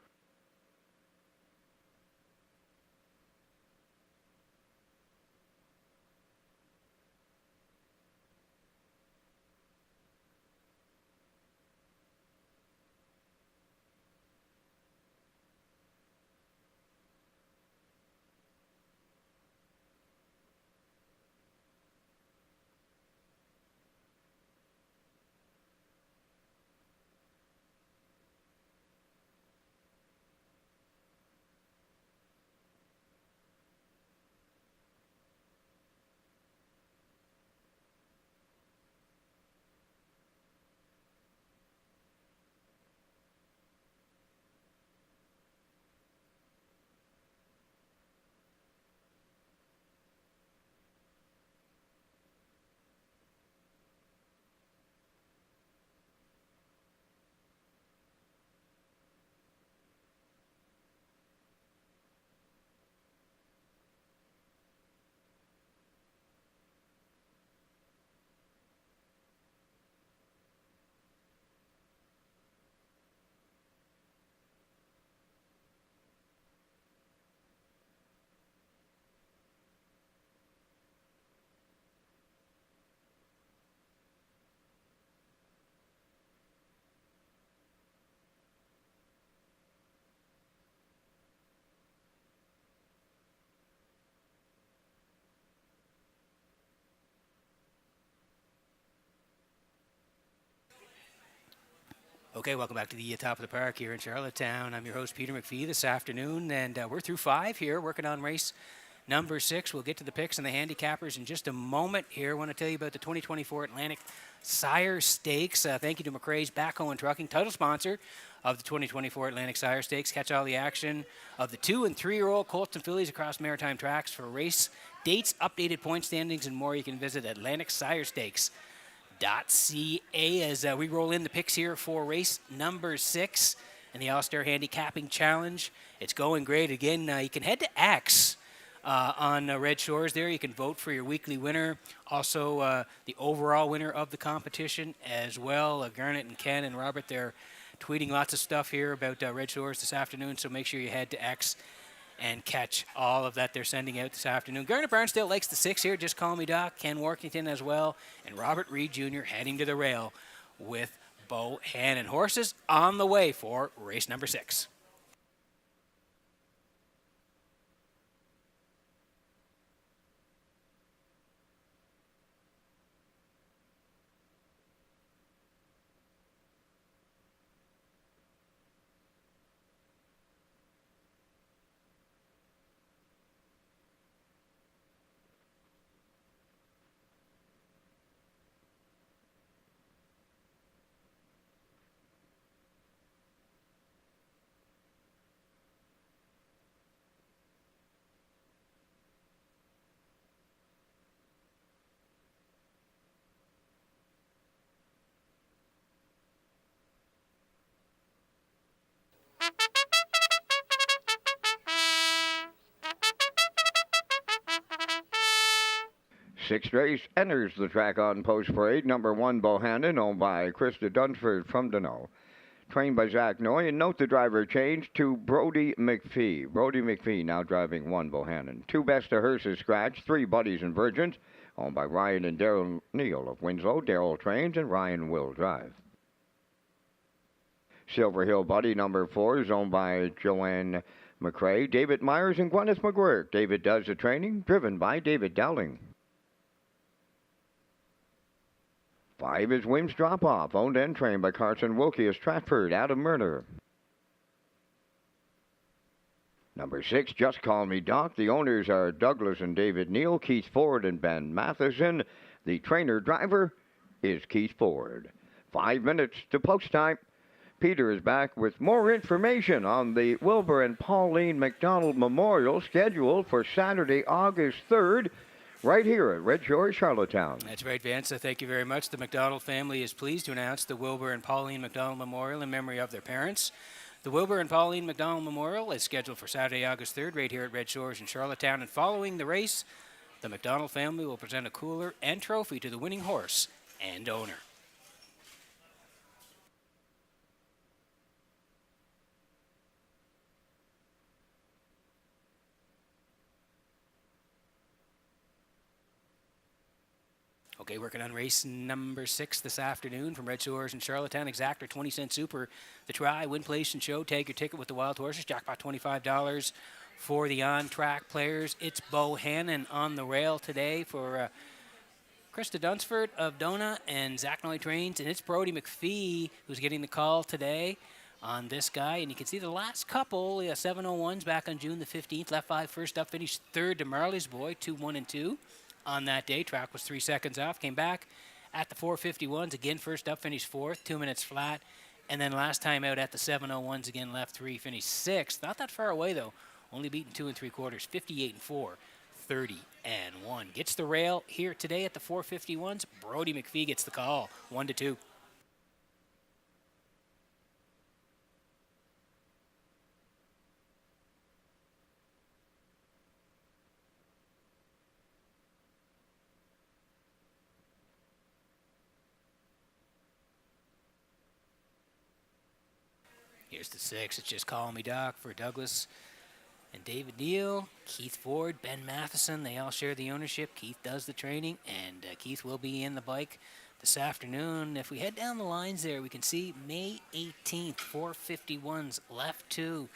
Okay, welcome back to the top of the park here in Charlottetown. I'm your host, Peter McPhee, this afternoon, and we're through 5 here, working on race number 6. We'll get to the picks and the handicappers in just a moment here. I want to tell you about the 2024 Atlantic Sire Stakes. Thank you to McRae's Backhoe and Trucking, title sponsor of the 2024 Atlantic Sire Stakes. Catch all the action of the 2- and 3-year-old colts and fillies across maritime tracks. For race dates, updated point standings, and more, you can visit AtlanticSireStakes.ca as we roll in the picks here for race number 6 in the All-Star Handicapping Challenge. It's going great. Again, you can head to X on Red Shores there. You can vote for your weekly winner. Also, the overall winner of the competition as well. Garnet and Ken and Robert, they're tweeting lots of stuff here about Red Shores this afternoon, so make sure you head to X and catch all of that they're sending out this afternoon. Garnet Barnsdale likes the 6 here. Just Call Me Doc. Ken Workington as well. And Robert Reed Jr. heading to the rail with Bo Hannon. Horses on the way for race number 6. Sixth race enters the track on post parade. Number 1, Bohannon, owned by Krista Dunsford from Dano. Trained by Zach Noy, and note the driver change to Brody McPhee. Brody McPhee now driving 1, Bohannon. 2 Best of Hearses scratch, 3 Buddies and Virgins, owned by Ryan and Daryl Neal of Winslow. Daryl trains and Ryan will drive. Silver Hill Buddy number 4 is owned by Joanne McRae, David Myers, and Gwyneth McGuirk. David does the training, driven by David Dowling. 5 is Wim's Drop Off, owned and trained by Carson Wilkie of Stratford, Adam Murner. Number 6, Just Call Me Doc. The owners are Douglas and David Neal, Keith Ford and Ben Matheson. The trainer-driver is Keith Ford. 5 minutes to post time. Peter is back with more information on the Wilbur and Pauline McDonald Memorial scheduled for Saturday, August 3rd. Right here at Red Shores, Charlottetown. That's right, Vance. Thank you very much. The McDonald family is pleased to announce the Wilbur and Pauline McDonald Memorial in memory of their parents. The Wilbur and Pauline McDonald Memorial is scheduled for Saturday, August 3rd, right here at Red Shores in Charlottetown. And following the race, the McDonald family will present a cooler and trophy to the winning horse and owner. Okay, working on race number 6 this afternoon from Red Shores in Charlottetown. Exactor 20-cent super. The try, win, place, and show. Tag your ticket with the wild horses. Jackpot $25 for the on-track players. It's Bo Hannon on the rail today for Krista Dunsford of Dona and Zach Noy Trains. And it's Brody McPhee who's getting the call today on this guy. And you can see the last couple, 701s back on June the 15th. Left 5 first up, finished 3rd to Marley's Boy, 2-1 and 2. On that day, track was 3 seconds off. Came back at the 451s. Again, first up, finished 4th, 2 minutes flat. And then last time out at the 701s, again, left 3, finished 6th. Not that far away, though. Only beaten 2 3/4, 58-4, 30-1. Gets the rail here today at the 451s. Brody McPhee gets the call, 1-2. Here's the 6. It's Just Call Me Doc for Douglas and David Neal. Keith Ford, Ben Matheson, they all share the ownership. Keith does the training, and Keith will be in the bike this afternoon. If we head down the lines there, we can see May 18th, 451s, left 2.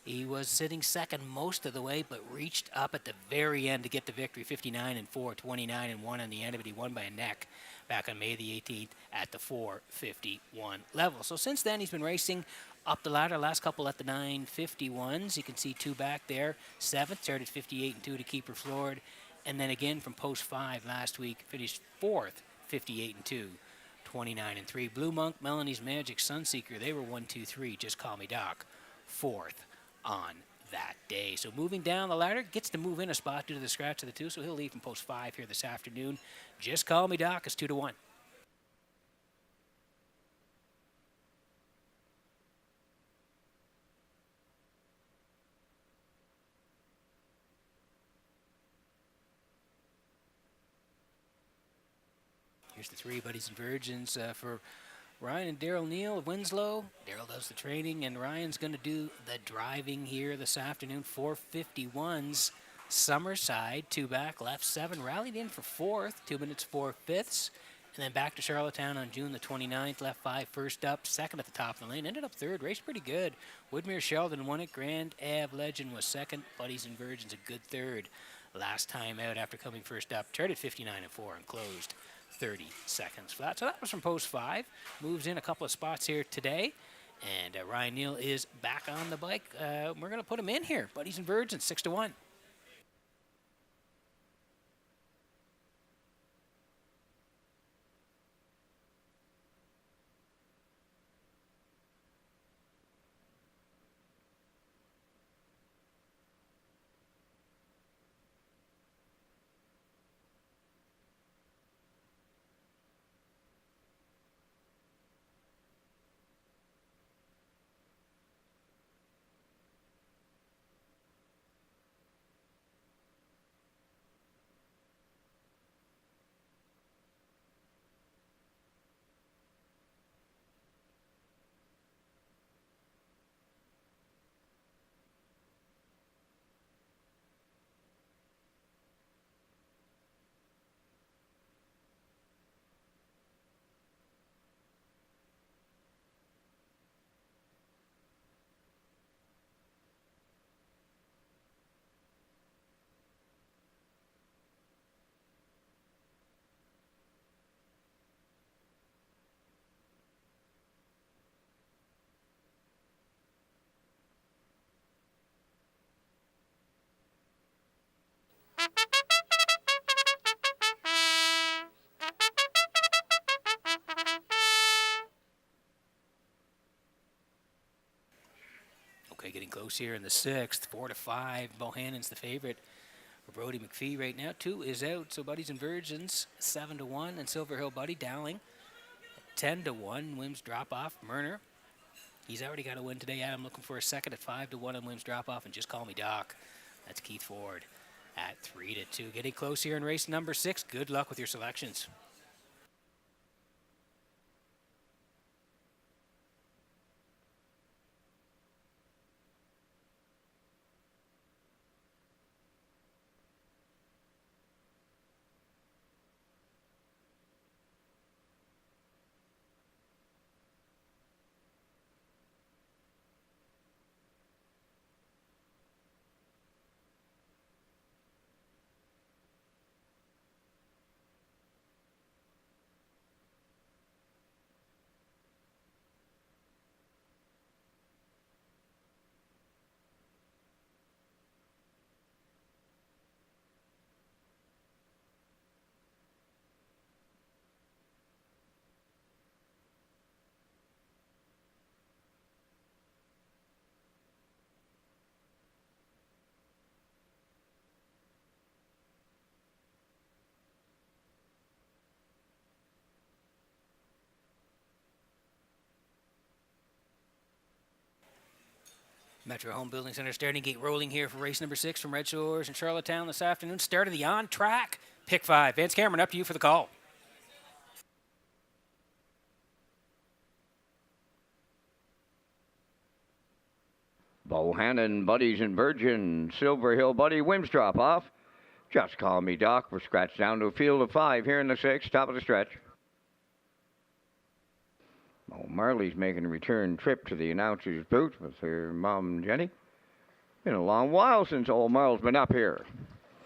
He was sitting second most of the way, but reached up at the very end to get the victory, 59-4, 29-1 on the end of it. He won by a neck back on May the 18th at the 4:51 level. So since then, he's been racing up the ladder. Last couple at the 9:51s. You can see two back there. Seventh, started 58-2 to keep her floored. And then again from post 5 last week, finished fourth, 58-2. 29-3. Blue Monk, Melanie's Magic, Sunseeker, they were 1-2-3. Just Call Me Doc, fourth on that day. So moving down the ladder, gets to move in a spot due to the scratch of the 2, so he'll leave from post 5 here this afternoon. Just Call Me Doc is 2-1. Here's the 3 Buddies and Virgins for Ryan and Daryl Neal of Winslow. Daryl does the training, and Ryan's going to do the driving here this afternoon. 4:51s, Summerside, 2 back, left 7, rallied in for 4th, 2 minutes 4 fifths, and then back to Charlottetown on June the 29th, left 5 first up, 2nd at the top of the lane, ended up 3rd, raced pretty good. Woodmere Sheldon won it, Grand Ave Legend was 2nd, Buddies and Virgins a good 3rd. Last time out after coming first up, started 59-4 and closed 30 seconds flat. So that was from post 5. Moves in a couple of spots here today. And Ryan Neal is back on the bike. We're going to put him in here. Buddies and Virgins, 6-1. Okay, getting close here in the 6th, 4-5. Bohannon's the favorite for Brody McPhee right now. 2 is out, so Buddies and Virgins 7-1, and Silver Hill Buddy Dowling 10-1. Wims drop off. Murner, he's already got a win today. Adam looking for a second at 5-1 on Wims drop off, and Just Call Me Doc. That's Keith Ford at 3-2. Getting close here in race number 6. Good luck with your selections. Metro Home Building Center starting gate rolling here for race number 6 from Redshores and Charlottetown this afternoon. Start of the on-track pick 5. Vance Cameron, up to you for the call. Bohannon, Buddies and Virgin, Silver Hill Buddy, Wims drop off. Just Call Me Doc. We're scratched down to a field of 5 here in the 6th, top of the stretch. Oh, Marley's making a return trip to the announcer's booth with her mom, Jenny. Been a long while since old Merle's been up here.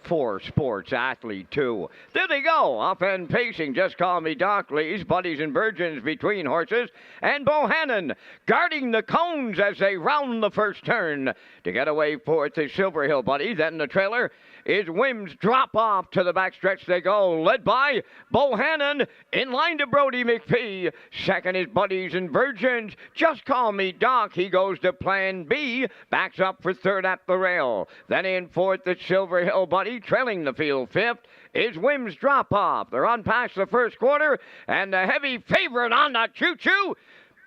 4 Sports Athlete 2. There they go, up and pacing. Just call me Doc Lee's buddies and virgins between horses. And Bohannon guarding the cones as they round the first turn. To get away fourth is Silver Hill Buddy. Then the trailer is Whim's Drop Off. To the backstretch they go, led by Bohannon. In line to Brody McPhee. Second is Buddies and Virgins. Just call me Doc. He goes to Plan B. Backs up for third at the rail. Then in fourth is Silver Hill Buddy. Trailing the field fifth is Whim's Drop Off. They're on past the first quarter, and the heavy favorite on the choo-choo,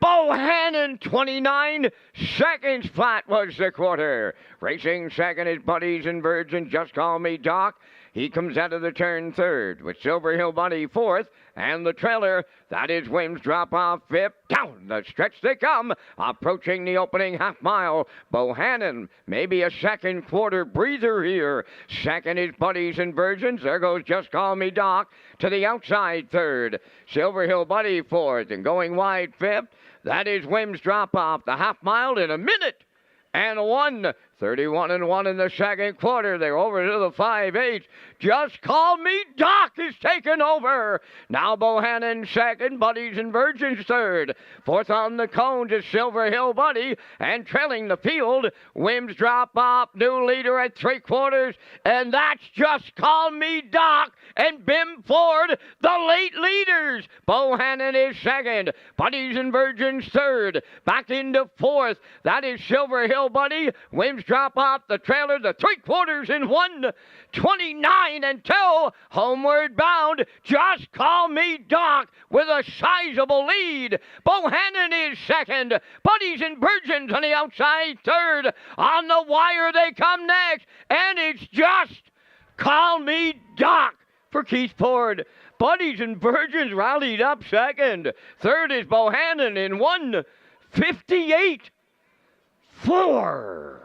Bohannon, 29 seconds flat was the quarter. Racing second is Buddies and Virgins. Just call me Doc. He comes out of the turn third with Silver Hill Buddy fourth, and the trailer, that is Whim's Drop Off fifth. Down the stretch they come, approaching the opening half mile. Bohannon, maybe a second quarter breather here. Second is Buddies and Virgins. There goes Just Call Me Doc to the outside third. Silver Hill Buddy fourth, and going wide fifth, that is Whim's Drop Off. The half mile in a minute and 1:31 and 1 in the second quarter. They're over to the 5/8. Just Call Me Doc is taken over. Now Bohannon second, Buddies and Virgins third. Fourth on the cones is Silver Hill Buddy, and trailing the field, Whim's Drop Off, new leader at 3/4, and that's Just Call Me Doc and Bim Ford, the late leaders. Bohannon is second, Buddies and Virgins third. Back into fourth, that is Silver Hill Buddy. Whim's Drop Off, the trailer, the 3/4 in 1:29 until homeward bound. Just Call Me Doc with a sizable lead. Bohannon is second. Buddies and Virgins on the outside third. On the wire they come next, and it's Just Call Me Doc for Keith Ford. Buddies and Virgins rallied up second. Third is Bohannon in 1:58.4.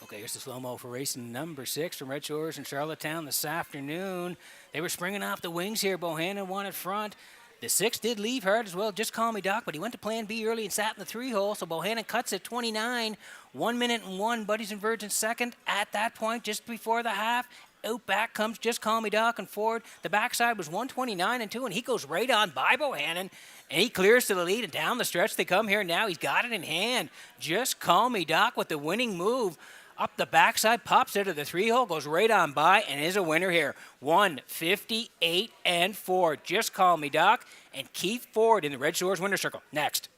Okay, here's the slow-mo for racing number 6 from Red Shores in Charlottetown this afternoon. They were springing off the wings here. Bohannon won at front. The 6 did leave hard as well. Just Call Me Doc, but he went to Plan B early and sat in the 3-hole, so Bohannon cuts at 29. 1 minute and 1. Buddies and Virgins second. At that point, just before the half, out back comes Just Call Me Doc and Ford. The backside was 1:29 and 2, and he goes right on by Bohannon, and he clears to the lead, and down the stretch they come here now. He's got it in hand. Just Call Me Doc with the winning move. Up the backside, pops out of the 3-hole, goes right on by, and is a winner here. 1:58 and 4. Just Call Me Doc, and Keith Ford in the Red Shores winner circle. Next.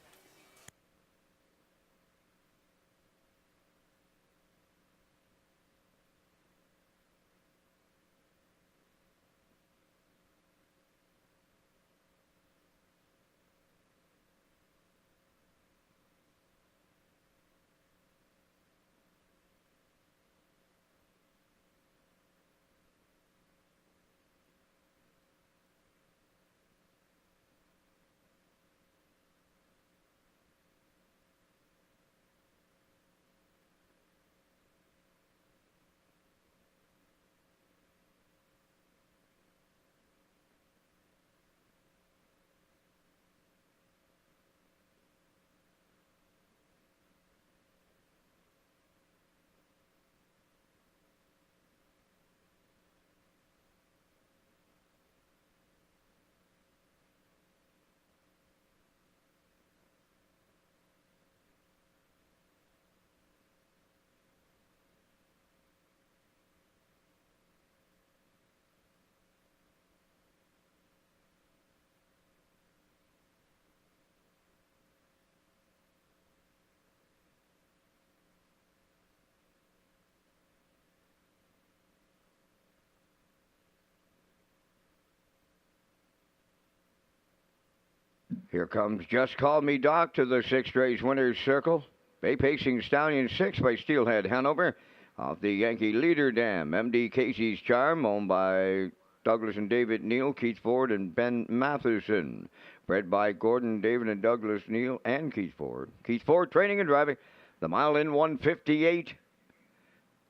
Here comes Just Call Me Doc to the 6th race winner's circle. Bay Pacing Stallion 6 by Steelhead Hanover. Off the Yankee Leader Dam, MD Casey's Charm, owned by Douglas and David Neal, Keith Ford, and Ben Matheson. Bred by Gordon, David, and Douglas Neal, and Keith Ford. Keith Ford training and driving the mile in 1:58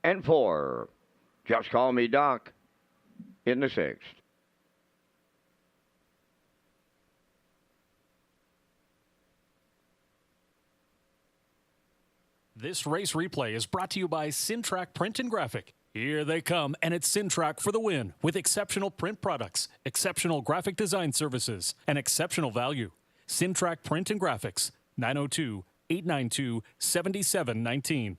and 4. Just Call Me Doc. in the 6th. This race replay is brought to you by Syntrack Print and Graphic. Here they come, and it's Syntrack for the win with exceptional print products, exceptional graphic design services, and exceptional value. Syntrack Print and Graphics, 902-892-7719.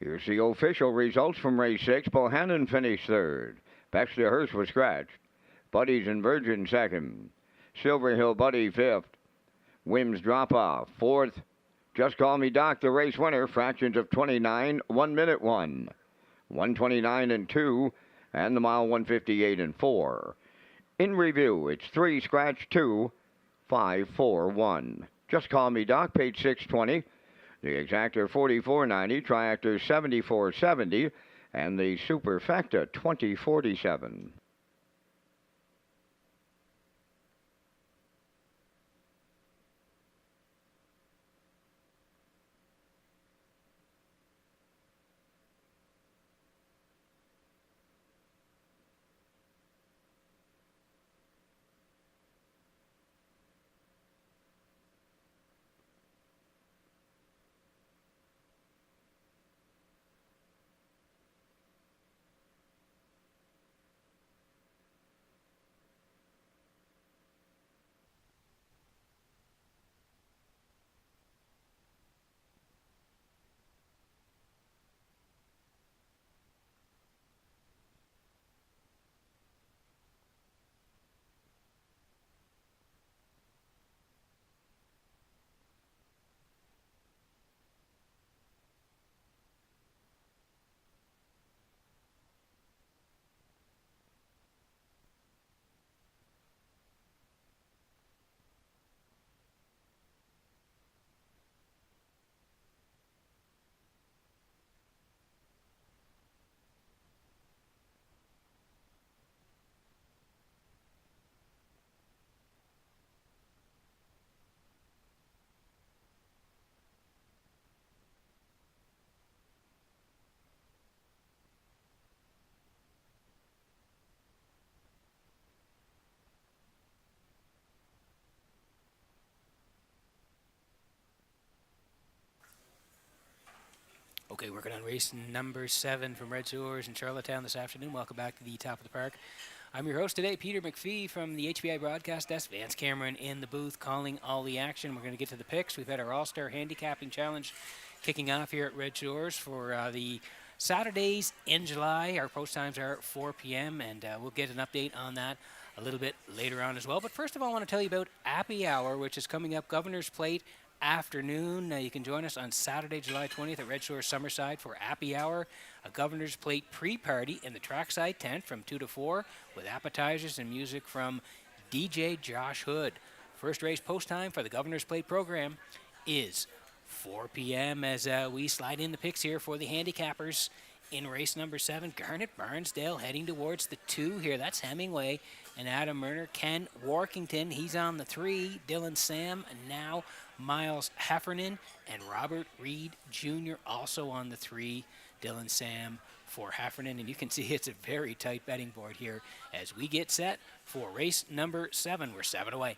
Here's the official results from race 6. Bohannon finished 3rd. Baxter Hurst was scratched. Buddies and Virgin 2nd. Silver Hill Buddy 5th. Wims Drop Off 4th. Just Call Me Doc, the race winner, fractions of 29, 1 minute 1. 129 and 2, and the mile 158 and 4. In review, it's 3 scratch 2, 5 4 1. Just Call Me Doc, paid $6.20. The Exactor $44.90, Triactor $74.70, and the Superfecta $20.47. Okay, working on race number 7 from Redshores in Charlottetown this afternoon. Welcome back to the top of the park. I'm your host today, Peter McPhee from the HBI broadcast desk. Vance Cameron in the booth calling all the action. We're going to get to the picks. We've had our All-Star Handicapping Challenge kicking off here at Redshores for the Saturdays in July. Our post times are at 4 p.m., and we'll get an update on that a little bit later on as well. But first of all, I want to tell you about Appy Hour, which is coming up Governor's Plate afternoon. You can join us on Saturday, July 20th at Redshores Summerside for Appy Hour, a Governor's Plate pre-party in the trackside tent from 2 to 4 with appetizers and music from DJ Josh Hood. First race post time for the Governor's Plate program is 4 p.m. as we slide in the picks here for the handicappers in race number 7. Garnet Barnsdale heading towards the 2 here. That's Hemingway and Adam Murner. Ken Workington, he's on the 3. Dylan Sam, and now Miles Heffernan, and Robert Reed Jr. also on the 3. Dylan Sam for Heffernan, and you can see it's a very tight betting board here as we get set for race number 7. We're 7 away.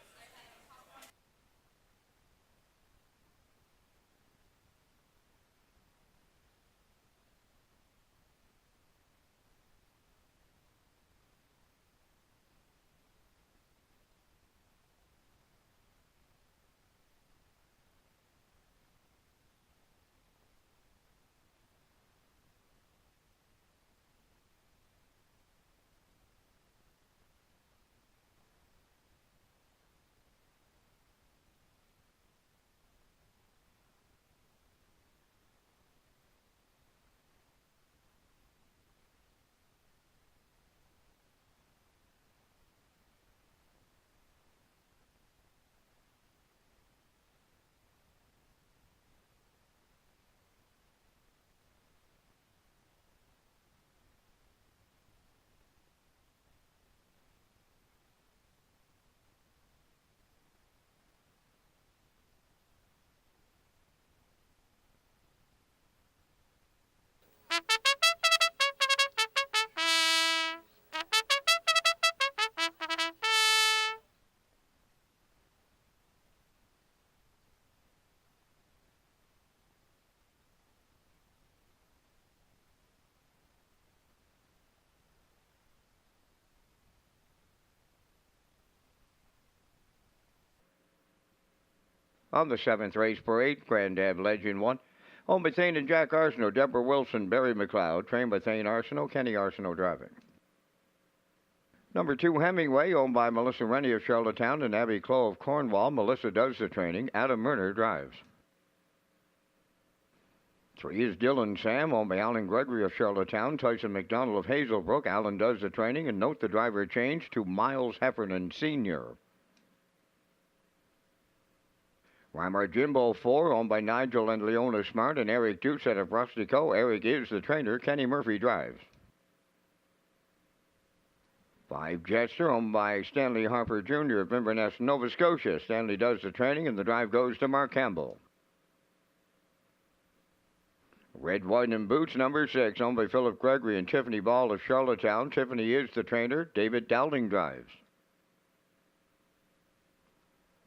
On the 7th race parade, Grandad Legend 1. Owned by Thane and Jack Arsenault, Deborah Wilson, Barry McLeod. Trained by Thane Arsenault, Kenny Arsenault driving. Number 2, Hemingway, owned by Melissa Rennie of Charlottetown and Abby Clough of Cornwall. Melissa does the training. Adam Murner drives. 3 is Dylan Sam, owned by Alan Gregory of Charlottetown. Tyson McDonald of Hazelbrook. Alan does the training, and note the driver change to Miles Heffernan Sr. Weimar Jimbo 4, owned by Nigel and Leona Smart and Eric Doucette of Rustico. Eric is the trainer. Kenny Murphy drives. 5 Jester, owned by Stanley Harper Jr. of Inverness, Nova Scotia. Stanley does the training, and the drive goes to Mark Campbell. Red, White, and Boots, number 6, owned by Philip Gregory and Tiffany Ball of Charlottetown. Tiffany is the trainer. David Dowling drives.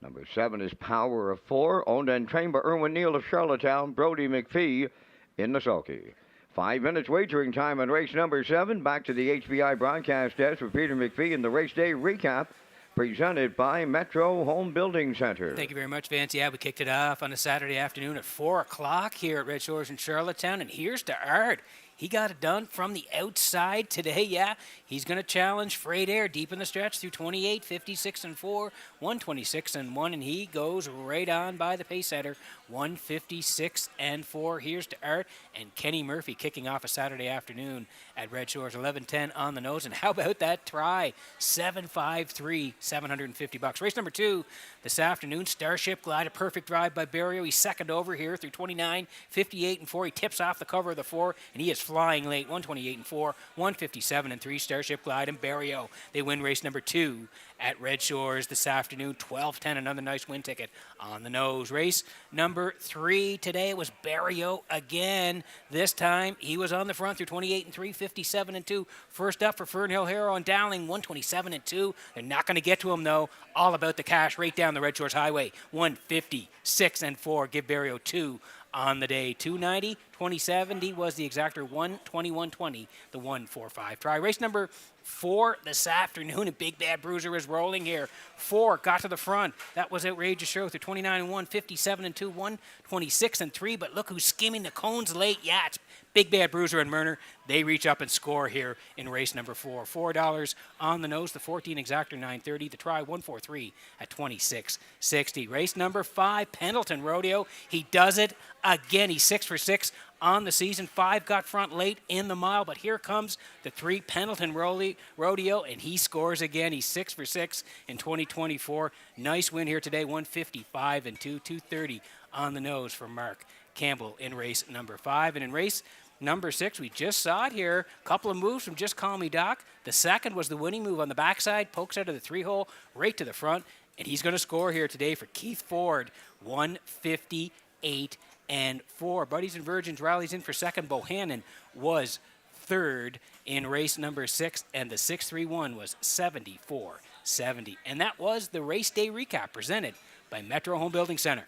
Number 7 is Power of 4, owned and trained by Erwin Neal of Charlottetown. Brody McPhee in the sulky. 5 minutes wagering time on race number 7. Back to the HBI broadcast desk with Peter McPhee in the race day recap, presented by Metro Home Building Center. Thank you very much, Vance. Yeah, we kicked it off on a Saturday afternoon at 4 o'clock here at Red Shores in Charlottetown. And here's to Art. He got it done from the outside today. Yeah, he's going to challenge Freight Air deep in the stretch through 28, 56 and 4, 126 and 1, and he goes right on by the pace setter, 156 and 4. Here's to Art and Kenny Murphy kicking off a Saturday afternoon at Red Shores, 11:10 on the nose. And how about that try? 753, $750. Race number 2 this afternoon, Starship Glide, a perfect drive by Barrio. He's second over here through 29, 58 and 4. He tips off the cover of the 4, and he is flying late, 128 and 4, 157 and 3. Starship Glide and Barrio. They win race number 2 at Red Shores this afternoon, 12:10. Another nice win ticket on the nose. Race number 3 today was Barrio again. This time he was on the front through 28 and 3, 57 and 2. First up for Fernhill Harrow and Dowling, 127 and 2. They're not going to get to him though. All about the cash right down the Red Shores Highway, 156 and 4. Give Barrio 2 on the day. 290, 2070 was the exactor, 121.20, the 145 try. Race number 4 this afternoon, and Big Bad Bruiser is rolling here. 4 got to the front. That was outrageous show through 29 and 1, 57 and 2, 126 and 3. But look who's skimming the cones late. Yeah, it's Big Bad Bruiser and Murner. They reach up and score here in race number 4. $4 on the nose. The 14 exactor, 930. The try, 143 at 26.60. Race number 5, Pendleton Rodeo. He does it again. He's 6 for 6 on the season. 5 got front late in the mile, but here comes the 3 Pendleton Rodeo, and he scores again. He's 6 for 6 in 2024. Nice win here today, 155 and 2, 230 on the nose for Mark Campbell in race number 5. And in race number 6, we just saw it here. A couple of moves from Just Call Me Doc. The second was the winning move on the backside, pokes out of the 3-hole right to the front, and he's going to score here today for Keith Ford, 158 and 4. Buddies and Virgins rallies in for second. Bohannon was third in race number 6, and the 631 was 74.70. And that was the race day recap presented by Metro Home Building Center.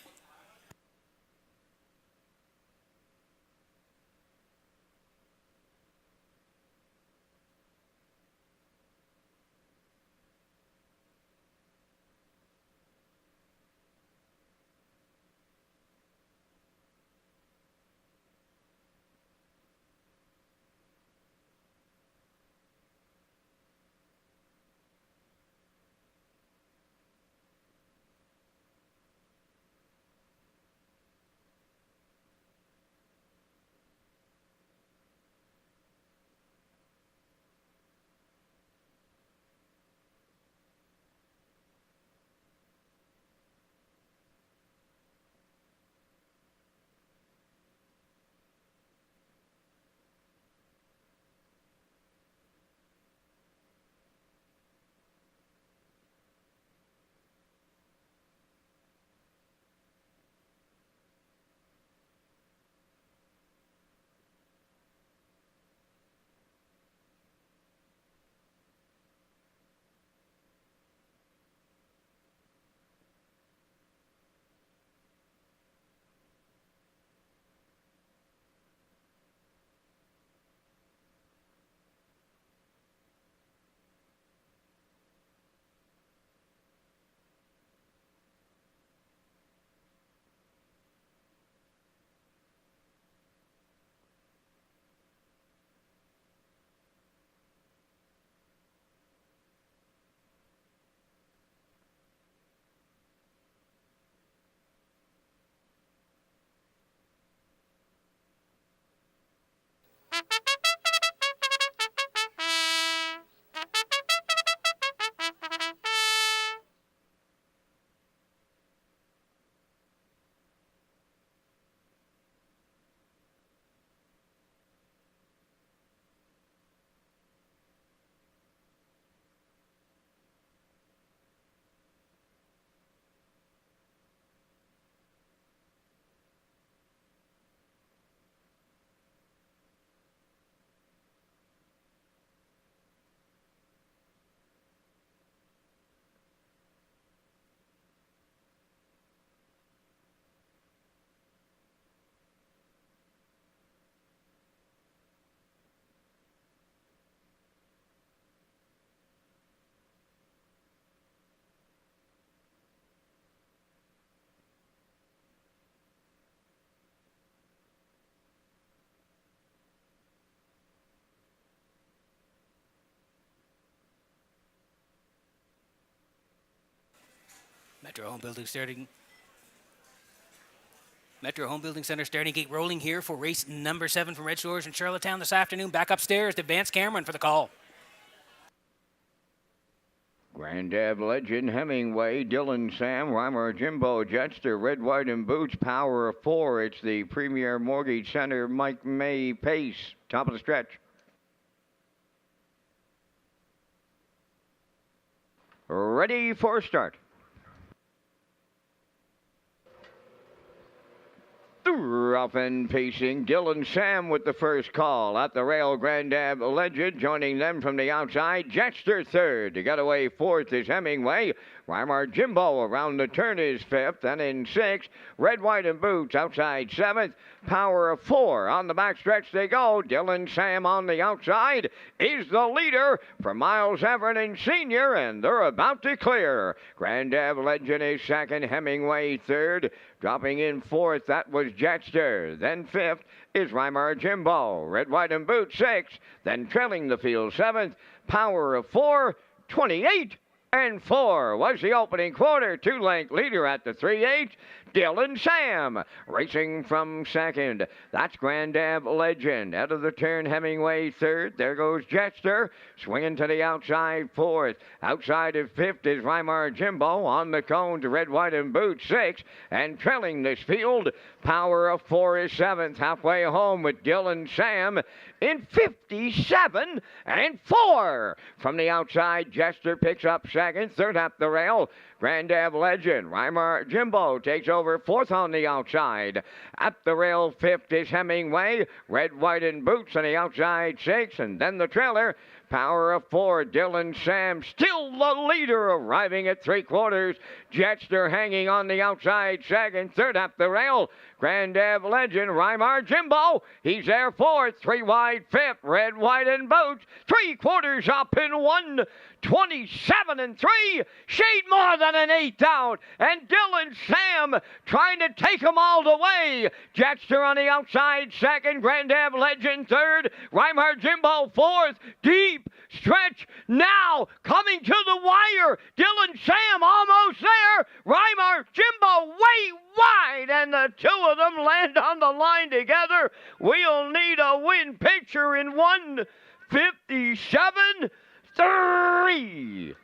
Metro Home Building Center starting gate rolling here for race number 7 from Red Shores in Charlottetown this afternoon. Back upstairs to Vance Cameron for the call. Grandad Legend, Hemingway, Dylan Sam, Reimer Jimbo, Jetster, Red, White, and Boots, Power of 4. It's the Premier Mortgage Center, Mike May pace. Top of the stretch. Ready for start. Rough and pacing, Dylan Sam with the first call. At the rail, Grandad Legend joining them from the outside. Jetster third. To get away fourth is Hemingway. Weimar Jimbo around the turn is fifth. And in sixth, Red, White, and Boots outside seventh. Power of 4. On the backstretch they go. Dylan Sam on the outside is the leader for Miles Everett Sr. And they're about to clear. Grandad Legend is second. Hemingway third. Dropping in fourth, that was Jetster. Then fifth is Reimer Jimbo. Red, White, and Boots sixth. Then trailing the field seventh. Power of 4. 28 and 4 was the opening quarter. 2-length leader at the 3/8. Dylan Sam racing from second. That's Grandad Legend. Out of the turn, Hemingway third. There goes Jetster. Swinging to the outside fourth. Outside of fifth is Weimar Jimbo. On the cone to Red, White, and Boots sixth. And trailing this field, Power of 4 is seventh. Halfway home with Dylan Sam in 57 and 4. From the outside, Jetster picks up second. Third up the rail, Grandad Legend. Weimar Jimbo takes over fourth on the outside. At the rail, fifth is Hemingway. Red, White, and Boots on the outside sixth. And then the trailer, Power of 4, Dylan Sam, still the leader, arriving at 3/4. Jetster hanging on the outside second. Third up the rail, Grandad Legend. Weimar Jimbo, he's there fourth. 3 wide fifth. Red, White, and Boots. 3/4 up in 1. 27 and 3. Shade more than an 8th out. And Dylan Sam trying to take them all the way. Jetster on the outside second. Grandad Legend third. Weimar Jimbo fourth. Deep stretch now coming to the wire. Dylan Sam almost there. Weimar Jimbo way wide, and the two of them land on the line together. We'll need a win picture in 1:57.3.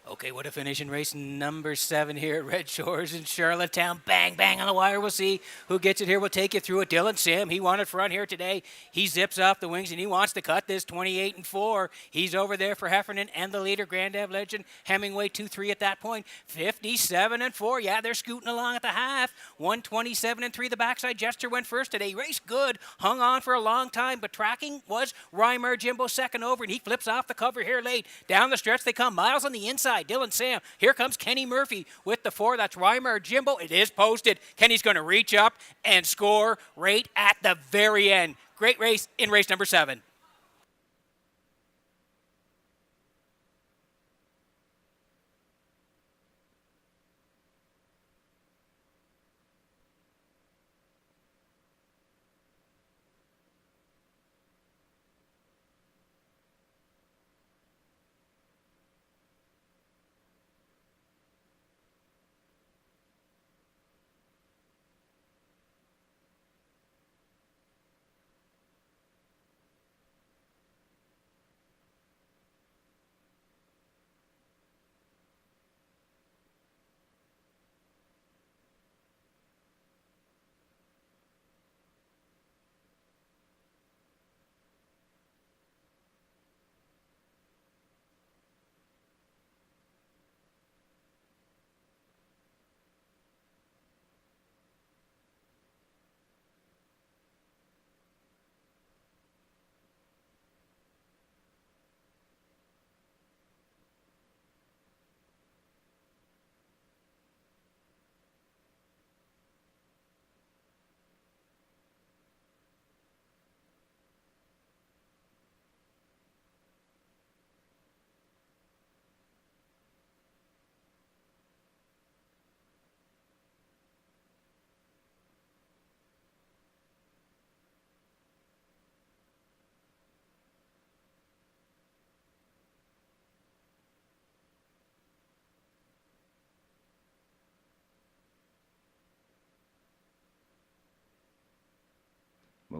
Okay, what a finish in race number 7 here at Red Shores in Charlottetown. Bang, bang on the wire. We'll see who gets it here. We'll take you through it. Dylan Sam, he wanted front here today. He zips off the wings, and he wants to cut this 28 and 4. He's over there for Heffernan and the leader, Grandad Legend. Hemingway 2-3 at that point. 57 and 4. Yeah, they're scooting along at the half. 127 and 3. The backside. Jetster went first today. Raced good. Hung on for a long time, but tracking was Reimer Jimbo second over, and he flips off the cover here late. Down the stretch they come. Miles on the inside. Dylan Sam. Here comes Kenny Murphy with the 4. That's Reimer Jimbo. It is posted. Kenny's going to reach up and score right at the very end. Great race in race number 7.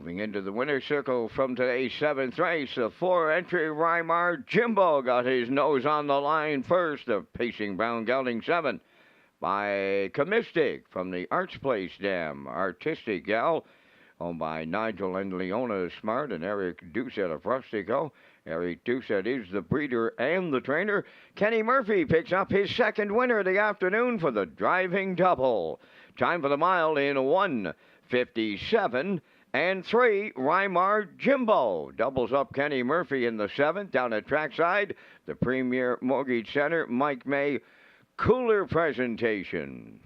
Moving into the winner's circle from today's 7th race, the 4-entry Rymar Jimbo got his nose on the line first, the pacing brown gelding 7 by Comistic from the Arts Place Dam. Artistic Gal, owned by Nigel and Leona Smart and Eric Doucette of Rustico. Eric Doucette is the breeder and the trainer. Kenny Murphy picks up his 2nd winner of the afternoon for the driving double. Time for the mile in 1:57 and 3. Rymar Jimbo doubles up Kenny Murphy in the 7th. Down at trackside, the Premier Mortgage Center, Mike May cooler presentation.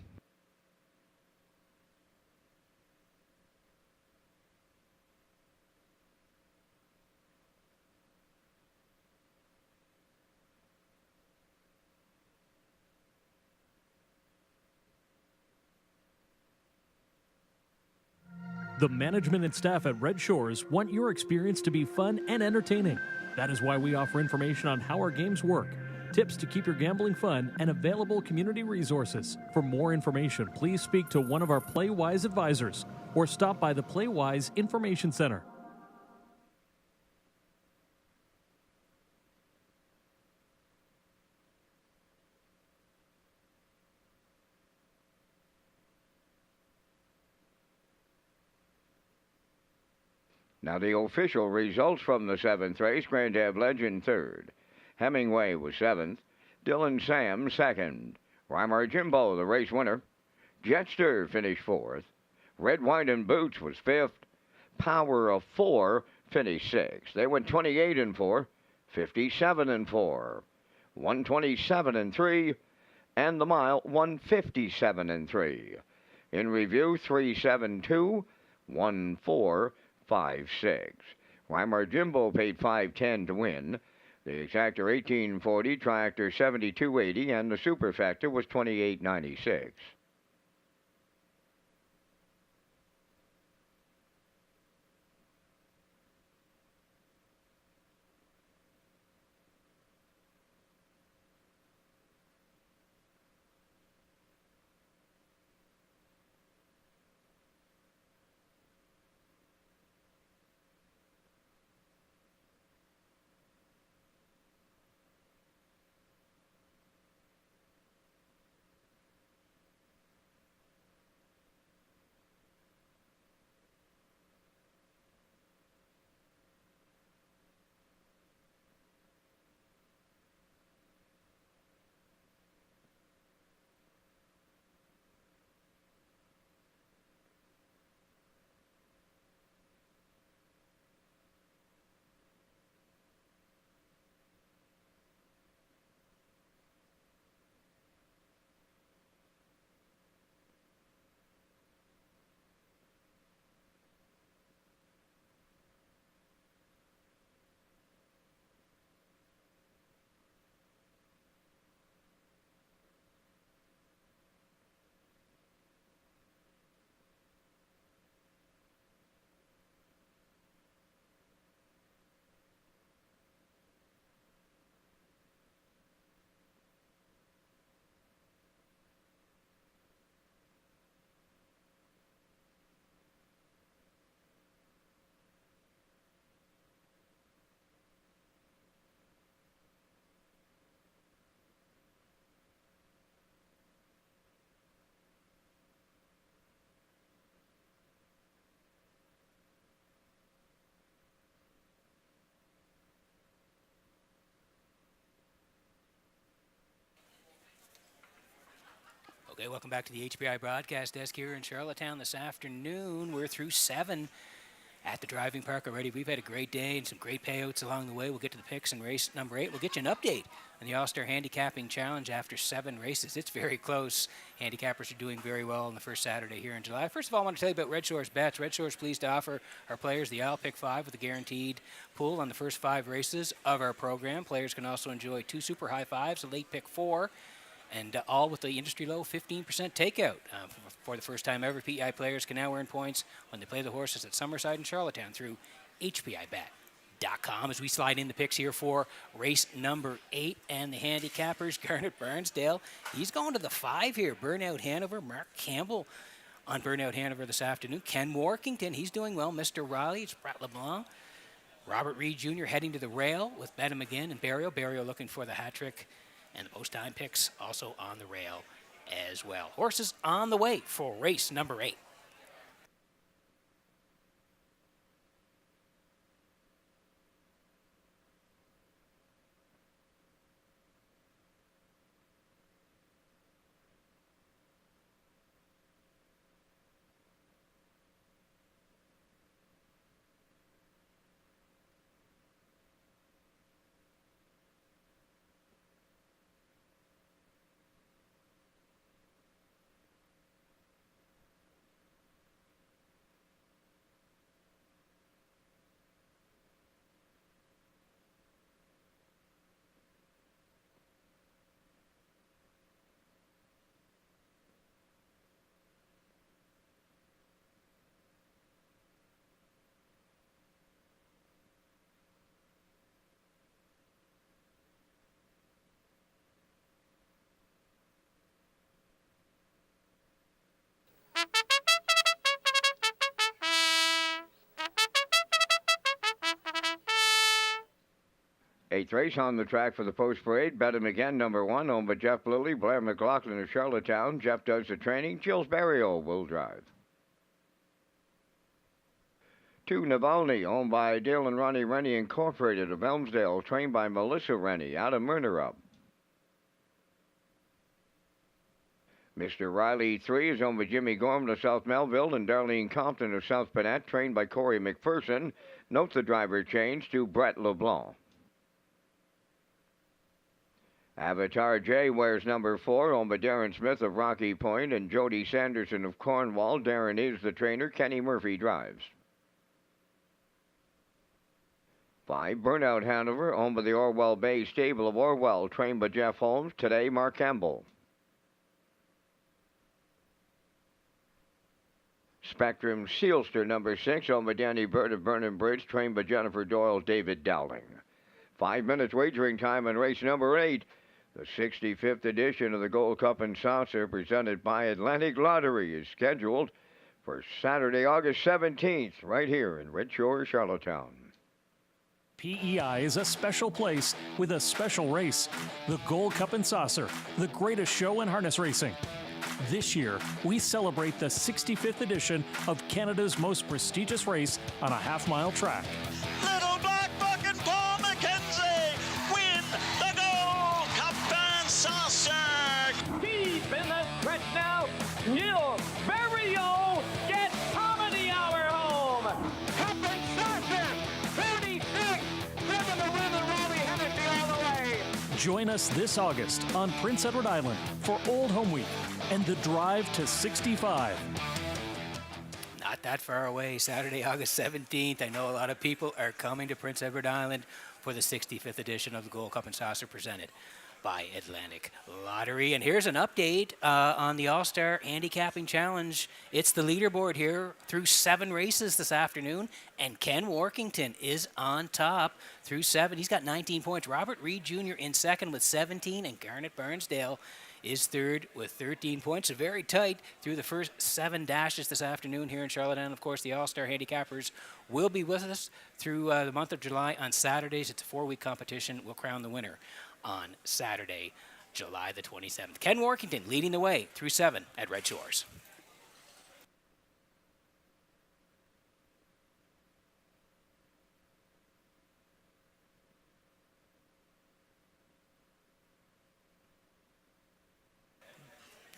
The management and staff at Red Shores want your experience to be fun and entertaining. That is why we offer information on how our games work, tips to keep your gambling fun, and available community resources. For more information, please speak to one of our PlayWise advisors or stop by the PlayWise Information Center. Now the official results from the 7th race. Grand Ab Legend 3rd. Hemingway was 7th. Dylan Sam 2nd. Rymar Jimbo, the race winner. Jetster finished 4th. Red, White, and Boots was 5th. Power of 4 finished 6th. They went 28 and 4, 57 and 4, 127 and 3, and the mile 157 and 3. In review, 372, 1456. Rymar Jimbo paid $5.10 to win. The exactor 1840, tractor 7280, and the superfecta was 2896. Okay, welcome back to the HBI broadcast desk here in Charlottetown this afternoon. We're through 7 at the driving park already. We've had a great day and some great payouts along the way. We'll get to the picks in race number 8. We'll get you an update on the All-Star Handicapping Challenge after 7 races. It's very close. Handicappers are doing very well on the first Saturday here in July. First of all, I want to tell you about Red Shores Bets. Red Shores pleased to offer our players the I'll Pick 5 with a guaranteed pool on the first 5 races of our program. Players can also enjoy 2 super high fives, a late pick 4, and all with the industry-low 15% takeout. For the first time ever, PEI players can now earn points when they play the horses at Summerside and Charlottetown through HBIBet.com. As we slide in the picks here for race number 8 and the handicappers, Garnet Barnsdale, he's going to the 5 here. Burnout Hanover, Mark Campbell on Burnout Hanover this afternoon. Ken Workington, he's doing well. Mr. Riley, it's Brett LeBlanc. Robert Reed Jr. heading to the rail with Betta McGinn and Barrio. Barrio looking for the hat trick. And the post time picks also on the rail as well. Horses on the way for race number 8. Eighth race on the track for the post parade. Betta McGinn, number 1, owned by Jeff Lilly. Blair McLaughlin of Charlottetown. Jeff does the training. Jills Barrio will drive. 2, Navalny, owned by Dale and Ronnie Rennie Incorporated of Elmsdale, trained by Melissa Rennie out of Murnerup. Mr. Riley 3 is owned by Jimmy Gorman of South Melville and Darlene Compton of South Panette, trained by Corey McPherson. Note the driver change to Brett LeBlanc. Avatar J wears number 4, owned by Darren Smith of Rocky Point and Jody Sanderson of Cornwall. Darren is the trainer. Kenny Murphy drives. 5, Burnout Hanover, owned by the Orwell Bay Stable of Orwell, trained by Jeff Holmes. Today, Mark Campbell. Spectrum Sealster, number 6, owned by Danny Bird of Burnham Bridge, trained by Jennifer Doyle, David Dowling. 5 minutes wagering time in race number 8. The 65th edition of the Gold Cup and Saucer, presented by Atlantic Lottery, is scheduled for Saturday, August 17th, right here in Red Shores, Charlottetown. PEI is a special place with a special race. The Gold Cup and Saucer, the greatest show in harness racing. This year, we celebrate the 65th edition of Canada's most prestigious race on a half-mile track. Little Black Buck and Paul McKenzie win the Gold Cup and Saucer. Deep in the stretch now. Gil Barrio gets Comedy Hour home. Cup and Saucer, 36. Driven to win the Robbie Hennessy all the way. Join us this August on Prince Edward Island for Old Home Week and the Drive to 65. Not that far away, Saturday, August 17th. I know a lot of people are coming to Prince Edward Island for the 65th edition of the Gold Cup and Saucer, presented by Atlantic Lottery. And here's an update on the All-Star Handicapping Challenge. It's the leaderboard here through 7 races this afternoon, and Ken Workington is on top through 7. He's got 19 points. Robert Reed Jr. in second with 17, and Garnet Burnsdale is third with 13 points. So very tight through the first 7 dashes this afternoon here in Charlottetown. Of course, the All-Star Handicappers will be with us through the month of July on Saturdays. It's a 4-week competition. We'll crown the winner on Saturday, July the 27th. Ken Workington leading the way through 7 at Red Shores.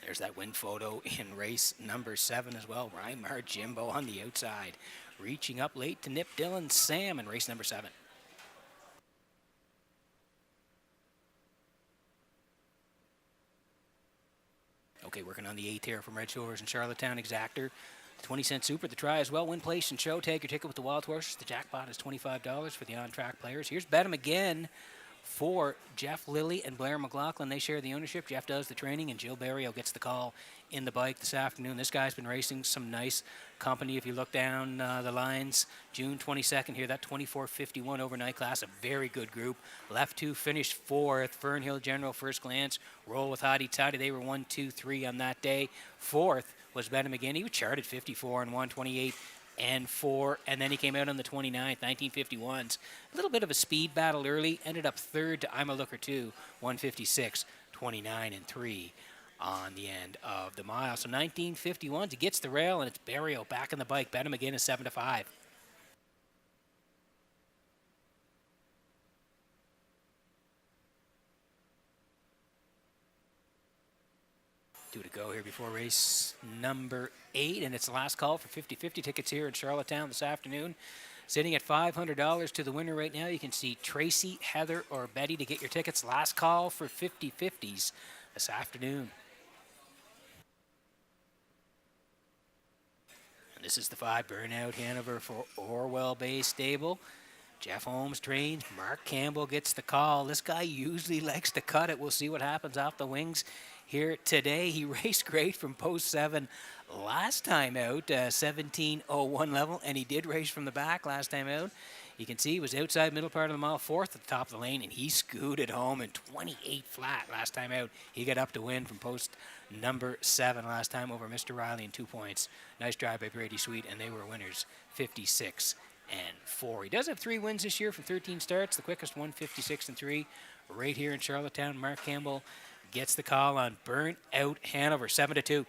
There's that win photo in race number 7 as well. Rymar Jimbo on the outside, reaching up late to nip Dylan Sam in race number 7. Okay, working on the 8th here from Red Shores and Charlottetown. Exactor, 20-cent super. The try as well. Win, place, and show. Take your ticket with the Wild Horses. The jackpot is $25 for the on-track players. Here's Betta McGinn for Jeff Lilly and Blair McLaughlin. They share the ownership. Jeff does the training, and Jill Barrio gets the call in the bike this afternoon. This guy's been racing some nice company. If you look down the lines, June 22nd here, that 24.51 overnight class, a very good group. Left 2 finished 4th. Fernhill General, First Glance, Roll with Hottie Toddy. They were 1, 2, 3 on that day. 4th was Benham again. He was charted 54 and 128 and 4, and then he came out on the 29th, 1951s. A little bit of a speed battle early, ended up third to I'm a Looker 2, 156, 29 and 3 on the end of the mile. So 1951s, he gets the rail, and it's Barrio back on the bike. Benham again is 7-5. Two to go here before race number 8, and it's the last call for 50-50 tickets here in Charlottetown this afternoon. Sitting at $500 to the winner right now. You can see Tracy, Heather, or Betty to get your tickets. Last call for 50-50s this afternoon. And this is the 5 Burnout Hanover for Orwell Bay Stable. Jeff Holmes trains. Mark Campbell gets the call. This guy usually likes to cut it. We'll see what happens off the wings here today. He raced great from post 7 last time out, 17:01 level, and he did race from the back last time out. You can see he was outside middle part of the mile, 4th at the top of the lane, and he scooted home in 28 flat last time out. He got up to win from post number 7 last time over Mr. Riley in 2 points. Nice drive by Brady Sweet, and they were winners, 56 and 4. He does have 3 wins this year from 13 starts. The quickest one, 56 and 3, right here in Charlottetown. Mark Campbell gets the call on Burnt Out Hanover, 7-2.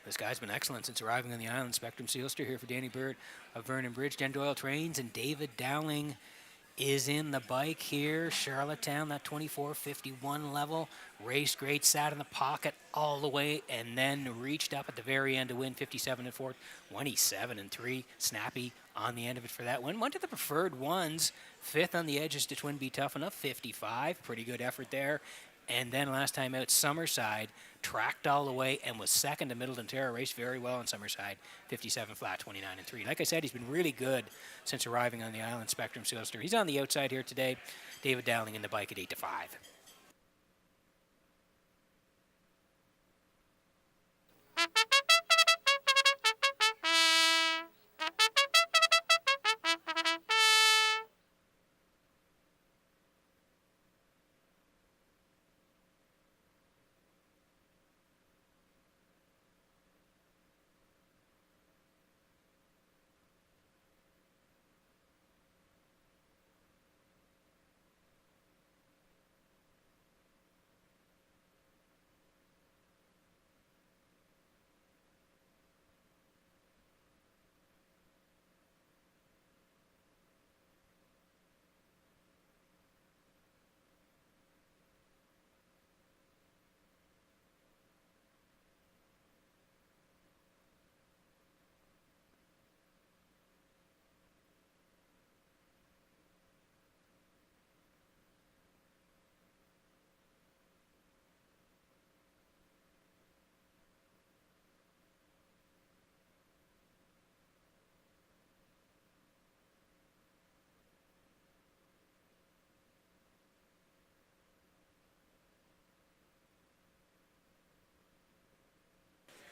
This guy's been excellent since arriving on the island. Spectrum Sealster here for Danny Bird of Vernon Bridge. Jen Doyle trains, and David Dowling is in the bike here. Charlottetown, that 24:51 level. Raced great, sat in the pocket all the way, and then reached up at the very end to win 57 and 4, 27 and 3. Snappy on the end of it for that win. Went to the preferred ones. 5th on the edges to Twin Be Tough Enough, 55. Pretty good effort there. And then last time out, Summerside tracked all the way and was 2nd to Middleton Terra. Raced very well in Summerside, 57 flat, 29 and 3. Like I said, he's been really good since arriving on the island. Spectrum Sealster. He's on the outside here today. David Dowling in the bike at 8-5.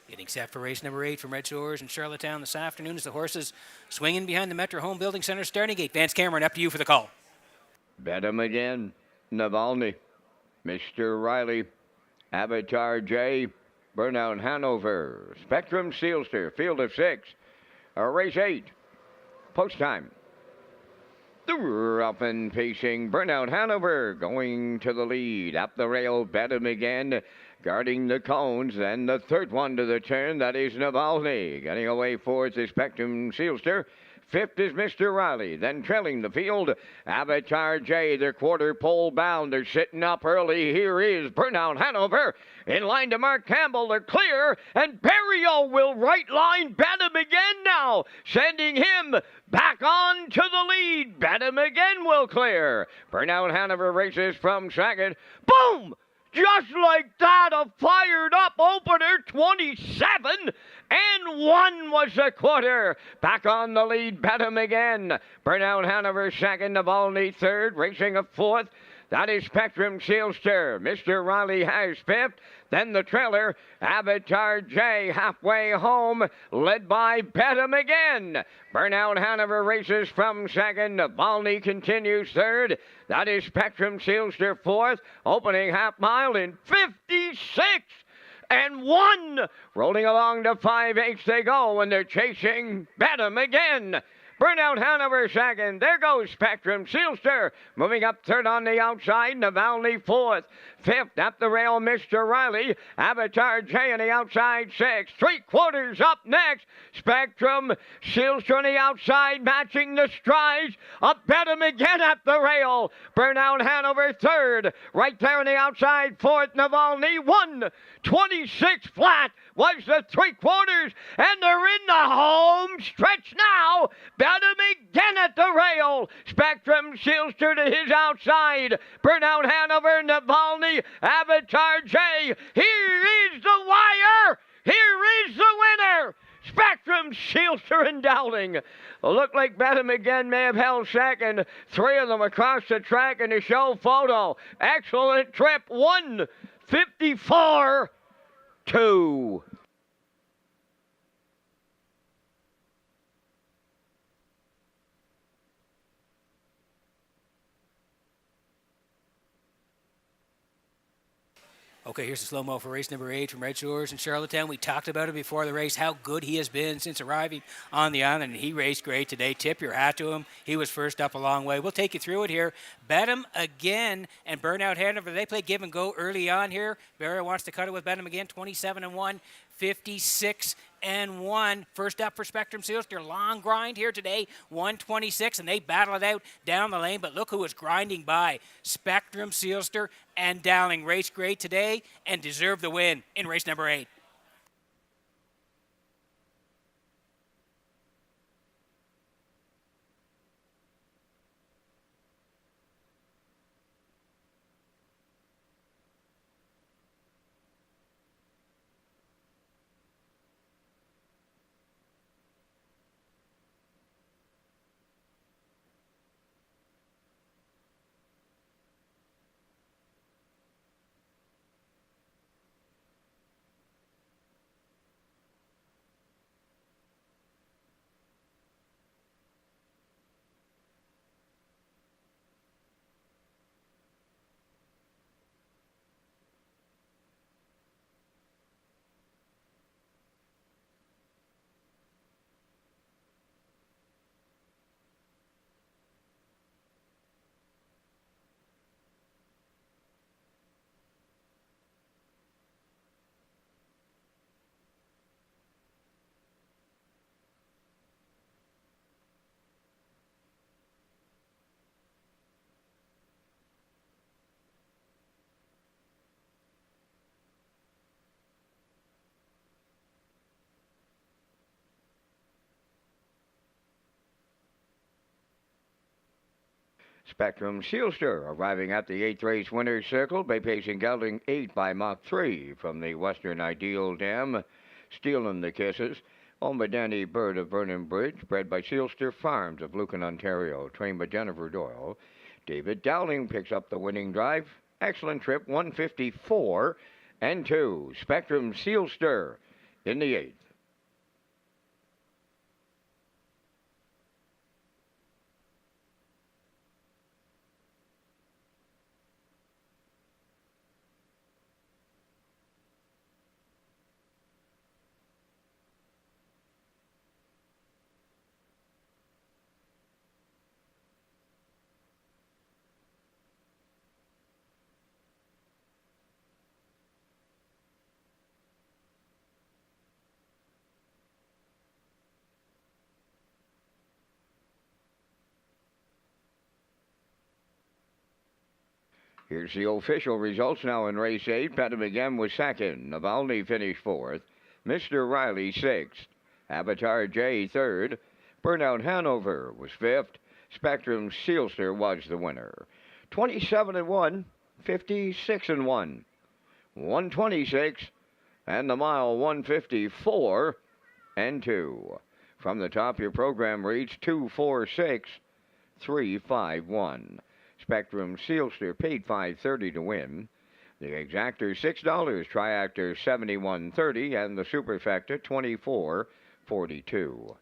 Getting set for race number 8 from Red Shores in Charlottetown this afternoon as the horses swinging behind the Metro Home Building Center starting gate. Vance Cameron, up to you for the call. Benham again. Navalny. Mr. Riley. Avatar J. Burnout Hanover. Spectrum Sealster. Field of 6. Race 8. Post time. The rough and pacing Burnout Hanover going to the lead. Up the rail, Benham again. Guarding the cones, and the third one to the turn, that is Navalny. Getting away for the Spectrum Sealster. 5th is Mr. Riley. Then trailing the field, Avatar J, their quarter pole bound. They're sitting up early. Here is Burnout Hanover. In line to Mark Campbell. They're clear, and Berrio will right line Benham again now, sending him back on to the lead. Benham again will clear. Burnout Hanover races from second. Boom! Just like that, a fired up opener, 27 and 1 was the quarter. Back on the lead, Benham again. Burnout Hanover second, Navalny third, racing a 4th. That is Spectrum Sealster. Mr. Riley has fifth. Then the trailer, Avatar J, halfway home, led by Betta McGinn. Burnout Hanover races from second. Volney continues third. That is Spectrum Sealster fourth. Opening half mile in 56-1. Rolling along to 5/8 they go, and they're chasing Betta McGinn. Burnout Hanover second. There goes Spectrum Sealster. Moving up third on the outside. Navalny fourth. Fifth at the rail, Mr. Riley. Avatar J on the outside, sixth. 3/4 up next. Spectrum Sealster on the outside, matching the strides. Up Betta McGinn at the rail. Burnout Hanover third. Right there on the outside, fourth. Navalny 1:26 flat was the 3/4, and they're in the home stretch now. Betta McGinn at the rail. Spectrum Sealster to his outside. Burnout Hanover, Navalny, Avatar J. Here is the wire. Here is the winner. Spectrum Sealster and Dowling. Looked like Betta McGinn may have held second. Three of them across the track in the show photo. Excellent trip. 1:54.2. Okay, here's the slow-mo for race number 8 from Redshores in Charlottetown. We talked about it before the race, how good he has been since arriving on the island, and he raced great today. Tip your hat to him. He was first up a long way. We'll take you through it here. Betta again and Burnout Hanover. They play give and go early on here. Barry wants to cut it with Betta again, 27-1, 56-1. First up for Spectrum Sealster. Long grind here today, 1:26, and they battle it out down the lane. But look who is grinding by. Spectrum Sealster and Dowling raced great today and deserved the win in race number 8. Spectrum Sealster arriving at the 8th race winner's circle by pacing gelding 8 by Mach 3 from the Western Ideal Dam. Stealing the Kisses. Owned by Danny Bird of Vernon Bridge. Bred by Sealster Farms of Lucan, Ontario. Trained by Jennifer Doyle. David Dowling picks up the winning drive. Excellent trip, 1:54.2. Spectrum Sealster in the 8th. Here's the official results now in race 8. Betta McGinn was second. Navalny finished fourth. Mr. Riley sixth. Avatar J third. Burnout Hanover was fifth. Spectrum Sealster was the winner. 27-1, 56-1, 126, and the mile 1:54.2. From the top, your program reads 246.351. Spectrum Sealster paid $5.30 to win. The Exactor $6, Triactor $71.30, and the Superfecta $24.42.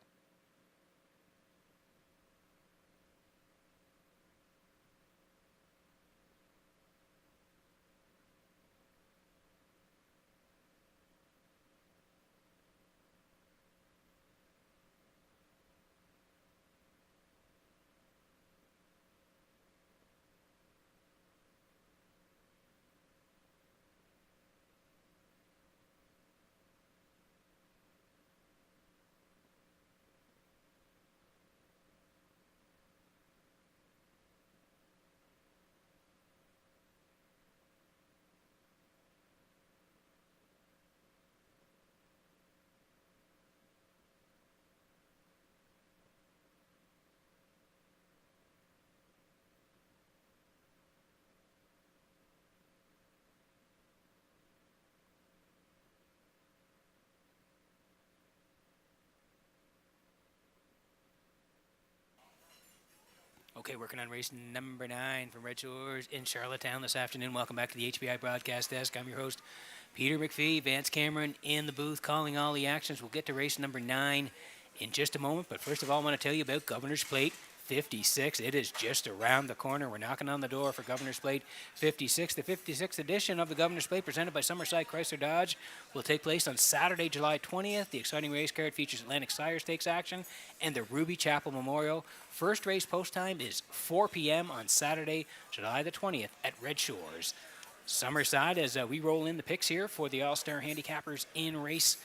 Okay, working on race number 9 from Redshores in Charlottetown this afternoon. Welcome back to the HBI broadcast desk. I'm your host, Peter McPhee. Vance Cameron in the booth calling all the actions. We'll get to race number 9 in just a moment. But first of all, I want to tell you about Governor's Plate 56. It is just around the corner. We're knocking on the door for Governor's Plate 56. The 56th edition of the Governor's Plate, presented by Summerside Chrysler Dodge, will take place on Saturday, July 20th. The exciting race card features Atlantic Sire Stakes action and the Ruby Chapel Memorial. First race post time is 4 p.m. on Saturday, July the 20th at Redshores. Summerside, as we roll in the picks here for the All-Star Handicappers in race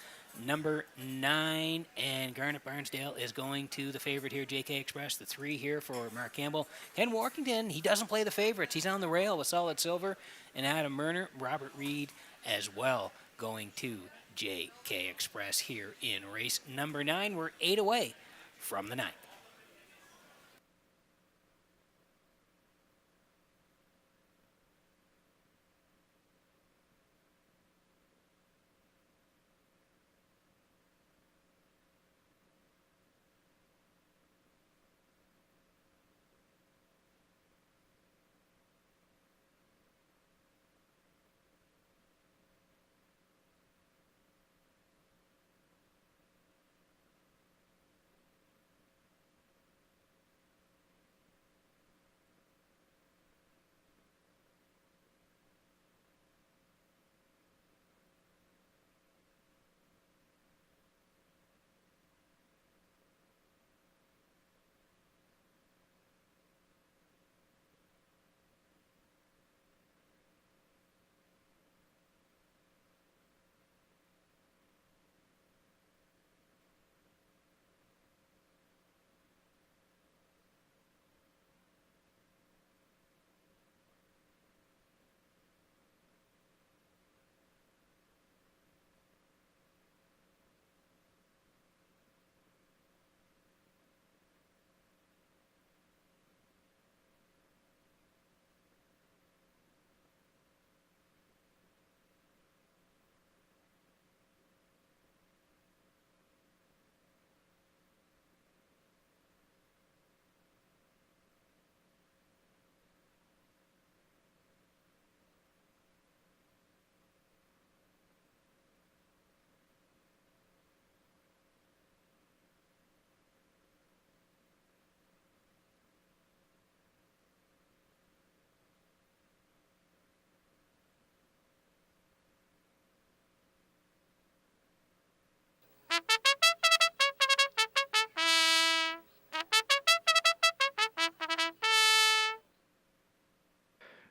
number 9, and Garnet Barnsdale is going to the favorite here, JK Express, the 3 here for Mark Campbell. Ken Workington, he doesn't play the favorites. He's on the rail with Solid Silver, and Adam Murner, Robert Reed as well, going to JK Express here in race number 9. We're 8 away from the 9th.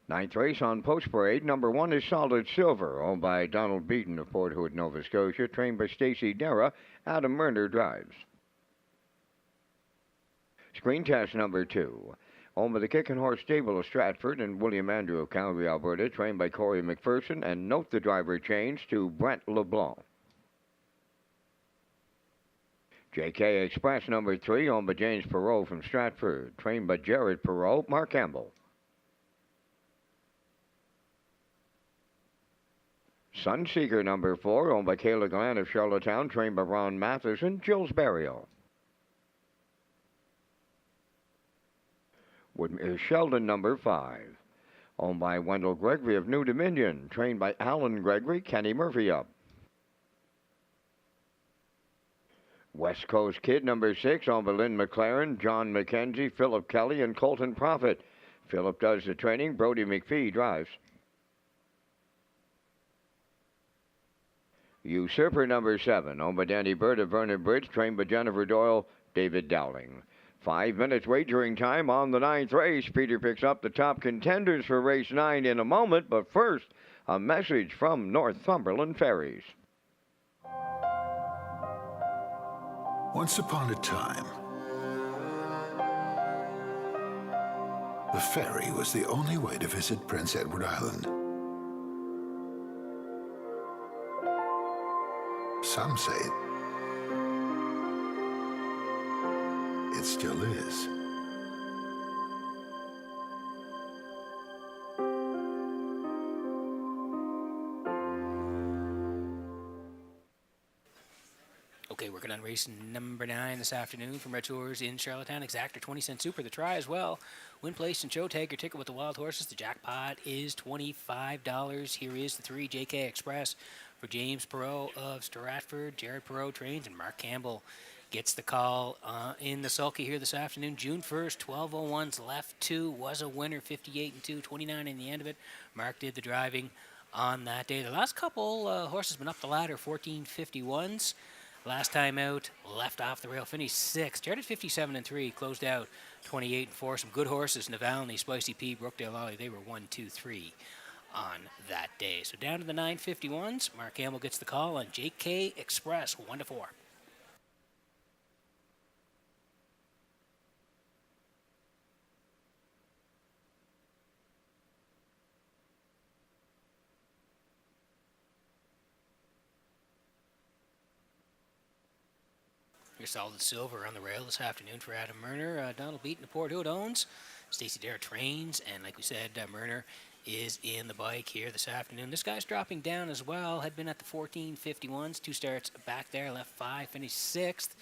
Ninth race on Post Parade. Number 1 is Solid Silver, owned by Donald Beaton of Port Hood, Nova Scotia, trained by Stacy Dara. Adam Murner drives. Screen test number 2, owned by the Kicking Horse Stable of Stratford and William Andrew of Calgary, Alberta, trained by Corey McPherson, and note the driver change to Brent LeBlanc. JK Express number 3, owned by James Perot from Stratford, trained by Jared Perot. Mark Campbell. Sunseeker number 4, owned by Kayla Glenn of Charlottetown, trained by Ron Matheson. Jules Burial. Woodmere Sheldon, number 5. Owned by Wendell Gregory of New Dominion. Trained by Alan Gregory, Kenny Murphy up. West Coast Kid, number 6, owned by Lynn McLaren, John McKenzie, Philip Kelly, and Colton Profit. Philip does the training. Brody McPhee drives. Usurper, number 7, owned by Danny Bird of Vernon Bridge, trained by Jennifer Doyle, David Dowling. 5 minutes wagering time on the 9th race. Peter picks up the top contenders for race 9 in a moment, but first, a message from Northumberland Ferries. Once upon a time, the ferry was the only way to visit Prince Edward Island. Some say it still is. Okay, working on race number 9 this afternoon from Redshores in Charlottetown. Exactor 20-cent super. The try as well. Win, place, and show. Tag your ticket with the Wild Horses. The jackpot is $25. Here is the 3 JK Express for James Perot of Stratford. Jared Perot trains, and Mark Campbell gets the call in the sulky here this afternoon. June 1st, 12:01's left 2 was a winner, 58-2, 29 in the end of it. Mark did the driving on that day. The last couple horses been up the ladder, 14:51s. Last time out, left off the rail, finished 6th. Started 57-3, closed out 28-4. Some good horses, Navalny, Spicy P, Brookdale Ollie, they were 1, 2, 3 on that day. So down to the 9:51s. Mark Campbell gets the call on JK Express, 1-4. Here's Solid Silver on the rail this afternoon for Adam Murner. Donald Beaton, the Port Hood owns. Stacey Dare trains, and like we said, Murner is in the bike here this afternoon. This guy's dropping down as well. Had been at the 14:51s. 2 starts back there, left 5, finished 6th.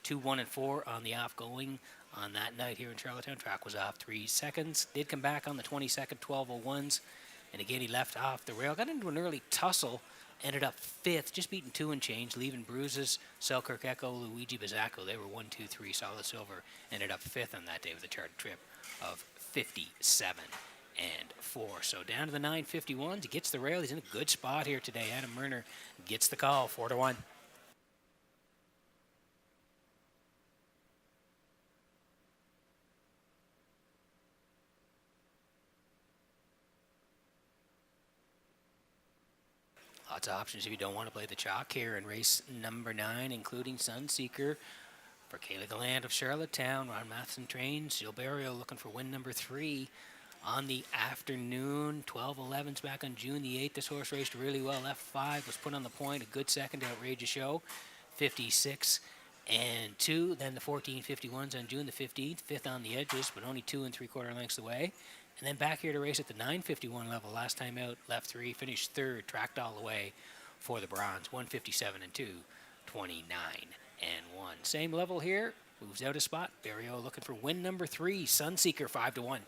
2, 1, and 4 on the offgoing on that night here in Charlottetown. Track was off 3 seconds. Did come back on the 22nd, 12:01s. And again, he left off the rail. Got into an early tussle. Ended up 5th, just beating 2 and change, leaving bruises. Selkirk Echo, Luigi Bizzacco, they were 1, 2, 3. Solid Silver ended up 5th on that day with a charted trip of 57-4. So down to the 9:51s. He gets the rail. He's in a good spot here today. Adam Murner gets the call, 4-1. Lots of options if you don't want to play the chalk here in race number 9, including Sunseeker for Kayla Gallant of Charlottetown. Ron Matheson trains. Jill Barrio looking for win number 3 on the afternoon. 12:11s back on June the 8th. This horse raced really well. Left 5 was put on the point. A good second, outrageous show. 56-2. Then the 14:51s on June the 15th. 5th on the edges, but only 2 3/4 lengths away. And then back here to race at the 9:51 level. Last time out, left 3, finished 3rd, tracked all the way for the bronze. 157-2, 29-1. Same level here, moves out a spot. Barrio looking for win number 3, Sunseeker, 5-1.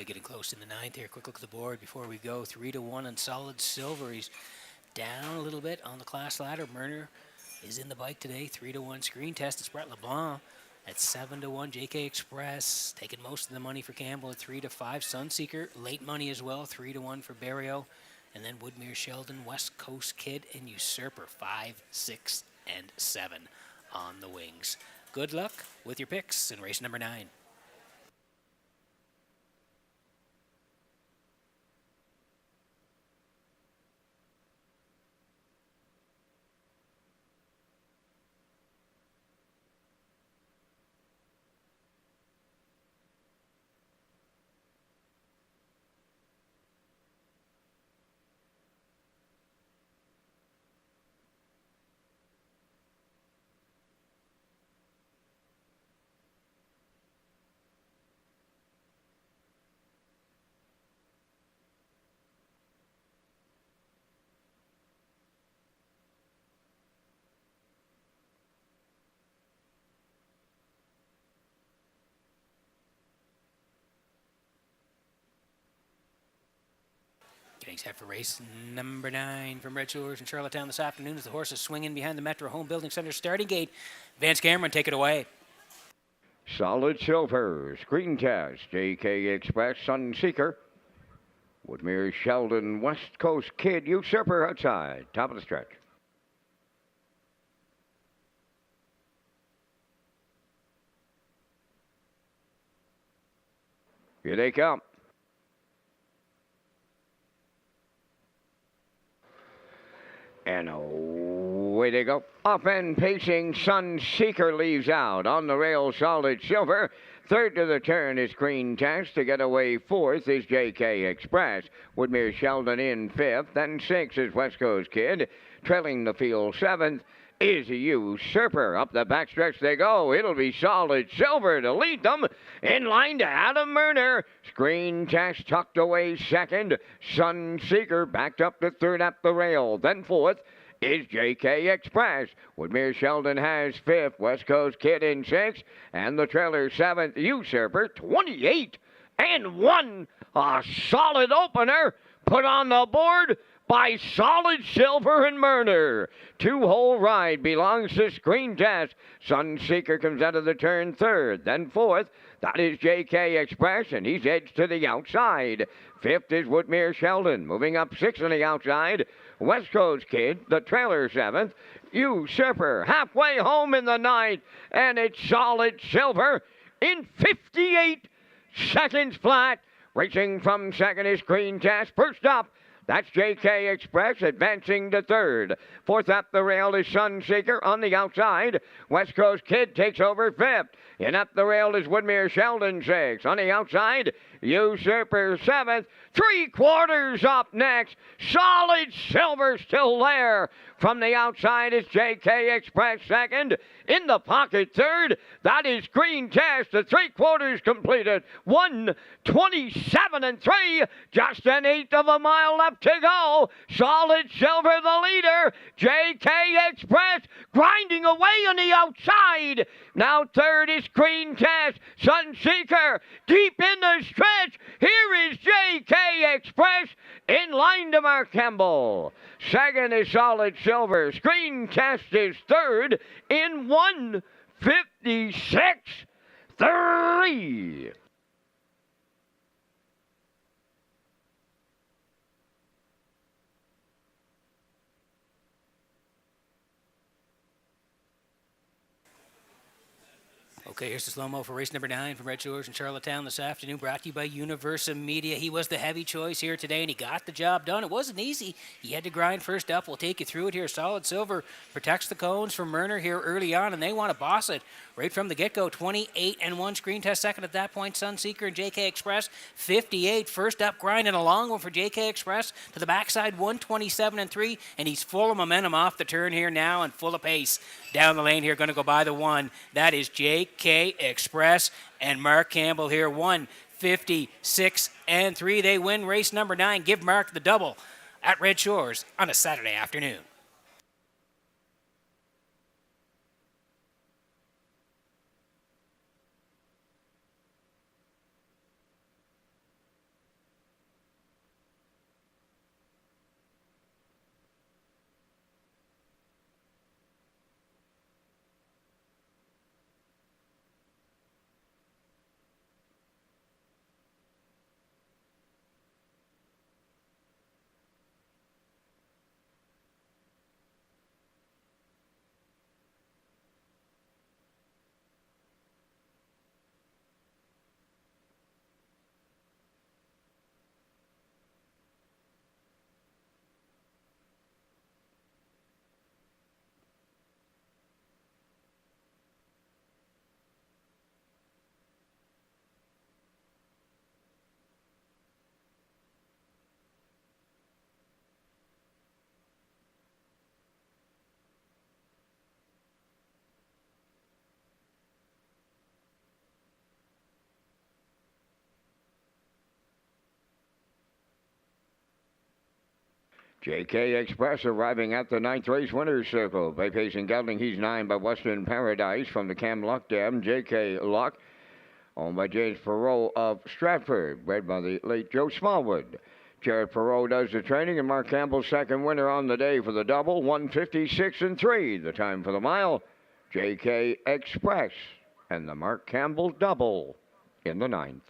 Play getting close in the ninth here. Quick look at the board before we go. 3-1 on Solid Silver. He's down a little bit on the class ladder. Murner is in the bike today. 3-1 Screen Test. It's Brett LeBlanc at 7-1. JK Express taking most of the money for Campbell at 3-5. Sunseeker late money as well. 3-1 for Barrio. And then Woodmere Sheldon, West Coast Kid, and Usurper 5, 6, and 7 on the wings. Good luck with your picks in race number 9. Getting set for race number 9 from Redshores in Charlottetown this afternoon as the horses swing in behind the Metro Home Building Center starting gate. Vance Cameron, take it away. Solid Silver, Screen Test, JK Express, Sunseeker, Woodmere Sheldon, West Coast Kid, Usurper outside, top of the stretch. Here they come. And away they go. Up and pacing, Sunseeker leaves out. On the rail, Solid Silver. Third to the turn is Green Test. To get away fourth is JK Express. Woodmere Sheldon in fifth. Then sixth is West Coast Kid. Trailing the field seventh is Usurper. Up the backstretch they go. It'll be Solid Silver to lead them. In line to Adam Murner. Screen Test tucked away second. Sunseeker backed up to third at the rail. Then fourth is JK Express. Woodmere Sheldon has fifth. West Coast Kid in sixth. And the trailer seventh. Usurper 28-1. A solid opener put on the board by Solid Silver and Murner. 2-hole ride belongs to Screen Test. Sunseeker comes out of the turn third, then fourth. That is JK Express, and he's edged to the outside. Fifth is Woodmere Sheldon, moving up sixth on the outside. West Coast Kid, the trailer seventh. Usurper halfway home in the ninth, and it's Solid Silver in 58 seconds flat. Racing from second is Screen Test. First up, that's JK Express advancing to third. Fourth up the rail is Sunseeker on the outside. West Coast Kid takes over fifth. And up the rail is Woodmere Sheldon sixth. On the outside, Usurper seventh. 3/4 up next. Solid Silver still there. From the outside is JK Express second. In the pocket third, that is Green Test. The 3/4 completed. 1:27.3. Just an eighth of a mile left to go. Solid Silver the leader. JK Express grinding away on the outside. Now third is Green Test. Sunseeker deep in the stretch. Here is JK Express in line to Mark Campbell. Second is Solid Silver. Screen Test is third in 1:56.3. Okay, here's the slow-mo for race number 9 from Redshores in Charlottetown this afternoon, brought to you by Universal Media. He was the heavy choice here today, and he got the job done. It wasn't easy. He had to grind first up. We'll take you through it here. Solid Silver protects the cones from Murner here early on, and they want to boss it right from the get-go. 28-1 Screen Test second at that point. Sunseeker and JK Express 58. First up grind and a long one for JK Express to the backside 1:27.3, and he's full of momentum off the turn here now and full of pace. Down the lane here, going to go by the one. That is JK Express and Mark Campbell here. 1:56.3. They win race number 9. Give Mark the double at Redshores on a Saturday afternoon. JK Express arriving at the 9th race winner's circle. By pacing Gelding, he's 9 by Western Paradise from the Cam Luck Dam. JK Luck, owned by James Perot of Stratford, bred by the late Joe Smallwood. Jared Perot does the training, and Mark Campbell, second winner on the day for the double, 1:56 and 3. The time for the mile, JK Express and the Mark Campbell double in the 9th.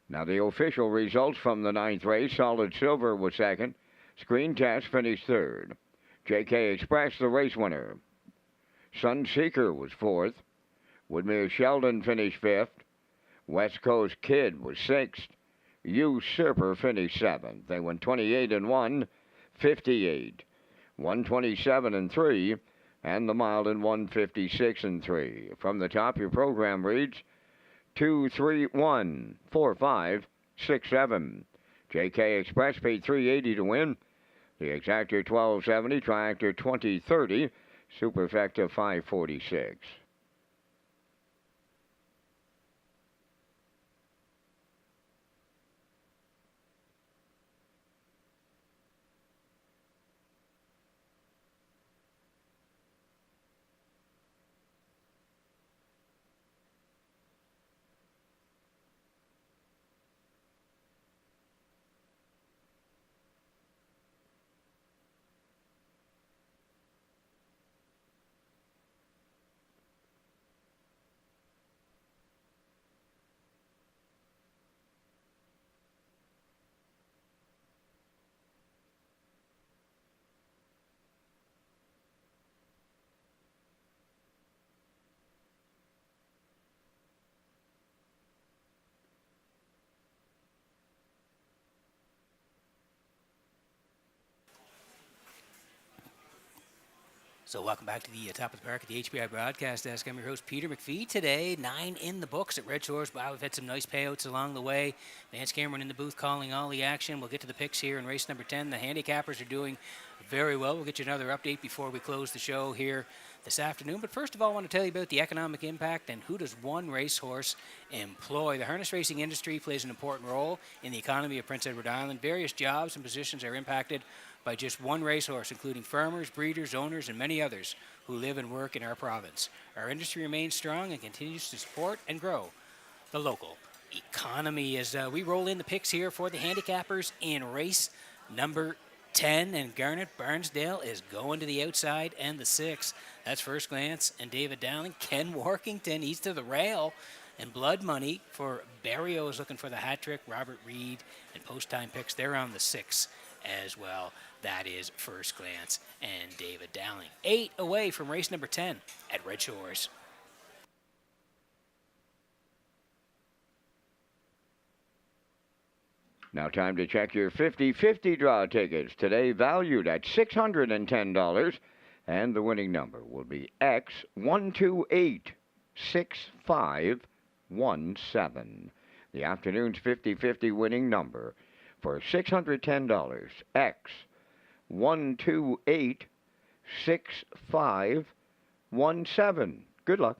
Now the official results from the 9th race. Solid Silver was second. Screen Test finished third. JK Express, the race winner. Sunseeker was fourth. Woodmere Sheldon finished fifth. West Coast Kid was sixth. Usurper finished seventh. They went 28 and 1, 58, 127 and 3, and the mile in 156 and 3. From the top, your program reads 2, 3, 1, 4, 5, 6, 7. JK Express paid $380 to win. The Exactor $1270, Triactor $2030, Superfecta $546. So welcome back to the top of the park at the HBI broadcast desk. I'm your host, Peter McPhee. Today, 9 in the books at Redshores. Wow, we've had some nice payouts along the way. Vance Cameron in the booth calling all the action. We'll get to the picks here in race number 10. The handicappers are doing very well. We'll get you another update before we close the show here this afternoon. But first of all, I want to tell you about the economic impact and who does one racehorse employ. The harness racing industry plays an important role in the economy of Prince Edward Island. Various jobs and positions are impacted by just one racehorse, including farmers, breeders, owners, and many others who live and work in our province. Our industry remains strong and continues to support and grow the local economy. As we roll in the picks here for the handicappers in race number 10, and Garnet Barnsdale is going to the outside and the 6. That's First Glance and David Dowling. Ken Workington, he's to the rail. And Blood Money for Barrio is looking for the hat trick. Robert Reed and Post Time Picks, they're on the 6 as well. That is First Glance and David Dowling. 8 away from race number 10 at Red Shores. Now time to check your 50-50 draw tickets. Today valued at $610, and the winning number will be X1286517. The afternoon's 50-50 winning number for $610, X1286517. Good luck.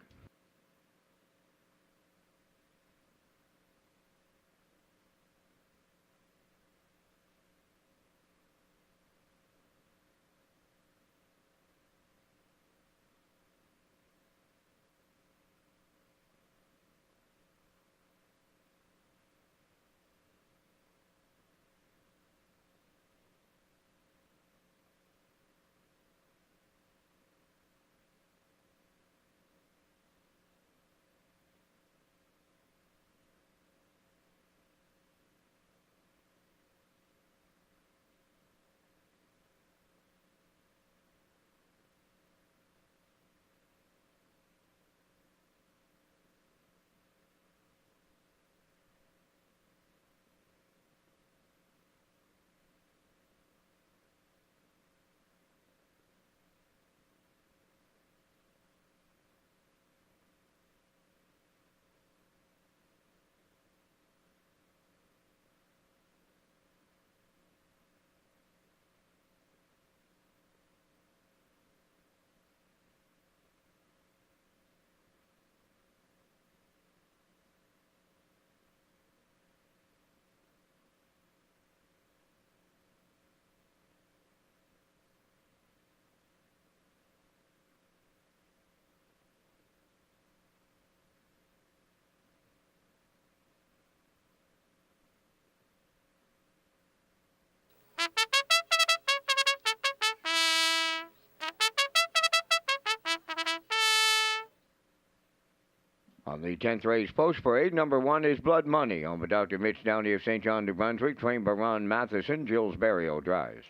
On the 10th race post parade, number 1 is Blood Money, owned by Dr. Mitch Downey of St. John, New Brunswick, trained by Ron Matheson. Jules Barrio drives.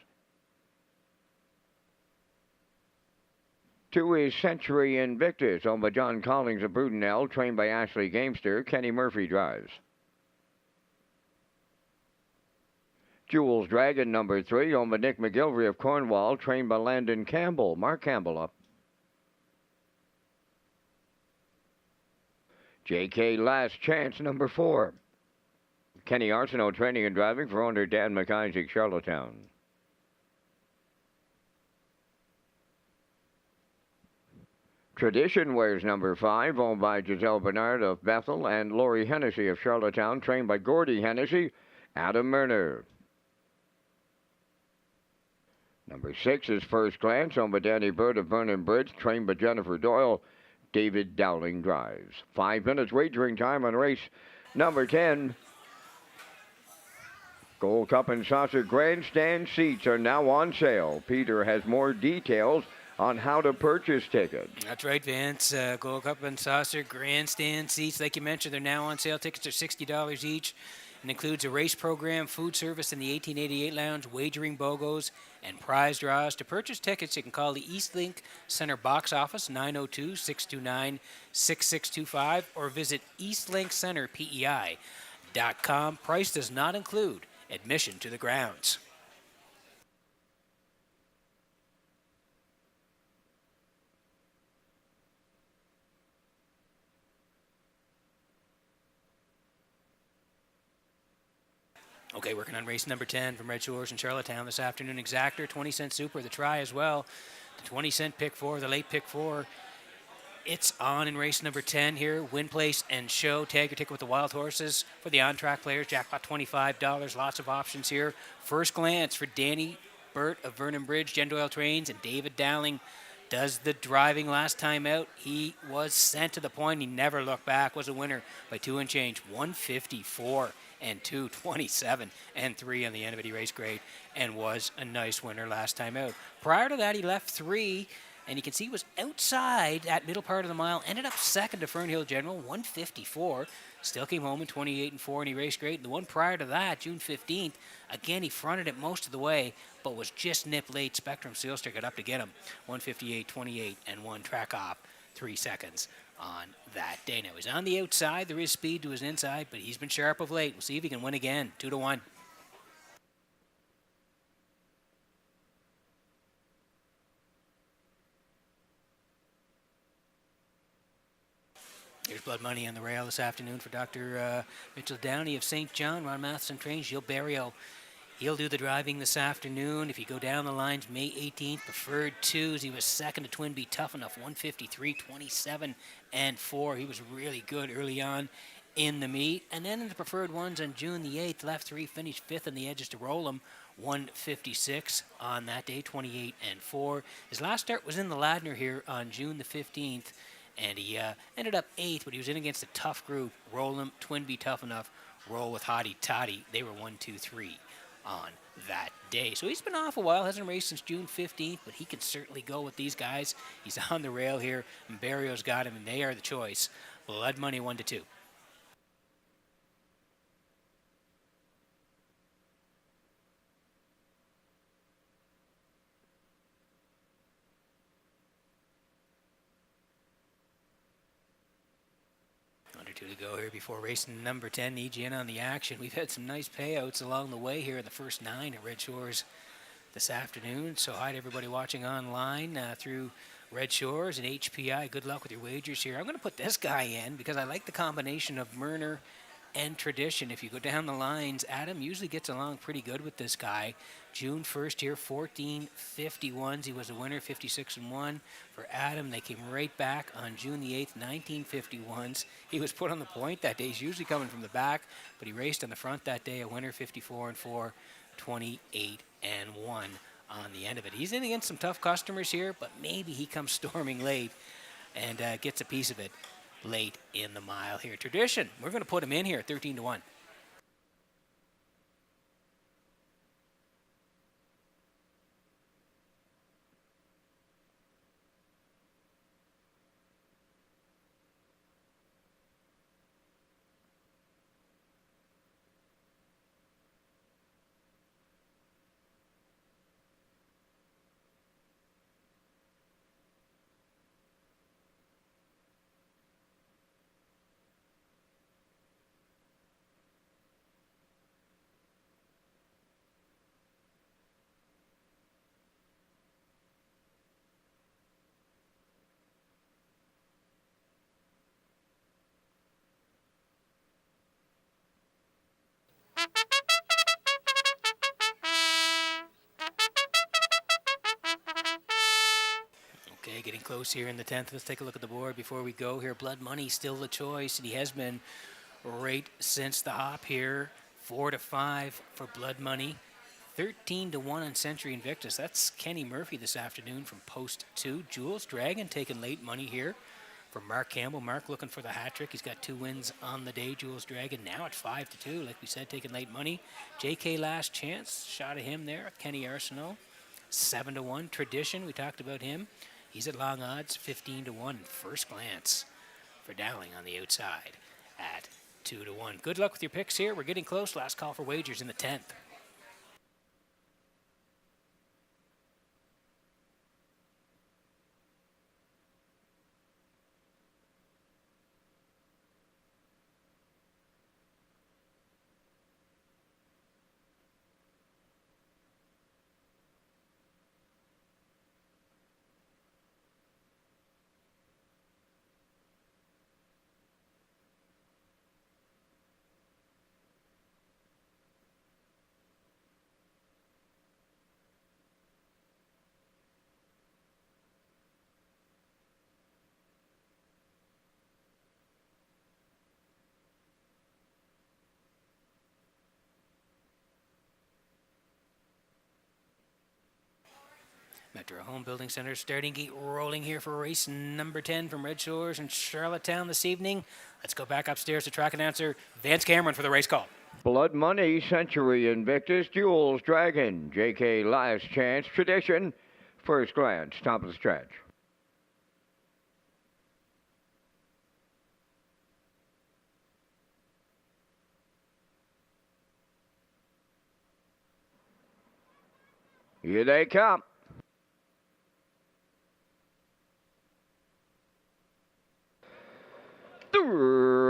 2 is Century Invictus, owned by John Collings of Brudenell, trained by Ashley Gamester. Kenny Murphy drives. Jules Dragon, number 3, owned by Nick McGilvery of Cornwall, trained by Landon Campbell. Mark Campbell up. J.K. Last Chance, number 4. Kenny Arsenault, training and driving for owner Dan McIsaac, Charlottetown. Tradition wears number 5, owned by Giselle Bernard of Bethel and Lori Hennessy of Charlottetown, trained by Gordy Hennessy. Adam Murner. Number 6 is First Glance, owned by Danny Bird of Vernon Bridge, trained by Jennifer Doyle. David Dowling drives. 5 minutes wagering time on race number 10. Gold Cup and Saucer grandstand seats are now on sale. Peter has more details on how to purchase tickets. That's right, Vince. Gold Cup and Saucer grandstand seats, like you mentioned, they're now on sale. Tickets are $60 each. It includes a race program, food service in the 1888 Lounge, wagering BOGOs, and prize draws. To purchase tickets, you can call the Eastlink Center box office, 902-629-6625, or visit eastlinkcenterpei.com. Price does not include admission to the grounds. Okay, working on race number 10 from Red Shores in Charlottetown this afternoon. Exactor, 20-cent super, the try as well. The 20-cent pick 4, the late pick 4. It's on in race number 10 here. Win, place, and show. Tag your ticket with the wild horses for the on-track players. Jackpot $25. Lots of options here. First Glance for Danny Burt of Vernon Bridge. Jen Doyle trains, and David Dowling does the driving last time out. He was sent to the point. He never looked back. Was a winner by 2 and change. 154. And 2, 27 and 3 on the end of it. He raced great and was a nice winner last time out. Prior to that, he left 3, and you can see he was outside that middle part of the mile. Ended up second to Fernhill General, 154. Still came home in 28 and 4, and he raced great. The one prior to that, June 15th, again, he fronted it most of the way, but was just nipped late. Spectrum Sealster got up to get him. 158, 28, and 1 track off, 3 seconds on that day. Now he's on the outside. There is speed to his inside, but he's been sharp of late. We'll see if he can win again. 2-1. Here's Blood Money on the rail this afternoon for Dr. Mitchell Downey of St. John. Ron Matheson trains. Gilles Barrio. He'll do the driving this afternoon. If you go down the lines, May 18th, preferred 2s. He was second to Twinbee Tough Enough, 153, 27, and 4. He was really good early on in the meet. And then in the preferred 1s on June the 8th, left 3, finished 5th on the edges to roll him, 156 on that day, 28 and 4. His last start was in the Ladner here on June the 15th, and he ended up 8th, but he was in against a tough group. Roll him, Twinbee Tough Enough, roll with Hottie Toddy. They were 1-2-3 on that day. So he's been off a while, hasn't raced since June 15th, but he can certainly go with these guys. He's on the rail here, and Barrio's got him, and they are the choice. Blood Money 1-2. To go here before racing number 10. Need you in on the action. We've had some nice payouts along the way here in the first 9 at Red Shores this afternoon. So hi to everybody watching online through Red Shores and HPI. Good luck with your wagers here. I'm going to put this guy in because I like the combination of Murner and Tradition. If you go down the lines, Adam usually gets along pretty good with this guy. June 1st here, 1451s. He was a winner, 56 and 1 for Adam. They came right back on June the 8th, 1951s. He was put on the point that day. He's usually coming from the back, but he raced on the front that day, a winner, 54 and 4, 28 and 1 on the end of it. He's in against some tough customers here, but maybe he comes storming late and gets a piece of it late in the mile here. Tradition, we're going to put him in here, 13 to 1. Okay, getting close here in the 10th. Let's take a look at the board before we go here. Blood Money still the choice, and he has been right since the hop here. 4-5 for Blood Money. 13-1 on Century Invictus. That's Kenny Murphy this afternoon from post 2. Jules Dragon taking late money here for Mark Campbell. Mark looking for the hat trick. He's got 2 wins on the day. Jules Dragon now at 5-2. Like we said, taking late money. JK Last Chance, shot of him there. Kenny Arsenault, 7-1. Tradition, we talked about him. He's at long odds, 15-1. First Glance for Dowling on the outside at 2-1. Good luck with your picks here. We're getting close. Last call for wagers in the 10th. Metro Home Building Center starting gate rolling here for race number 10 from Red Shores and Charlottetown this evening. Let's go back upstairs to track announcer Vance Cameron for the race call. Blood Money, Century Invictus, Jules Dragon, JK Last Chance, Tradition, First Glance, top of the stretch. Here they come.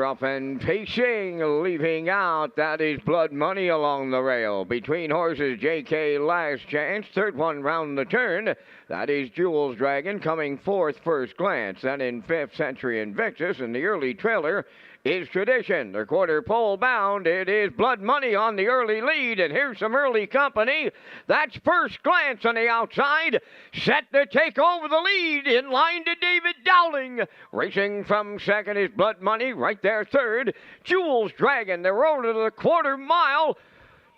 Up and pacing, leaving out, that is Blood Money along the rail. Between horses, JK Last Chance, third one round the turn. That is Jules Dragon coming fourth, First Glance. Then in fifth, Century Invictus, and the early trailer is Tradition. The quarter pole bound, it is Blood Money on the early lead, and here's some early company. That's First Glance on the outside, set to take over the lead, in line to David Dowling. Racing from second is Blood Money, right there third. Jules Dragon, the road to the quarter mile,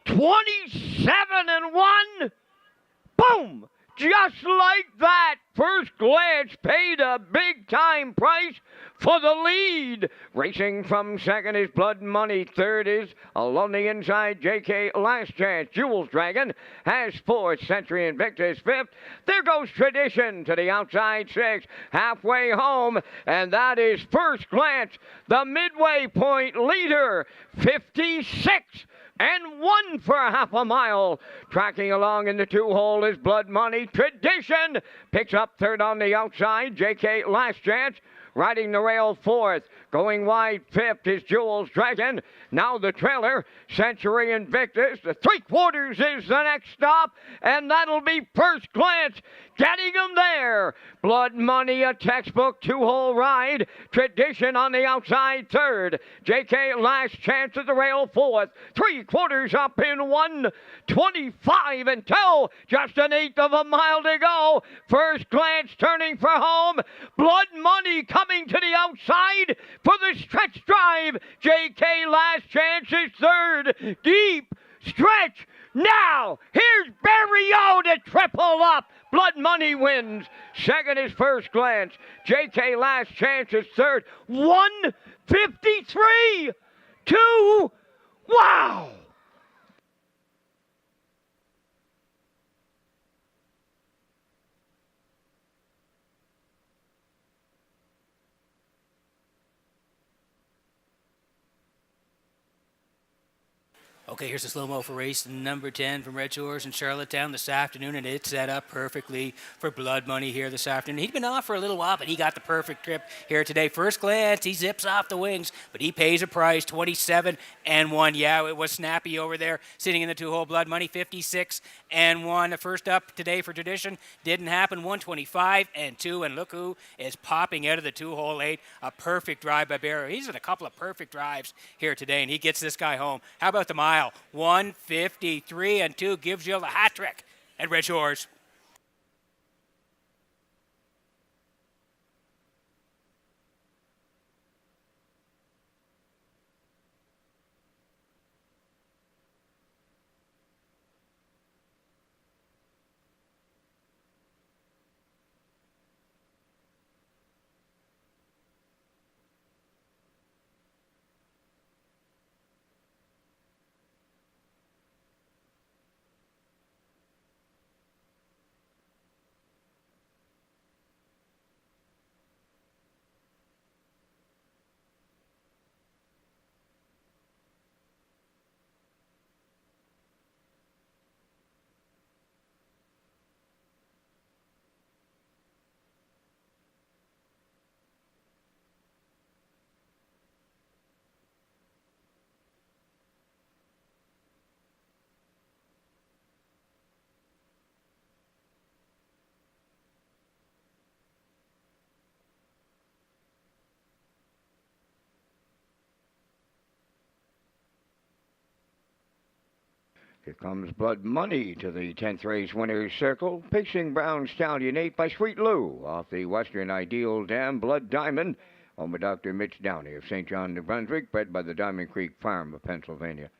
27-1. Boom! Just like that, First Glance paid a big-time price for the lead. Racing from second is Blood Money. Third is along the inside, JK Last Chance. Jules Dragon has fourth. Century Invictus fifth. There goes Tradition to the outside sixth. Halfway home, and that is First Glance, the midway point leader. 56-1 for a half a mile. Tracking along in the 2-hole is Blood Money. Tradition picks up third on the outside. JK Last Chance riding the rail fourth. Going wide fifth is Jules Dragon. Now the trailer, Century Invictus. The 3/4 is the next stop, and that'll be First Glance getting them there. Blood Money, a textbook 2-hole ride. Tradition on the outside third. JK Last Chance at the rail fourth. 3/4 up in 1:25 just an eighth of a mile to go. First Glance turning for home. Blood Money coming to the outside for the stretch drive. JK Last Chance is third. Deep stretch now. Here's Barrio to triple up. Blood Money wins. Second is First Glance. JK Last Chance is third. 1:53.2. Wow. Okay, here's the slow-mo for race number 10 from Red Shores and Charlottetown this afternoon, and it's set up perfectly for Blood Money here this afternoon. He'd been off for a little while, but he got the perfect trip here today. First Glance, he zips off the wings, but he pays a price, 27-1. Yeah, it was snappy over there, sitting in the 2-hole. Blood Money, 56-1. The first up today for Tradition didn't happen, 125-2, and look who is popping out of the 2-hole 8. A perfect drive by Barrow. He's had a couple of perfect drives here today, and he gets this guy home. How about the mile mile. 1:53.2 gives you the hat trick at Red Shores. Here comes Blood Money to the 10th race winner's circle. Pacing Brown Stallion 8 by Sweet Lou off the Western Ideal Dam Blood Diamond. Owned by Dr. Mitch Downey of St. John, New Brunswick, bred by the Diamond Creek Farm of Pennsylvania.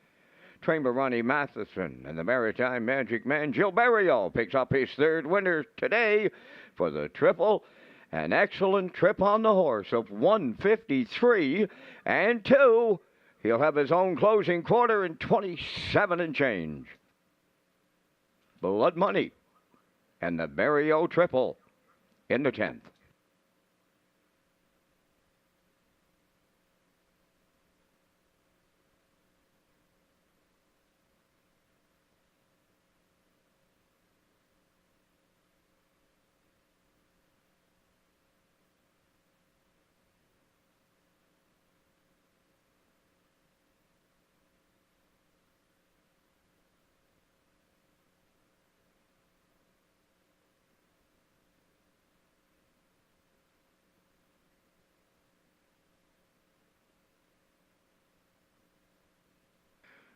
Trained by Ronnie Matheson and the Maritime Magic Man Gil Barrio picks up his third winner today for the triple. An excellent trip on the horse of 1:53.2. He'll have his own closing quarter in 27 and change. Blood Money and the Barrio Triple in the 10th.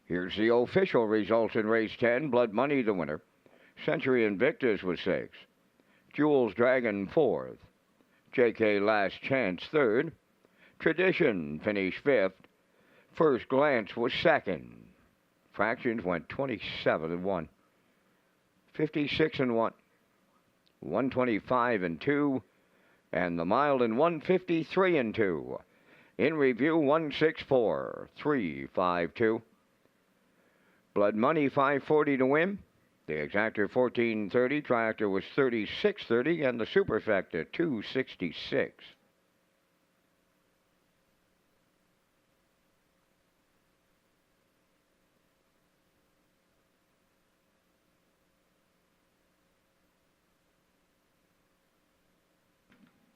Here's the official results in race 10. Blood Money, the winner. Century Invictus was 6th. Jules Dragon, 4th. JK Last Chance, 3rd. Tradition finished 5th. First Glance was 2nd. Fractions went 27-1. 56-1. 125-2. And the mile in 153-2. In review, 164.352. Blood Money, 540 to win. The Exactor, 1430. Triactor was 3630. And the Superfecta, 266.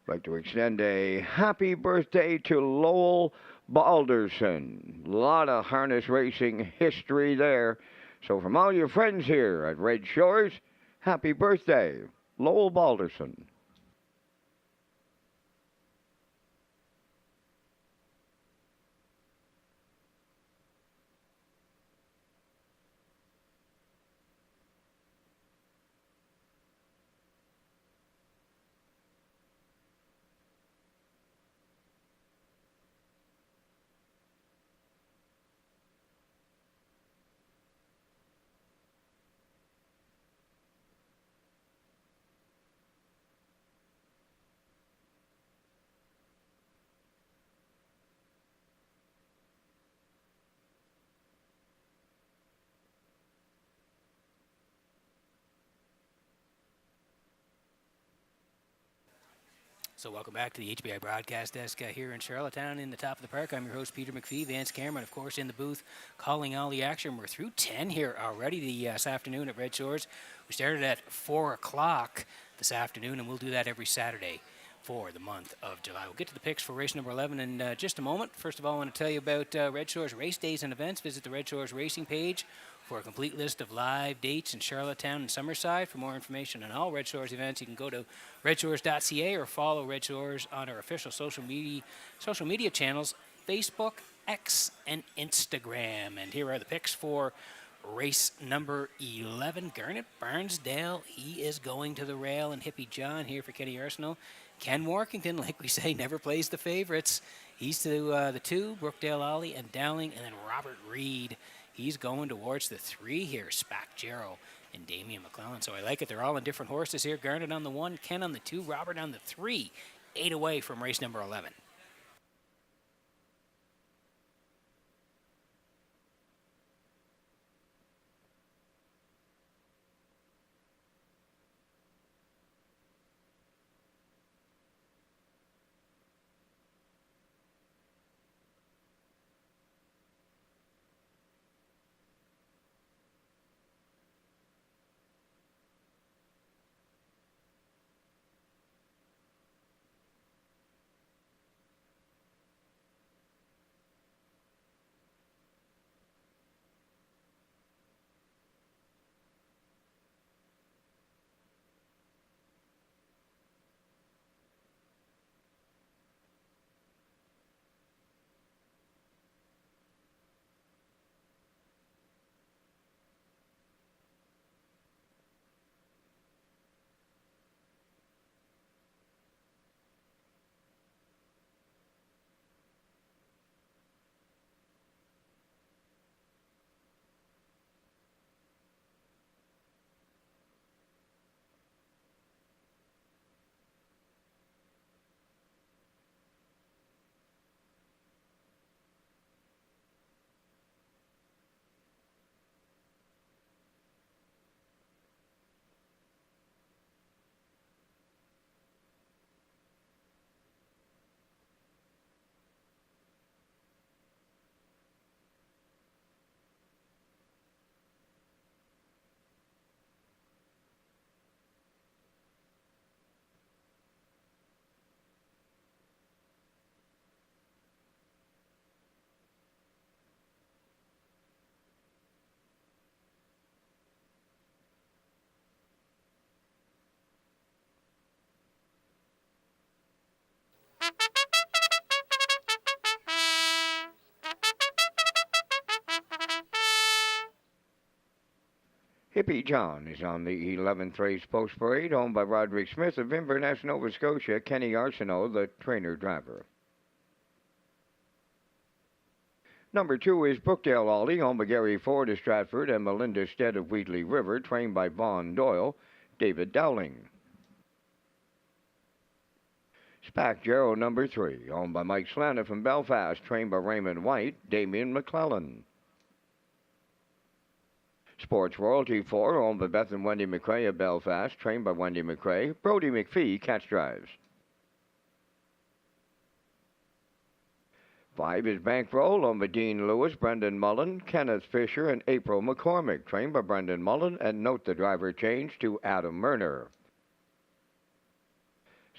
I'd like to extend a happy birthday to Lowell Balderson. A lot of harness racing history there. So from all your friends here at Red Shores, happy birthday, Lowell Balderson. So welcome back to the HBI Broadcast Desk here in Charlottetown in the top of the park. I'm your host, Peter McPhee. Vance Cameron, of course, in the booth calling all the action. We're through 10 here already this afternoon at Red Shores. We started at 4 o'clock this afternoon, and we'll do that every Saturday for the month of July. We'll get to the picks for race number 11 in just a moment. First of all, I want to tell you about Red Shores race days and events. Visit the Red Shores Racing page for a complete list of live dates in Charlottetown and Summerside. For more information on all Red Shores events, you can go to Redshores.ca or follow Red Shores on our official social media channels, Facebook X and Instagram. And here are the picks for race number 11. Garnet Barnsdale, he is going to the rail, and Hippie John here for Kenny Arsenault. Ken Workington, like we say, never plays the favorites. He's to the 2, Brookdale Ollie and Dowling, and then Robert Reed. He's going towards the 3 here, Spack Jarrow and Damian McClellan. So I like it. They're all on different horses here. Garnet on the 1, Ken on the 2, Robert on the 3. 8 away from race number 11. Hippie John is on the 11th race post parade, owned by Roderick Smith of Inverness, Nova Scotia. Kenny Arsenault, the trainer-driver. Number 2 is Brookdale Ollie, owned by Gary Ford of Stratford and Melinda Stead of Wheatley River, trained by Vaughn Doyle, David Dowling. Spack Jarrow, number 3, owned by Mike Slana from Belfast, trained by Raymond White, Damian McClellan. Sports Royalty 4, owned by Beth and Wendy McCrae of Belfast, trained by Wendy McCrae, Brody McPhee, catch drives. 5 is Bankroll, owned by Dean Lewis, Brendan Mullen, Kenneth Fisher, and April McCormick, trained by Brendan Mullen, and note the driver change to Adam Murner.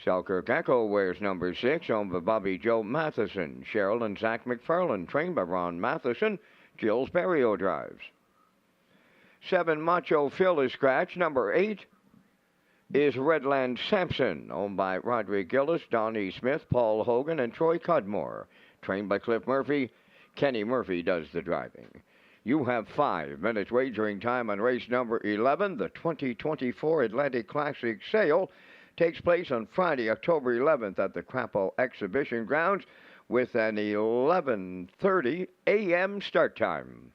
Selkirk Echo wears number 6, owned by Bobby Joe Matheson, Cheryl and Zach McFarland, trained by Ron Matheson, Jill's Barrio drives. 7 Macho Phil is scratch. Number 8 is Redland Sampson, owned by Roderick Gillis, Donnie Smith, Paul Hogan, and Troy Cudmore. Trained by Cliff Murphy, Kenny Murphy does the driving. You have 5 minutes wagering time on race number 11. The 2024 Atlantic Classic Sale takes place on Friday, October 11th at the Crapo Exhibition Grounds with an 11:30 a.m. start time.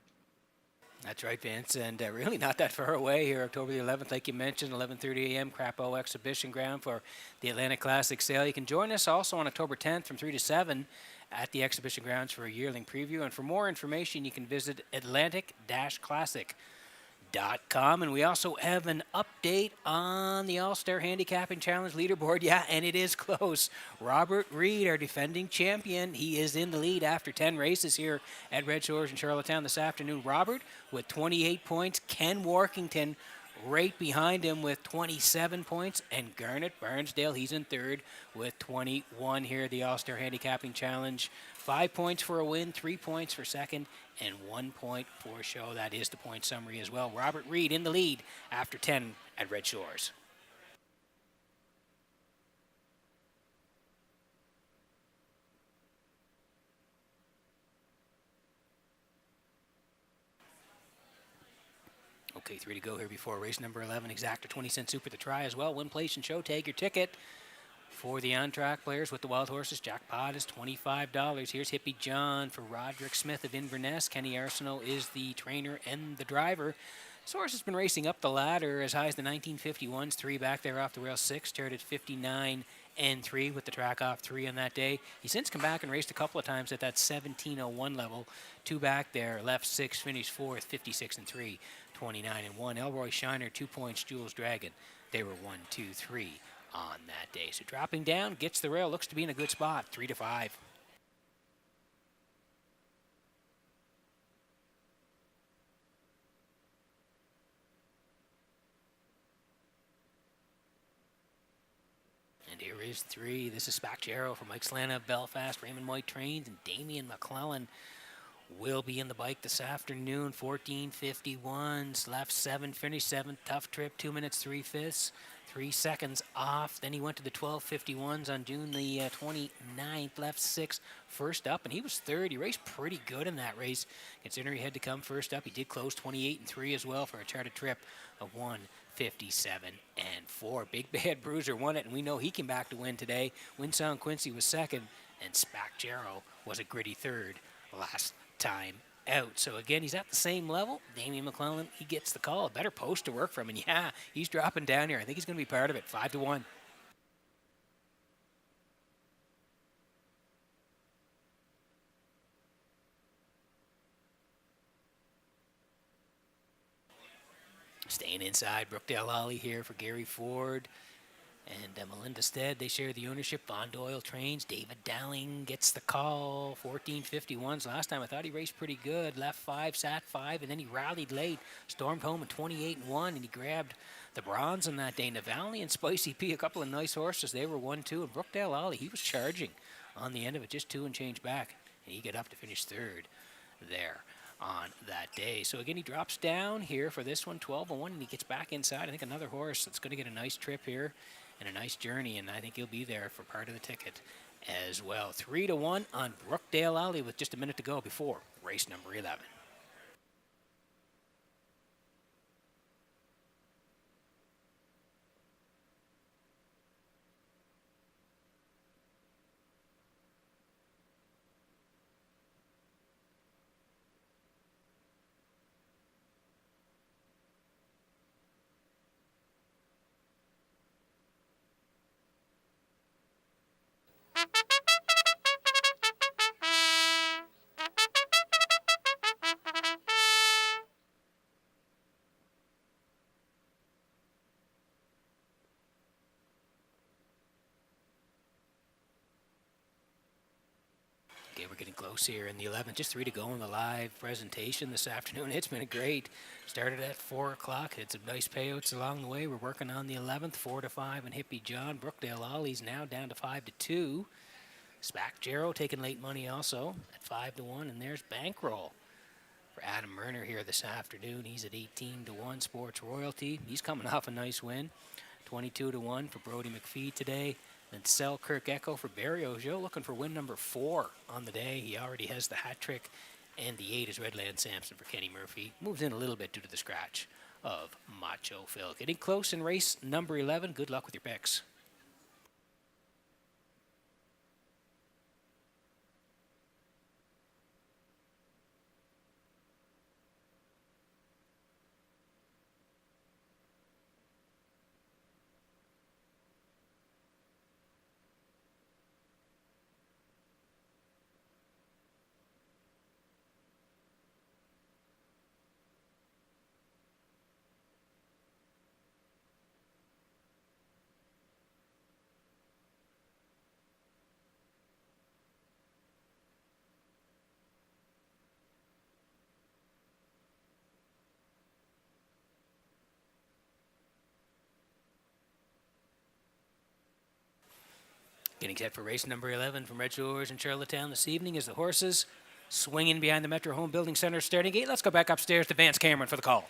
That's right, Vince, and really not that far away here, October the 11th, like you mentioned, 11:30 a.m., Crapo Exhibition Ground for the Atlantic Classic Sale. You can join us also on October 10th from 3 to 7 at the Exhibition Grounds for a yearling preview, and for more information, you can visit Atlantic-Classic.com. And we also have an update on the All-Star Handicapping Challenge leaderboard. Yeah, and it is close. Robert Reed, our defending champion, he is in the lead after 10 races here at Redshores in Charlottetown this afternoon. Robert with 28 points. Ken Workington right behind him with 27 points. And Garnet Barnsdale, he's in third with 21 here at the All-Star Handicapping Challenge. 5 points for a win, 3 points for second, and 1 point for show. That is the point summary as well. Robert Reed in the lead after 10 at Red Shores. Okay, 3 to go here before race number 11. Exacta 20-cent super to try as well. Win, place, and show. Tag your ticket. For the on-track players with the wild horses, jackpot is $25. Here's Hippie John for Roderick Smith of Inverness. Kenny Arsenault is the trainer and the driver. This horse has been racing up the ladder as high as the 1951s. 3 back there off the rail. 6 started 59 and 3 with the track off 3 on that day. He's since come back and raced a couple of times at that 1701 level. 2 back there, left 6, finished 4th, 56 and 3, 29 and 1. Elroy Shiner, 2 points. Jules Dragon, they were 1, 2, 3 on that day. So dropping down, gets the rail, looks to be in a good spot, 3 to 5. And here is 3. This is Spacchiero from Mike Slana of Belfast. Raymond White trains, and Damian McClellan will be in the bike this afternoon. 14:51s, left 7, finished 7th. Tough trip, 2 minutes 3/5. 3 seconds off. Then he went to the 12:51s on June the 29th, left 6, first up, and he was 3rd. He raced pretty good in that race, considering he had to come first up. He did close 28 and 3 as well for a charted trip of 1:57 and 4. Big Bad Bruiser won it, and we know he came back to win today. Winsong Quincy was 2nd, and Spacchiero was a gritty 3rd last time out. So again, he's at the same level. Damian McClellan, he gets the call. A better post to work from, and yeah, he's dropping down here. I think he's going to be part of it. 5 to 1. Staying inside, Brookdale Ollie here for Gary Ford and Melinda Stead. They share the ownership. Von Doyle trains. David Dowling gets the call. 14:51s. Last time I thought he raced pretty good. Left 5, sat 5, and then he rallied late. Stormed home at 28 and 1, and he grabbed the bronze on that day. Navalny and Spicy P, a couple of nice horses. They were 1-2, and Brookdale Ollie, he was charging on the end of it, just 2 and change back, and he got up to finish 3rd there on that day. So again, he drops down here for this one, 12 and 1, and he gets back inside. I think another horse that's going to get a nice trip here and a nice journey, and I think he'll be there for part of the ticket as well. 3 to 1 on Brookdale Ollie with just a minute to go before race number 11. Okay, we're getting close here in the 11th. Just 3 to go in the live presentation this afternoon. It's been a great. Started at 4 o'clock. Had some nice payouts along the way. We're working on the 11th, 4 to 5, and Hippie John. Brookdale Ollie's now down to 5 to 2. Spacchiero taking late money also at 5 to 1, and there's Bankroll for Adam Murner here this afternoon. He's at 18 to 1. Sports Royalty. He's coming off a nice win. 22 to 1 for Brody McPhee today. Then Selkirk Echo for Barry Ojo, looking for win number 4 on the day. He already has the hat trick, and the 8 is Redland Sampson for Kenny Murphy. Moves in a little bit due to the scratch of Macho Phil. Getting close in race number 11. Good luck with your picks. Getting set for race number 11 from Redshores in Charlottetown this evening as the horses swinging behind the Metro Home Building Center starting gate. Let's go back upstairs to Vance Cameron for the call.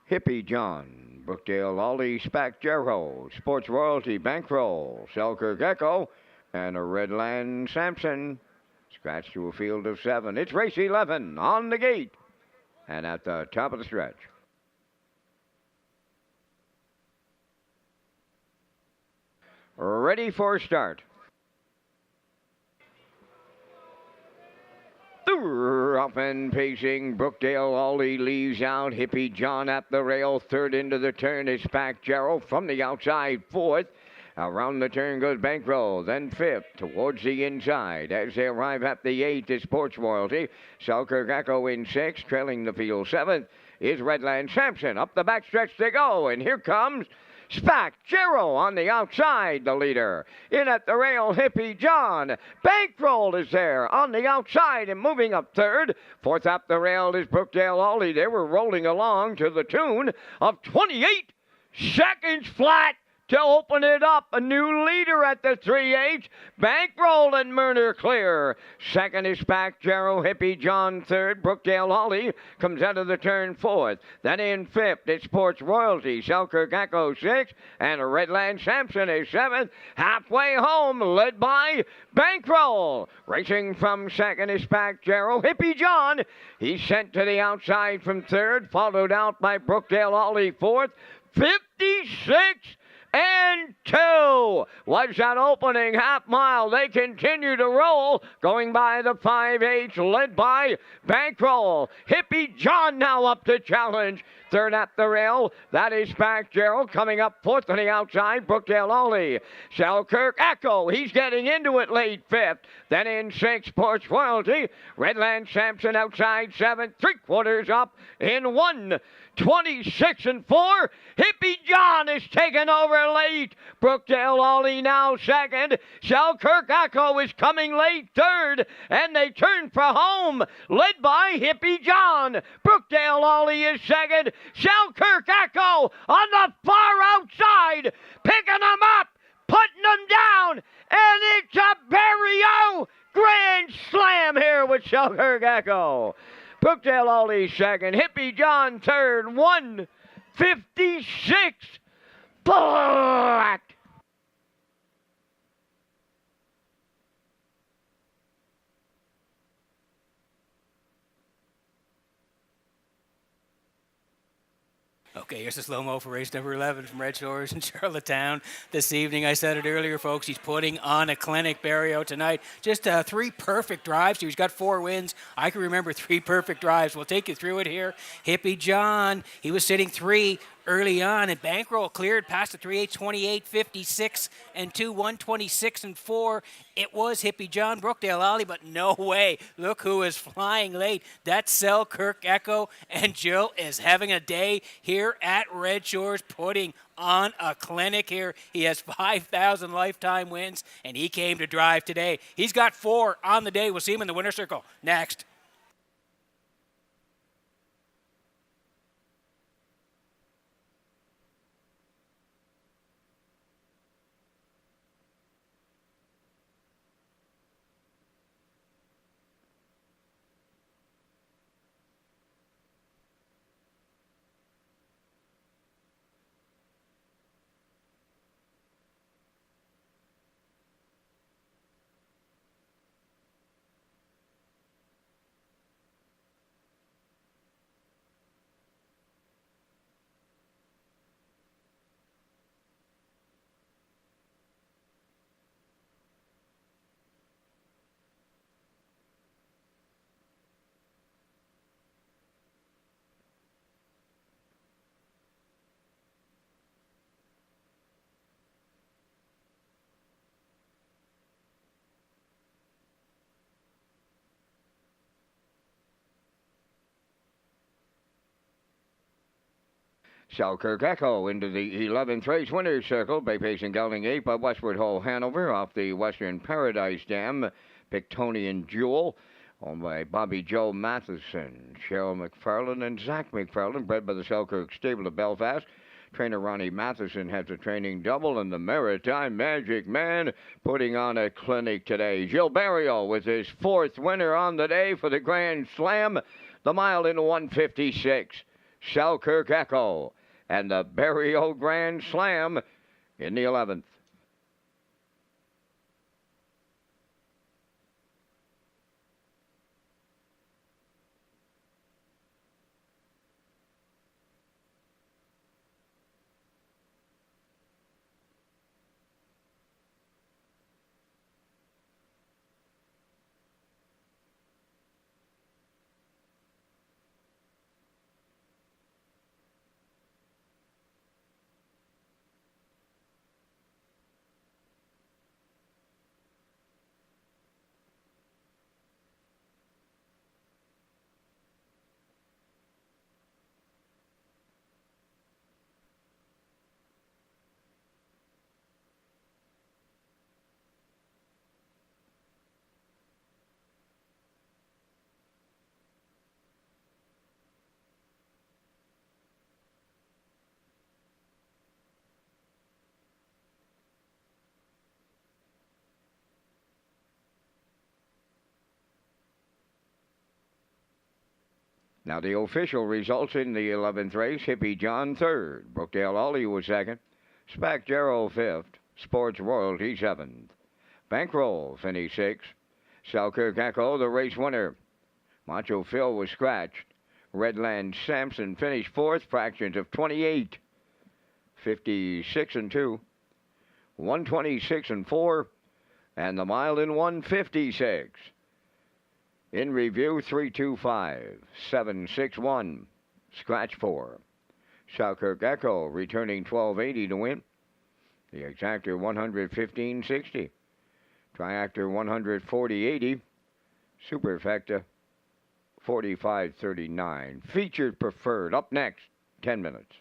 Hippie John, Brookdale Ollie, Spacchiero, Sports Royalty, Bankroll, Selkirk Echo, and a Redland Sampson. Scratch to a field of 7. It's race 11 on the gate and at the top of the stretch. Ready for start. Up and pacing, Brookdale Ollie leaves out. Hippie John at the rail. Third into the turn is Spack Gerald from the outside. Fourth. Around the turn goes Bankroll, then fifth towards the inside. As they arrive at the eighth is Sports Royalty. Selkirk Echo in sixth, trailing the field seventh is Redland Sampson. Up the backstretch they go, and here comes Spack Gerald on the outside, the leader. In at the rail, Hippie John. Bankroll is there on the outside and moving up third. Fourth up the rail is Brookdale Ollie. They were rolling along to the tune of 28 seconds flat. To open it up, a new leader at the 3/8. Bankroll and Murner clear. Second is Spack Gerald, Hippie John third. Brookdale Ollie comes out of the turn fourth. Then in fifth, it's Sports Royalty. Selkirk Echo sixth. And Redland Sampson is seventh. Halfway home, led by Bankroll. Racing from second is Spack Gerald. Hippie John, he's sent to the outside from third. Followed out by Brookdale Ollie fourth. 56 and 2 was that opening half mile. They continue to roll, going by the 5/8, led by Bankroll. Hippie John now up to challenge. Third at the rail, that is Spack Gerald. Coming up fourth on the outside, Brookdale Ollie. Selkirk Echo, he's getting into it late fifth. Then in sixth, Sports Royalty. Redland Sampson outside seventh, 3/4 up in 1:26 and 4. Hippie John is taken over late. Brookdale Ollie now second. Selkirk Echo is coming late third. And they turn for home, led by Hippie John. Brookdale Ollie is second. Selkirk Echo on the far outside, picking them up, putting them down. And it's a Barrio grand slam here with Selkirk Echo. Brookdale Ollie second, Hippie John third, 1:56 flat. Okay, here's the slow-mo for race number 11 from Red Shores in Charlottetown this evening. I said it earlier, folks. He's putting on a clinic, Barrio, tonight. Just 3 perfect drives. He's got 4 wins. I can remember 3 perfect drives. We'll take you through it here. Hippie John, he was sitting 3 early on, and Bankroll cleared past the 3/8, 28, 56, and 2, 1:26 and 4. It was Hippie John, Brookdale Ollie, but no way. Look who is flying late. That's Selkirk Echo, and Jill is having a day here at Red Shores, putting on a clinic here. He has 5,000 lifetime wins, and he came to drive today. He's got 4 on the day. We'll see him in the winner's circle next. Selkirk Echo into the 11th race winner's circle. Bay Pacing Gelding 8 by Westward Ho Hanover off the Western Paradise Dam. Pictonian Jewel owned by Bobby Joe Matheson, Cheryl McFarland, and Zach McFarland, bred by the Selkirk Stable of Belfast. Trainer Ronnie Matheson has a training double, and the Maritime Magic Man putting on a clinic today. Gil Barrio with his 4th winner on the day for the Grand Slam. The mile in 1:56. Selkirk Echo and the Barrio Grand Slam in the 11th. Now the official results in the 11th race: Hippie John 3rd, Brookdale Ollie was 2nd, Spack Gerald 5th, Sports Royalty 7th. Bankroll finished 6th. Selkirk Echo, the race winner. Macho Phil was scratched. Redland Sampson finished 4th, fractions of 28. 56 and 2. 126 and 4. And the mile in 156. In review, 325, 761. Scratch 4. Selkirk Echo returning 1280 to win. The exactor 115.60. Triactor 140.80. Superfecta 45.39. Featured preferred up next, 10 minutes.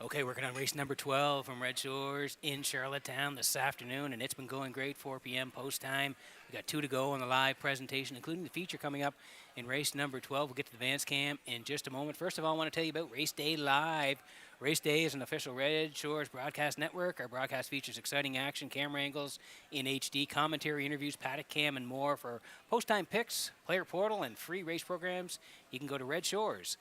Okay, working on race number 12 from Red Shores in Charlottetown this afternoon, and it's been going great. 4 p.m. post time. We got 2 to go on the live presentation, including the feature coming up in race number 12. We'll get to the Vance Cam in just a moment. First of all, I want to tell you about Race Day Live. Race Day is an official Red Shores broadcast network. Our broadcast features exciting action, camera angles in HD, commentary, interviews, paddock cam, and more. For post-time picks, player portal, and free race programs, you can go to Redshores.ca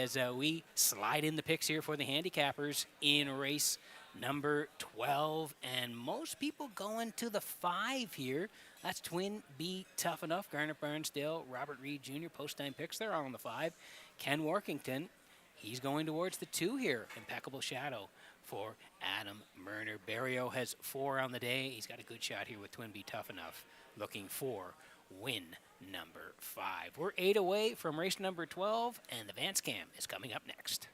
as we slide in the picks here for the handicappers in race number 12. And most people going to the 5 here. That's Twin B Tough Enough, Garnet Barnsdale, Robert Reed Jr. Post-time picks, they're all on the 5. Ken Workington, he's going towards the 2 here. Impeccable Shadow for Adam Murner. Barrio has 4 on the day. He's got a good shot here with Twin B Tough Enough, looking for win number 5. We're 8 away from race number 12, and the Vance Cam is coming up next.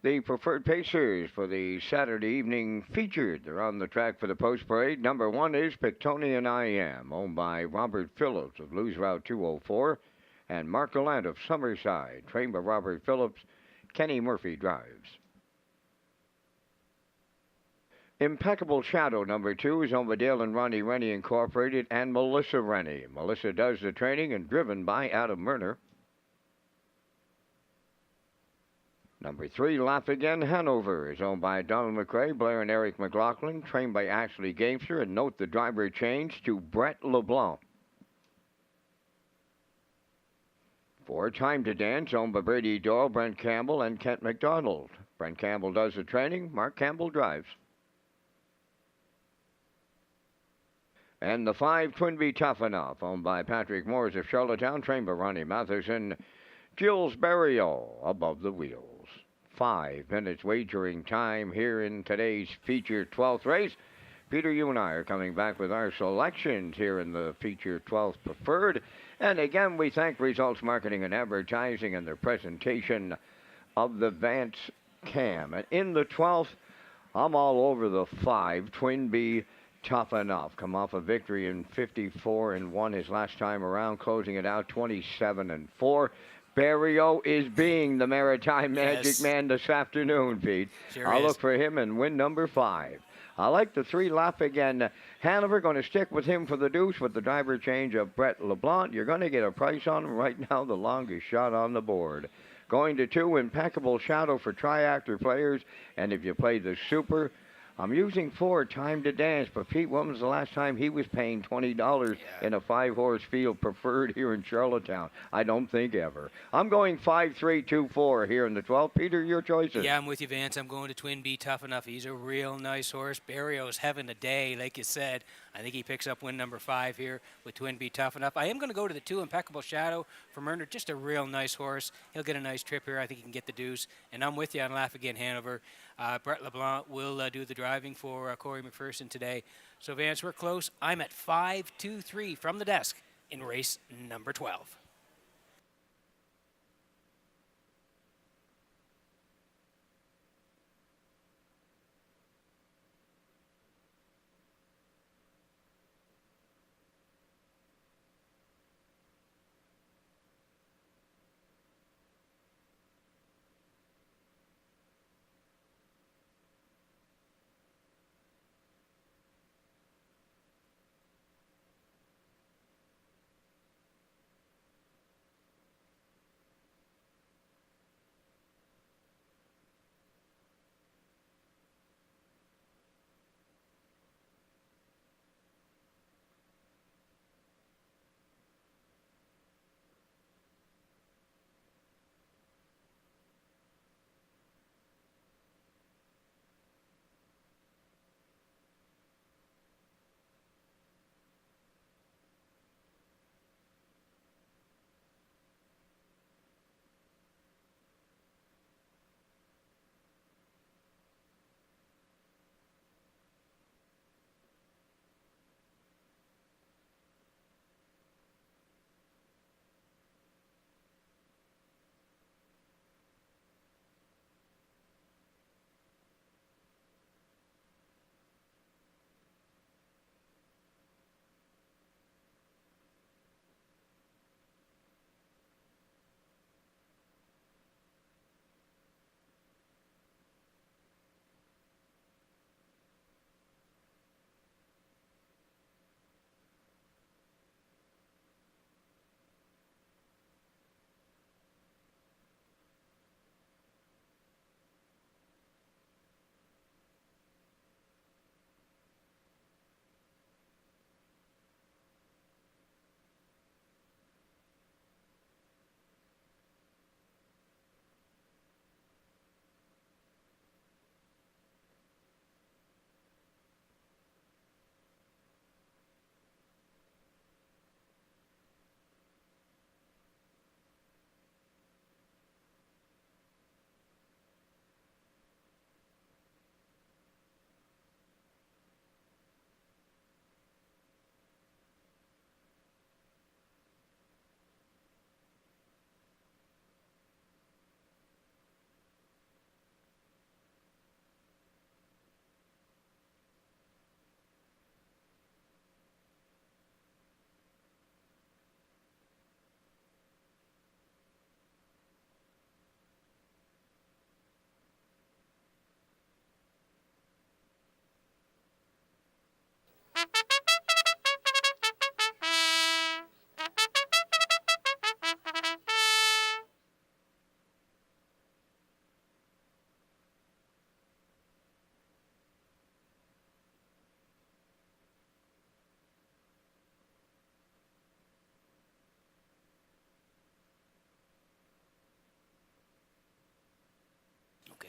The preferred pacers for the Saturday evening featured. They're on the track for the post parade. Number 1 is Pictonian I Am, owned by Robert Phillips of Lose Route 204, and Mark Gallant of Summerside, trained by Robert Phillips. Kenny Murphy drives. Impeccable Shadow, number 2, is owned by Dale and Ronnie Rennie Incorporated and Melissa Rennie. Melissa does the training and driven by Adam Murner. Number 3, Laugh Again Hanover, is owned by Donald McRae, Blair and Eric McLaughlin, trained by Ashley Gamester, and note the driver change to Brett LeBlanc. 4, Time to Dance, owned by Brady Doyle, Brent Campbell, and Kent McDonald. Brent Campbell does the training, Mark Campbell drives. And the 5, Twinbee Tough Enough, owned by Patrick Moores of Charlottetown, trained by Ronnie Matheson, Jules Barrio above the wheels. 5 minutes wagering time here in today's feature 12th race. Peter, you and I are coming back with our selections here in the feature 12th preferred. And again, we thank Results Marketing and Advertising and their presentation of the Vance Cam. And in the 12th, I'm all over the 5, Twinbee Tough Enough. Come off a victory in 54-1 his last time around, closing it out 27-4. Barrio is being the Maritime Magic Man this afternoon, Pete. I'll look for him and win number 5. I like the 3, Laugh Again Hanover. Going to stick with him for the deuce with the driver change of Brett LeBlanc. You're going to get a price on him right now, the longest shot on the board. Going to 2, Impeccable Shadow for triactor players. And if you play the Super, I'm using 4, Time to Dance, but Pete, when was the last time he was paying $20 in a 5-horse field preferred here in Charlottetown? I don't think ever. I'm going 5, 3, 2, 4 here in the 12th. Peter, your choices. Yeah, I'm with you, Vance. I'm going to Twinbee Tough Enough. He's a real nice horse. Barrio's having a day, like you said. I think he picks up win number 5 here with Twinbee Tough Enough. I am going to go to the 2, Impeccable Shadow for Murner. Just a real nice horse. He'll get a nice trip here. I think he can get the deuce. And I'm with you on Laugh Again Hanover. Brett LeBlanc will do the driving for Corey McPherson today. So, Vance, we're close. I'm at 5, 2, 3 from the desk in race number 12.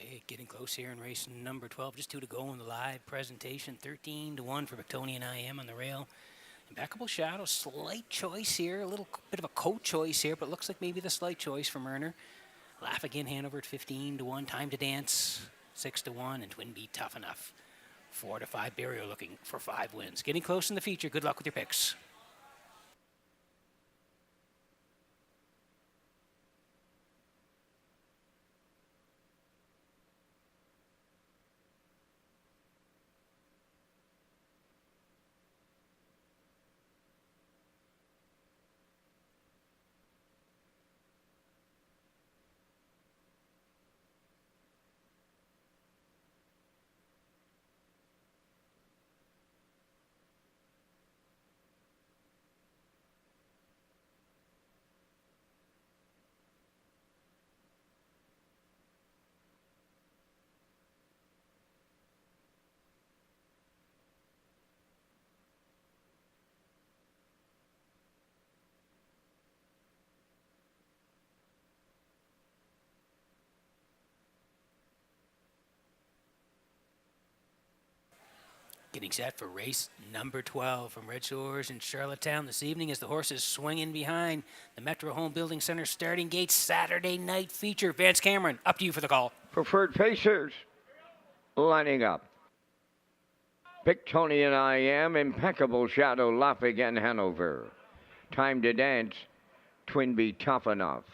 Okay, getting close here in race number 12. Just 2 to go in the live presentation. 13-1 for Victonian IM on the rail. Impeccable Shadow, slight choice here. A little bit of a coat choice here, but looks like maybe the slight choice from Erner. Laugh Again Hanover at 15-1. Time to Dance, 6-1. And Twin Beat Tough Enough, 4-5. Barrio looking for 5 wins. Getting close in the feature. Good luck with your picks. Getting set for race number 12 from Red Shores in Charlottetown this evening as the horses swing in behind the Metro Home Building Center starting gate Saturday night feature. Vance Cameron, up to you for the call. Preferred Pacers lining up. Victonian IM, Impeccable Shadow, Laugh Again Hanover. Time to Dance, Twin Beat Tough Enough.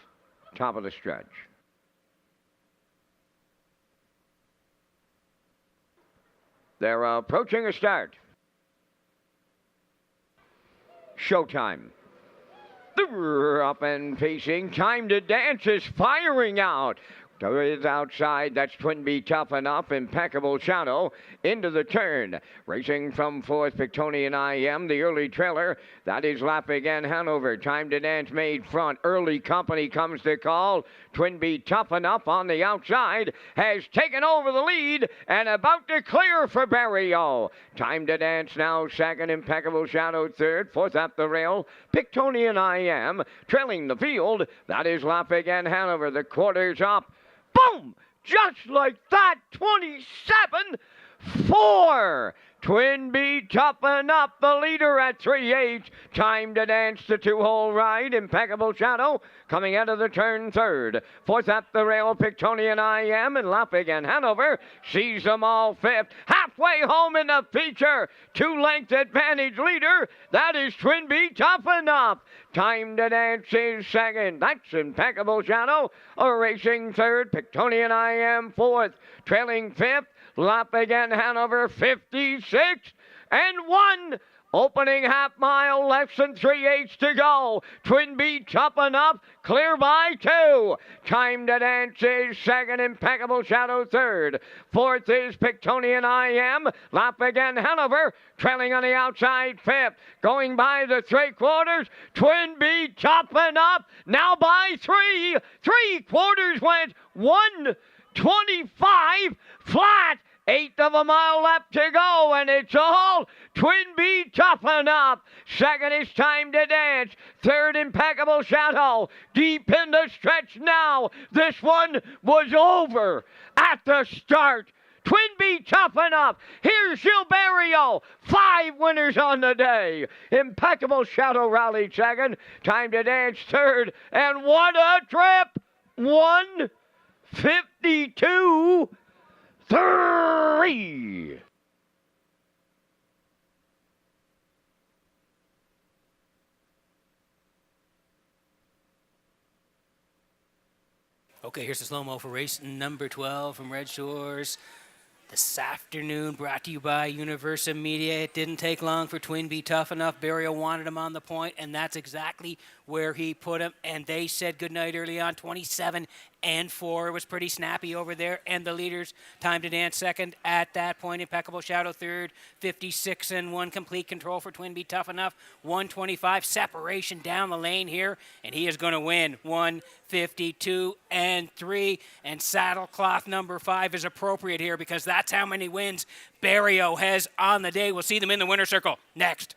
Top of the stretch. They're approaching a start. Showtime. Up and pacing. Time to Dance is firing out. Is outside, that's Twin Beat Tough Enough, Impeccable Shadow, into the turn. Racing from 4th, Victonian IM, the early trailer. That is Laugh Again Hanover. Time to Dance made front. Early Company comes to call. Twin Beat Tough Enough on the outside has taken over the lead and about to clear for Barrio. Time to Dance now second, Impeccable Shadow third. 4th up the rail, Victonian IM trailing the field. That is Laugh Again Hanover. The quarter's up. Boom! Just like that, 27-4. Twin Beat Tough Enough, the leader at 3/8. Time to Dance, the 2-hole ride. Impeccable Shadow coming out of the turn third. 4th up the rail, Victonian IM, and Laugh Again Hanover sees them all 5th. Halfway home in the feature. 2-length advantage leader. That is Twin Beat Tough Enough. Time to Dance is second. That's Impeccable Shadow. Racing third. Victonian IM 4th. Trailing 5th. Laugh Again Hanover 56 and 1. Opening half mile, less than 3/8 to go. Twin Beat Tough Enough, clear by 2. Time to Dance is second, Impeccable Shadow third. 4th is Victonian IM, Laugh Again Hanover, trailing on the outside 5th. Going by the 3/4, Twin Beat Tough Enough, now by 3. 3/4 went 1:25 flat. 1/8 of a mile left to go, and it's all Twin Beat Tough Enough. Second is Time to Dance. Third, Impeccable Shadow. Deep in the stretch now. This one was over at the start. Twin Beat Tough Enough. Here's Gilberto. 5 winners on the day. Impeccable Shadow rallied second. Time to Dance third. And what a trip. 1:52. 3. Okay, here's the slow-mo for race number 12 from Red Shores. This afternoon, brought to you by Universa Media. It didn't take long for Twin Beat Tough Enough. Barrio wanted him on the point, and that's exactly where he put him. And they said goodnight early on, 27-4. It was pretty snappy over there. And the leaders, Time to Dance second at that point. Impeccable Shadow third, 56-1. Complete control for Twin Beat Tough Enough. 125 separation down the lane here, and he is going to win 1:52-3. And saddlecloth number 5 is appropriate here because that's how many wins Barrio has on the day. We'll see them in the winner's circle next.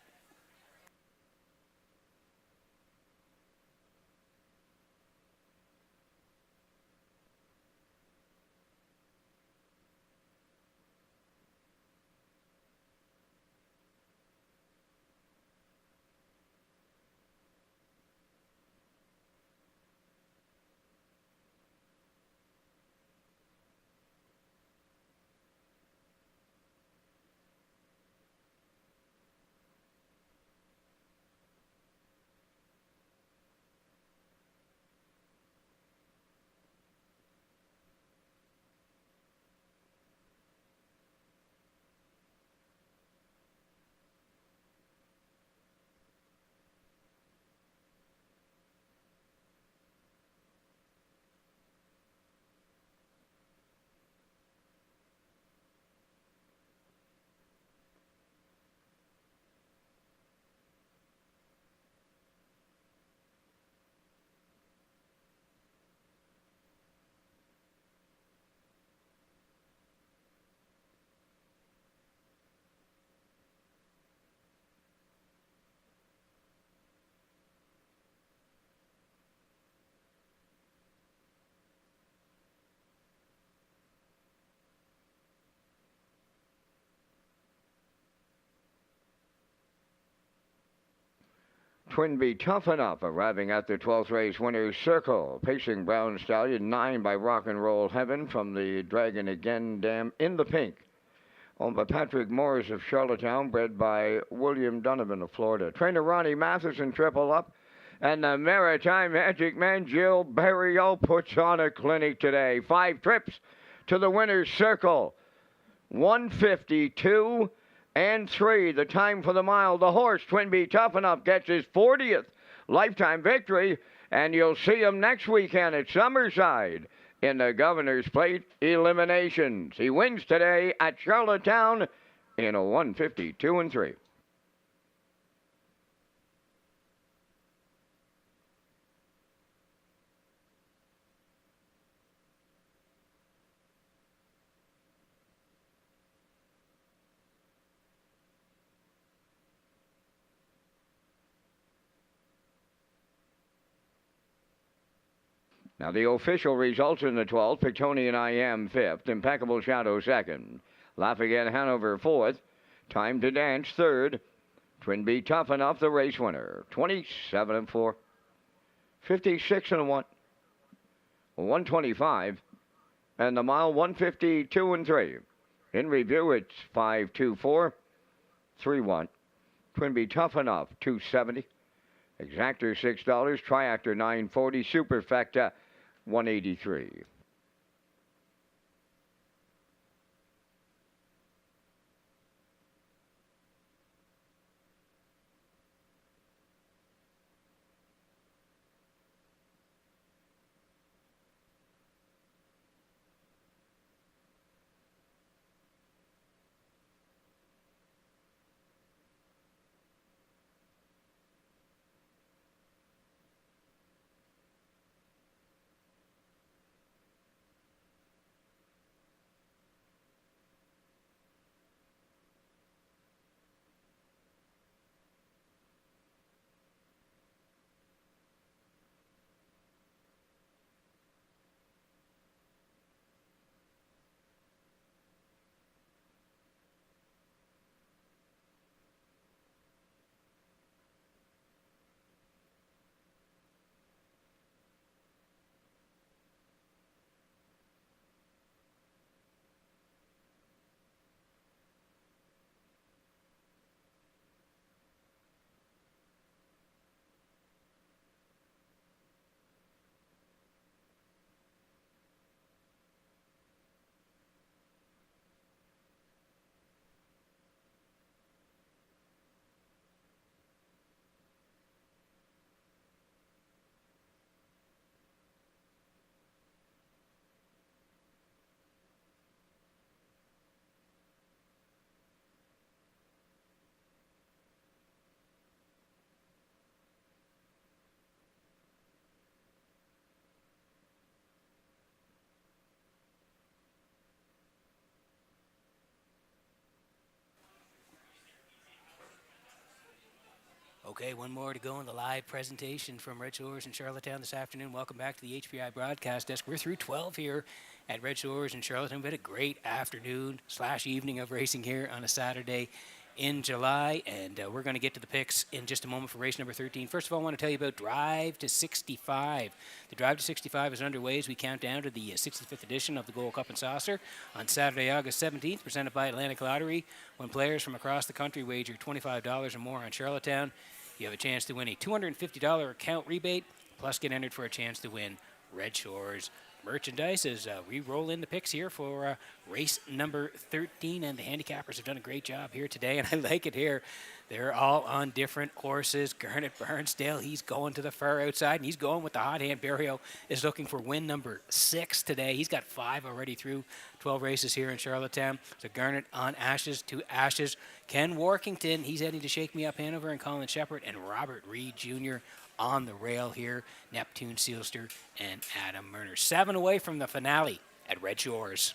Twin Be Tough Enough arriving at the 12th race winner's circle. Pacing Brown Stallion 9 by Rock and Roll Heaven from the Dragon Again Dam in the pink. Owned by Patrick Morris of Charlottetown, bred by William Donovan of Florida. Trainer Ronnie Matheson triple up. And the Maritime Magic Man Jill Barrio puts on a clinic today. 5 trips to the winner's circle. 152 and 3. The time for the mile. The horse, Twin Be Tough Enough, gets his 40th lifetime victory. And you'll see him next weekend at Summerside in the Governor's Plate Eliminations. He wins today at Charlottetown in a 152 and 3. Now the official results in the 12th, Pictonian I Am 5th, Impeccable Shadow 2nd, Lafayette Hanover 4th, Time to Dance 3rd, Twin Be Tough Enough the race winner, 27 and 4, 56 and 1, 125, and the mile 152 and 3. In review, it's 524, 31, Twin Be Tough Enough 270, Exactor $6, Triactor $9.40, Superfecta $183. Okay, one more to go in the live presentation from Redshores in Charlottetown this afternoon. Welcome back to the HPI broadcast desk. We're through 12 here at Redshores in Charlottetown. We had a great afternoon/evening of racing here on a Saturday in July, and we're going to get to the picks in just a moment for race number 13. First of all, I want to tell you about Drive to 65. The Drive to 65 is underway as we count down to the 65th edition of the Gold Cup and Saucer on Saturday, August 17th, presented by Atlantic Lottery. When players from across the country wager $25 or more on Charlottetown, you have a chance to win a $250 account rebate, plus get entered for a chance to win Red Shores merchandise as we roll in the picks here for race number 13. And the handicappers have done a great job here today, and I like it here. They're all on different horses. Garnet Burnsdale, he's going to the far outside, and he's going with the hot hand. Barrio is looking for win number 6 today. He's got 5 already through 12 races here in Charlottetown. So Garnet on Ashes to Ashes. Ken Workington, he's heading to Shake Me Up Hanover, and Colin Shepard and Robert Reed Jr. on the rail here. Neptune Sealster and Adam Murner. 7 away from the finale at Red Shores.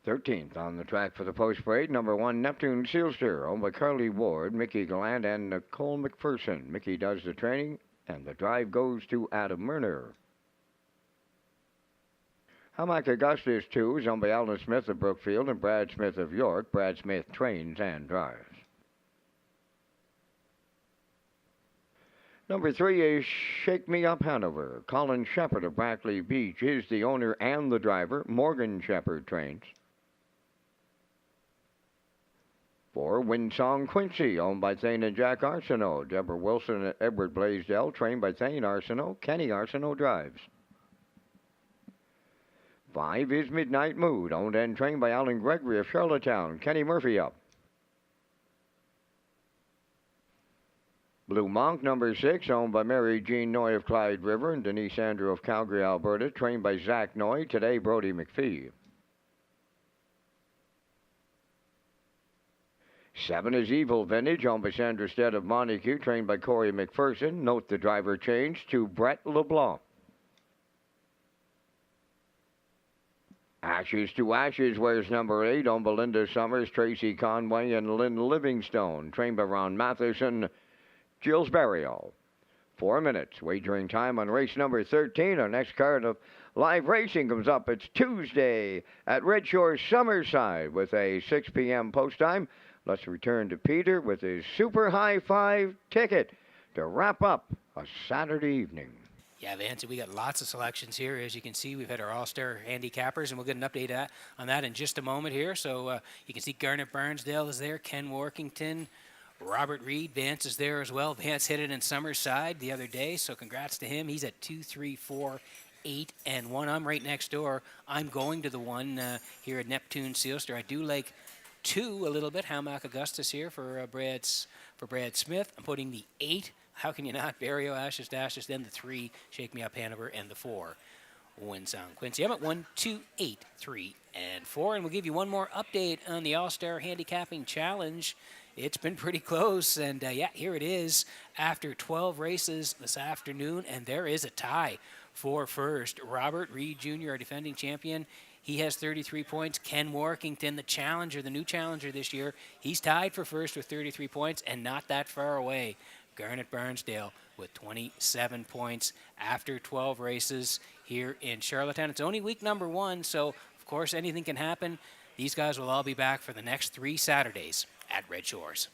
13th on the track for the post parade, number 1 Neptune Sealster, owned by Carly Ward, Mickey Gallant, and Nicole McPherson. Mickey does the training, and the drive goes to Adam Murner. Hamac Augustus 2 is owned by Alan Smith of Brookfield and Brad Smith of York. Brad Smith trains and drives. Number 3 is Shake Me Up Hanover. Colin Shepard of Brackley Beach is the owner and the driver. Morgan Shepard trains. 4 Windsong Quincy, owned by Thane and Jack Arsenault. Deborah Wilson and Edward Blaisdell, trained by Thane Arsenault. Kenny Arsenault drives. 5 is Midnight Mood, owned and trained by Alan Gregory of Charlottetown. Kenny Murphy up. Blue Monk, number 6, owned by Mary Jean Noy of Clyde River and Denise Andrew of Calgary, Alberta, trained by Zach Noy. Today, Brody McPhee. 7 is Evil Vintage, owned by Sandra Stead of Montague, trained by Corey McPherson. Note the driver change to Brett LeBlanc. Ashes to Ashes wears number 8, owned by Linda Summers, Tracy Conway, and Lynn Livingstone, trained by Ron Matheson. Jill's Burial. 4 minutes. Wagering time on race number 13. Our next card of live racing comes up. It's Tuesday at Redshores Summerside with a 6 p.m. post time. Let's return to Peter with his Super High Five ticket to wrap up a Saturday evening. Yeah, Vance, we got lots of selections here. As you can see, we've had our All-Star handicappers, and we'll get an update on that in just a moment here. So you can see Garnet Barnsdale is there, Ken Workington, Robert Reed. Vance is there as well. Vance hit it in Summerside the other day, so congrats to him. He's at 2, 3, 4, 8, and 1. I'm right next door. I'm going to the one here at Neptune Sealster. I do like 2 a little bit. Hamac Augustus here for Brad Smith. I'm putting the 8. How can you not? Barrio, Ashes, Dashes, then the 3, Shake Me Up Hanover, and the 4, Windsong Quincy. I'm at 1, 2, 8, 3, and 4, and we'll give you one more update on the All-Star Handicapping Challenge. It's been pretty close, and yeah, here it is after 12 races this afternoon, and there is a tie for first. Robert Reed Jr., our defending champion, he has 33 points. Ken Workington, the challenger, the new challenger this year, he's tied for first with 33 points, and not that far away. Garnet Barnsdale with 27 points after 12 races here in Charlottetown. It's only week number 1, so of course anything can happen. These guys will all be back for the next 3 Saturdays at Red Shores.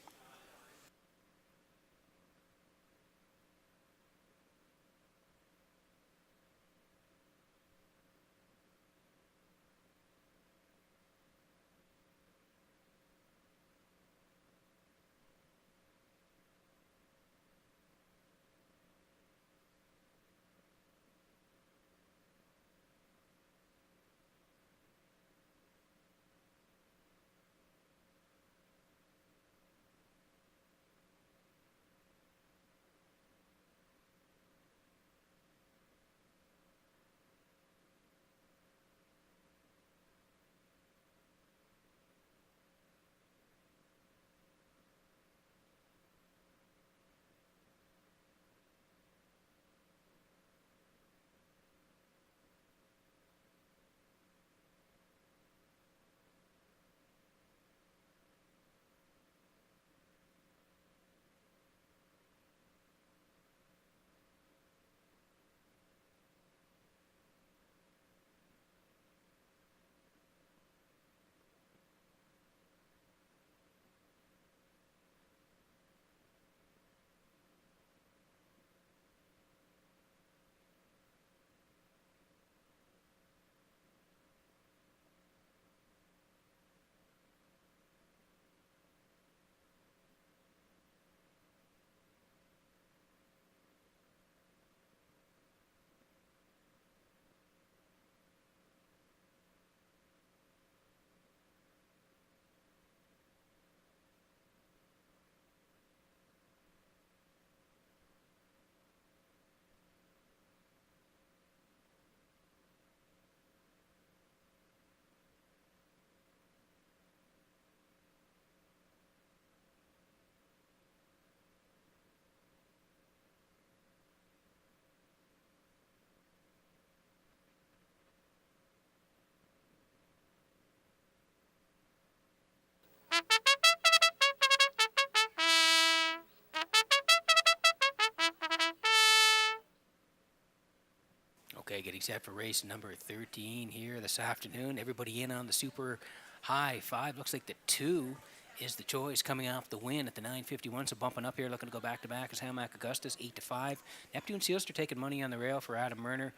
Okay, getting set for race number 13 here this afternoon. Everybody in on the super high 5. Looks like the 2 is the choice coming off the win at the 9:51. So bumping up here, looking to go back-to-back is Hamac Augustus, 8-5. Neptune Sealster taking money on the rail for Adam Murner.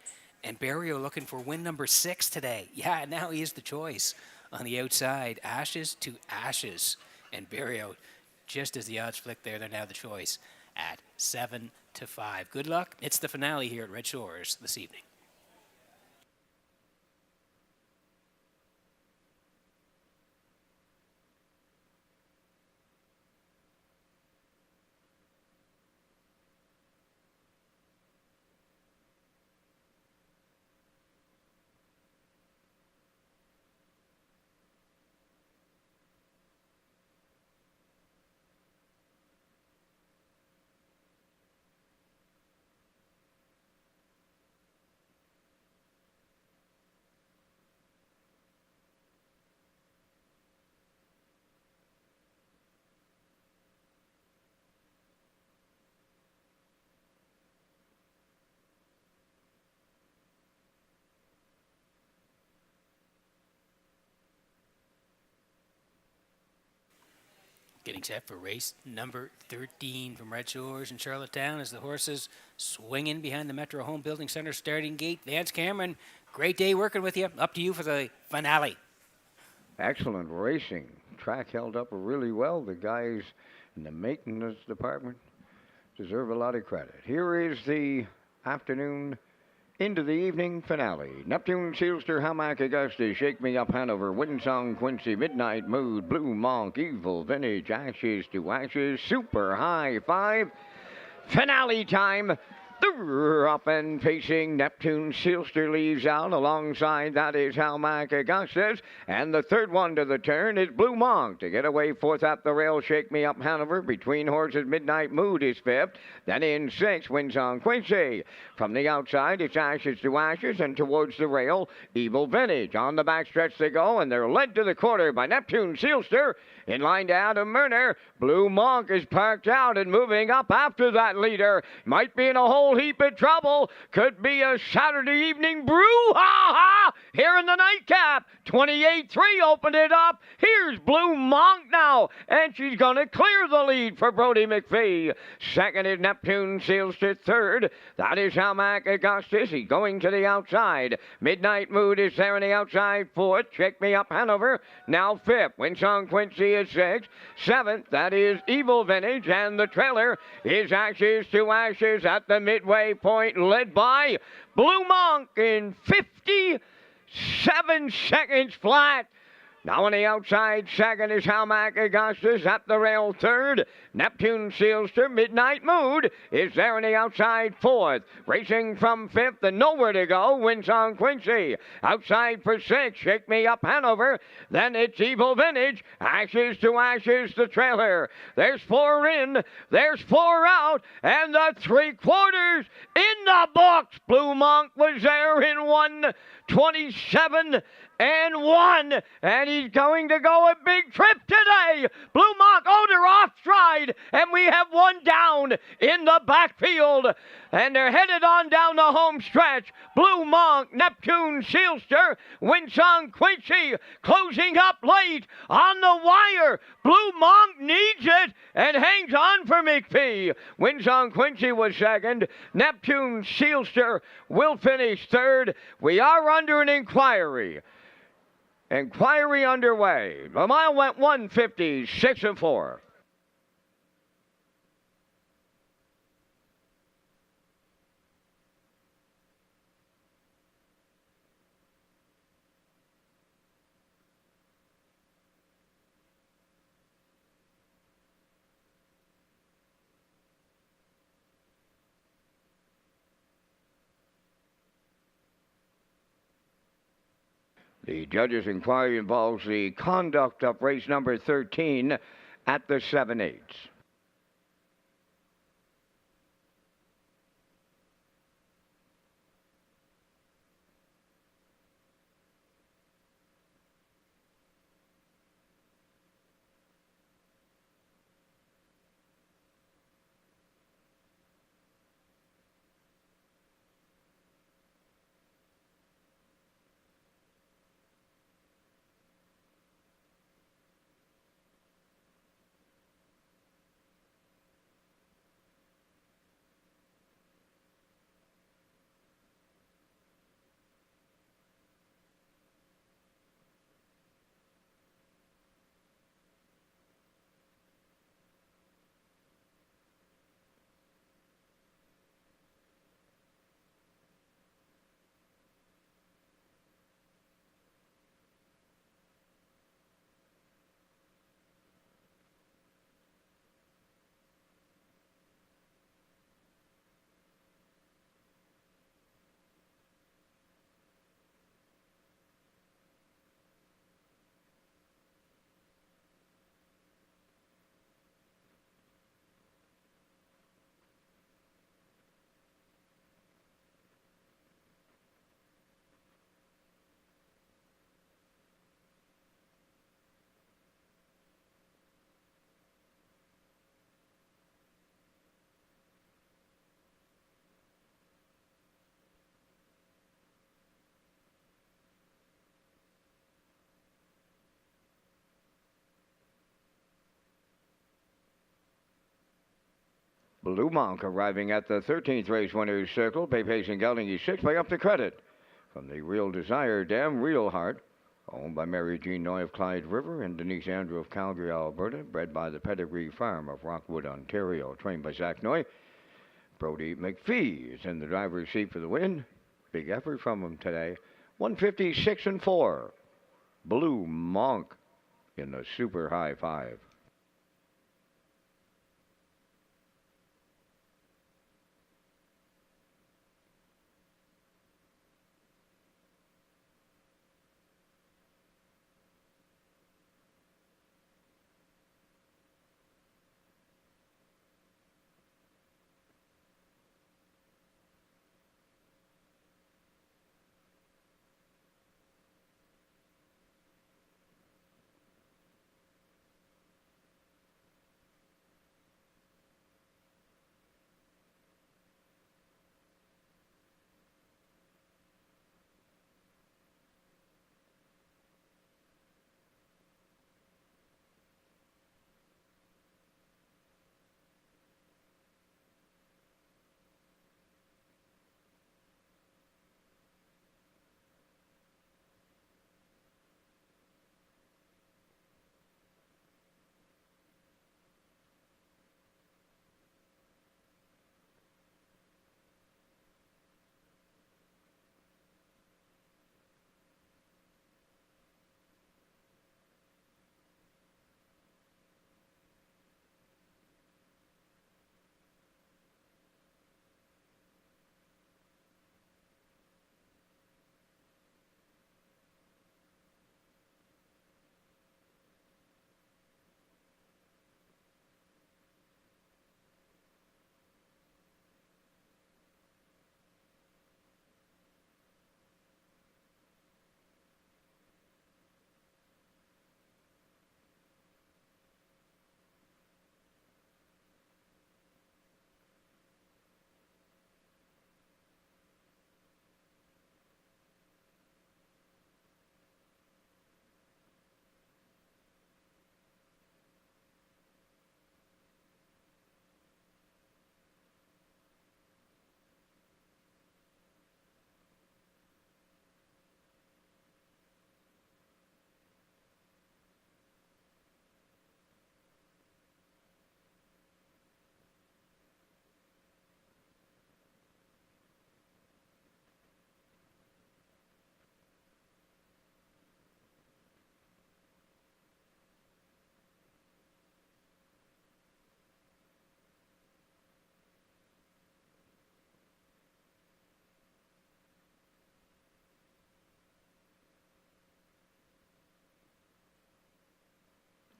And Barrio looking for win number 6 today. Yeah, now he is the choice on the outside. Ashes to Ashes. And Barrio, just as the odds flick there, they're now the choice at 7-5. Good luck. It's the finale here at Red Shores this evening. Getting set for race number 13 from Red Shores in Charlottetown as the horses swing in behind the Metro Home Building Center starting gate. Vance Cameron, great day working with you. Up to you for the finale. Excellent racing. Track held up really well. The guys in the maintenance department deserve a lot of credit. Here is the afternoon into the evening finale. Neptune Sealster, Hamac Augustus, Shake Me Up Hanover, Windsong Quincy, Midnight Mood, Blue Monk, Evil Vintage, Ashes to Ashes, Super High 5. Finale time. They're up and facing Neptune Sealster leaves out. Alongside that is Hamac Augustus. And the third one to the turn is Blue Monk. To get away fourth at the rail, Shake Me Up Hanover. Between horses, Midnight Mood is fifth. Then in sixth, Windsong Quincy. From the outside, it's Ashes to Ashes. And towards the rail, Evil Vintage. On the backstretch they go, and they're led to the quarter by Neptune Sealster. In line to Adam Murner. Blue Monk is parked out and moving up after that leader. Might be in a whole heap of trouble. Could be a Saturday evening brouhaha here in the nightcap. 28-3 opened it up. Here's Blue Monk now, and she's going to clear the lead for Brody McPhee. Second is Neptune Sealster. Third, that is Hamac Augustus. He's going to the outside. Midnight Mood is there on the outside. Fourth, Shake Me Up Hanover. Now fifth, Windsong Quincy is sixth. Seventh, that is Evil Vintage, and the trailer is Ashes to Ashes at the midway point, led by Blue Monk in 57 seconds flat. Now on the outside, second is Hamac Augustus. At the rail, third. Neptune Sealster, Midnight Mood is there on the outside, fourth. Racing from fifth and nowhere to go, Windsong Quincy. Outside for sixth, Shake Me Up Hanover. Then it's Evil Vintage. Ashes to Ashes, the trailer. There's 4 in, there's 4 out, and the 3/4 in the books. Blue Monk was there in 1:27 and 1, and he's going to go a big trip today. Blue Monk, they're off stride, and we have one down in the backfield, and they're headed on down the home stretch. Blue Monk, Neptune Sealster, Windsong Quincy closing up late on the wire. Blue Monk needs it and hangs on for McPhee. Windsong Quincy was second. Neptune Sealster will finish third. We are under an inquiry. Inquiry underway. The mile went 1:56.4. The judges' inquiry involves the conduct of race number 13 at the 7/8. Blue Monk arriving at the 13th race winner's circle. Pace and Gelding is 6 by Up the Credit. From the Real Desire Dam, Real Heart, owned by Mary Jean Noy of Clyde River and Denise Andrew of Calgary, Alberta. Bred by the Pedigree Farm of Rockwood, Ontario. Trained by Zach Noy. Brody McPhee is in the driver's seat for the win. Big effort from him today. 156-4. Blue Monk in the super high 5.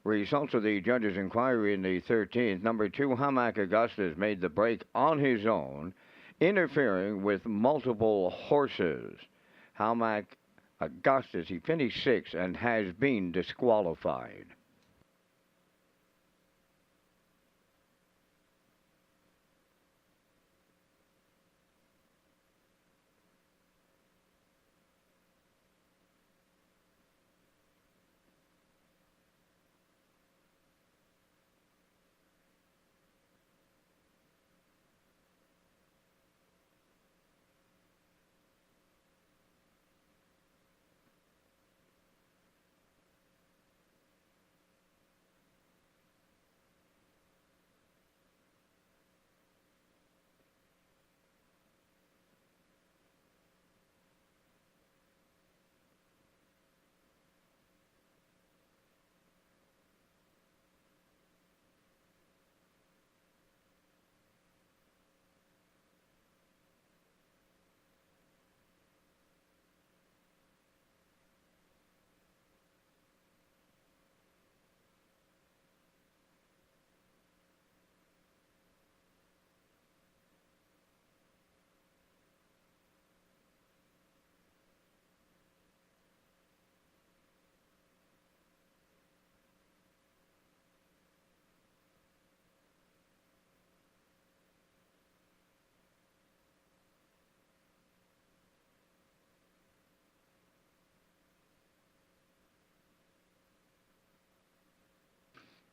Results of the judge's inquiry in the 13th. Number 2, Hamac Augustus made the break on his own, interfering with multiple horses. Hamac Augustus, he finished 6th and has been disqualified.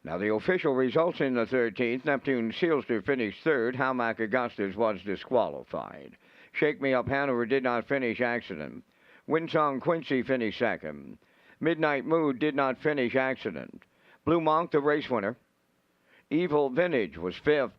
Now, the official results in the 13th. Neptune Sealster finished third. Hamac Augustus was disqualified. Shake Me Up Hanover did not finish, accident. Windsong Quincy finished second. Midnight Mood did not finish, accident. Blue Monk, the race winner. Evil Vintage was fifth.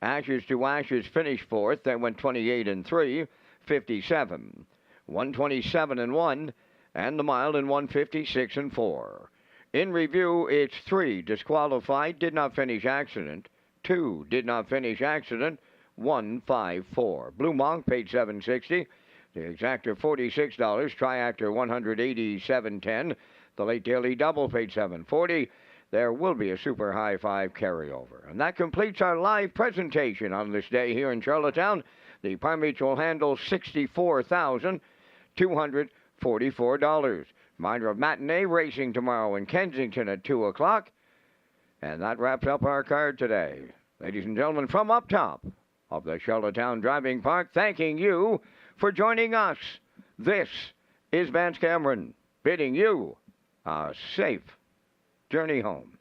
Ashes to Ashes finished fourth. They went 28-3, 57. 127-1, and the mile in 156-4. In review, it's 3 disqualified, did not finish, accident. 2 did not finish, accident. 1 5-4. Blue Monk paid $7.60. The exactor $46. Triactor $187.10. The late daily double paid $7.40. There will be a super high five carryover. And that completes our live presentation on this day here in Charlottetown. The Par Mutual handles $64,244. Reminder of matinee racing tomorrow in Kensington at 2 o'clock. And that wraps up our card today. Ladies and gentlemen, from up top of the Charlottetown Driving Park, thanking you for joining us. This is Vance Cameron bidding you a safe journey home.